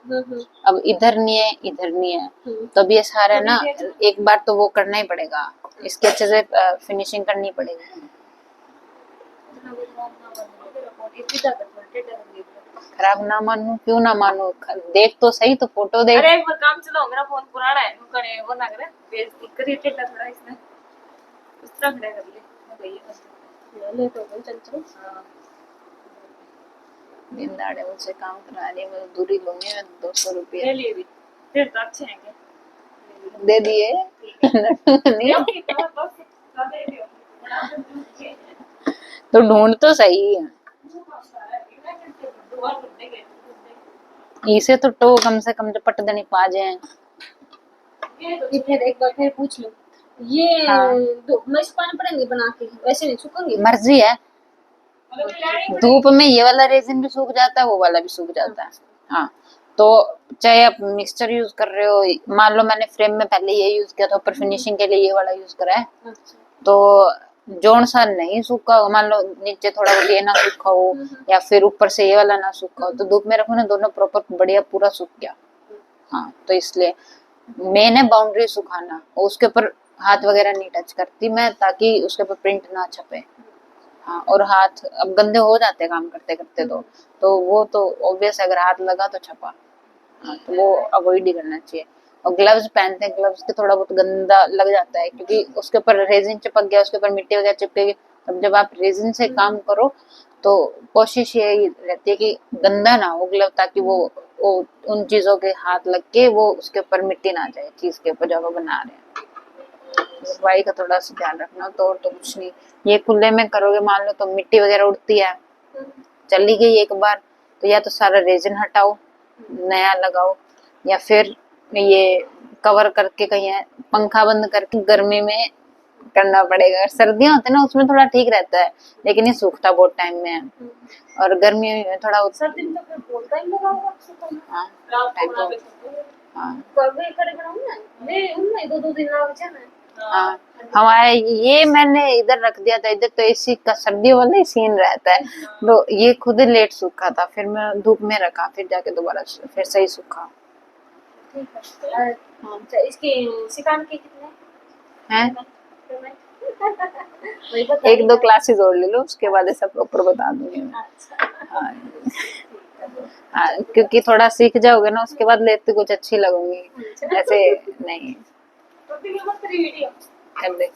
अब इधर नहीं है, इधर नहीं है, तो अब ये सारा ना एक बार तो वो करना ही पड़ेगा, इसके अच्छे से फिनिशिंग करनी पड़ेगी। खराब ना मानू, क्यों ना मानू, देख तो सही, तो फोटो देख। अरे एक बार काम चलाओ, मेरा फोन पुराना है, नु करे वो ना करे बेइज्जती करिए टेढ़ा थोड़ा इसमें उस तरह खड़ा कर ले मैं भैया ले तो बोल चल चल। हां दिन दाड़े मुझसे काम करा रही है, मजदूरी लूंगी मैं 200 ले रुपये लिए भी फिर तो अच्छे हैं क्या दे दिए। नहीं क्यों कि तो बस दे दियो तो ढूंढ तो सही है, इसे तो टो कम से कम पट देनी पा जाए। ये फिर एक बार फिर पूछ लो, ये हाँ। मैं सुखाने पड़ेंगे बना के, वैसे नहीं सूखेंगे। मर्जी है, धूप में ये वाला रेजिन भी सूख जाता है, वो वाला भी सूख जाता है। हाँ, तो चाहे आप मिक्सचर यूज कर रहे हो, मान लो मैंने फ्रेम में पहले ये यूज किया था, ऊपर फिनिशिंग के लिए ये वाला यूज करा है, अच्छा। तो जोन सा नहीं सूखा हो, मान लो नीचे थोड़ा बहुत ये ना सूखा हो या फिर ऊपर से ये वाला ना सूखा हो, तो धूप में रखो ना, दोनों प्रॉपर बढ़िया पूरा सूख गया। हाँ, तो इसलिए मेन है बाउंड्री सुखाना, उसके ऊपर हाथ वगैरह नहीं टच करती मैं, ताकि उसके ऊपर प्रिंट ना छपे। हाँ, और हाथ अब गंदे हो जाते हैं काम करते करते, तो वो तो ऑब्वियस, अगर हाथ लगा तो छपा। हाँ, तो वो अवॉइड ही करना चाहिए। और ग्लव्स पहनते हैं, ग्लव्स के थोड़ा बहुत गंदा लग जाता है, क्योंकि उसके ऊपर रेजिन चिपक गया, उसके ऊपर मिट्टी वगैरह चिपकेगी। अब जब आप रेजिन से काम करो तो कोशिश यही रहती है कि गंदा ना हो ग्लव, ताकि वो उन चीजों के हाथ लग के वो उसके ऊपर मिट्टी ना जाए चीज के ऊपर जो वो बना रहे हैं। सफाई का थोड़ा सा ध्यान रखना, तो कुछ नहीं। ये खुले में करोगे मान लो तो मिट्टी वगैरह उड़ती है, चली गई एक बार, तो या तो सारा रेजिन हटाओ, नया लगाओ, या फिर ये कवर करके कहीं पंखा बंद करके गर्मी में करना पड़ेगा। अगर सर्दियां होती है ना उसमें थोड़ा ठीक रहता है, लेकिन ये सूखता बहुत टाइम में है, और गर्मी में थोड़ा सर्दी में तो फिर बहुत टाइम लगा होगा आपसे तो। हाँ रात टाइम को तो बना हाँ कभी करे बनाऊं ना मैं उनमें 2-2 दिन लग जाए। हाँ। हमारे ये मैंने इधर रख दिया था, इधर तो एसी का सर्दियों वाला ही सीन रहता है, तो ये खुद ही लेट सूखा था, फिर मैं धूप में रखा, फिर जाके दोबारा फिर सही सूखा ठीक है। अच्छा, इसके सिखाने के कितने है। वही बता एक दो क्लासेस और ले लो, उसके बाद ऐसा प्रॉपर बता दूंगी मैं। अच्छा हाँ, हाँ, क्योंकि थोड़ा सीख जाओगे ना, उसके बाद लेते कुछ अच्छी लगूंगी, ऐसे नहीं। तो फिर ये मत करिए वीडियो कर दे।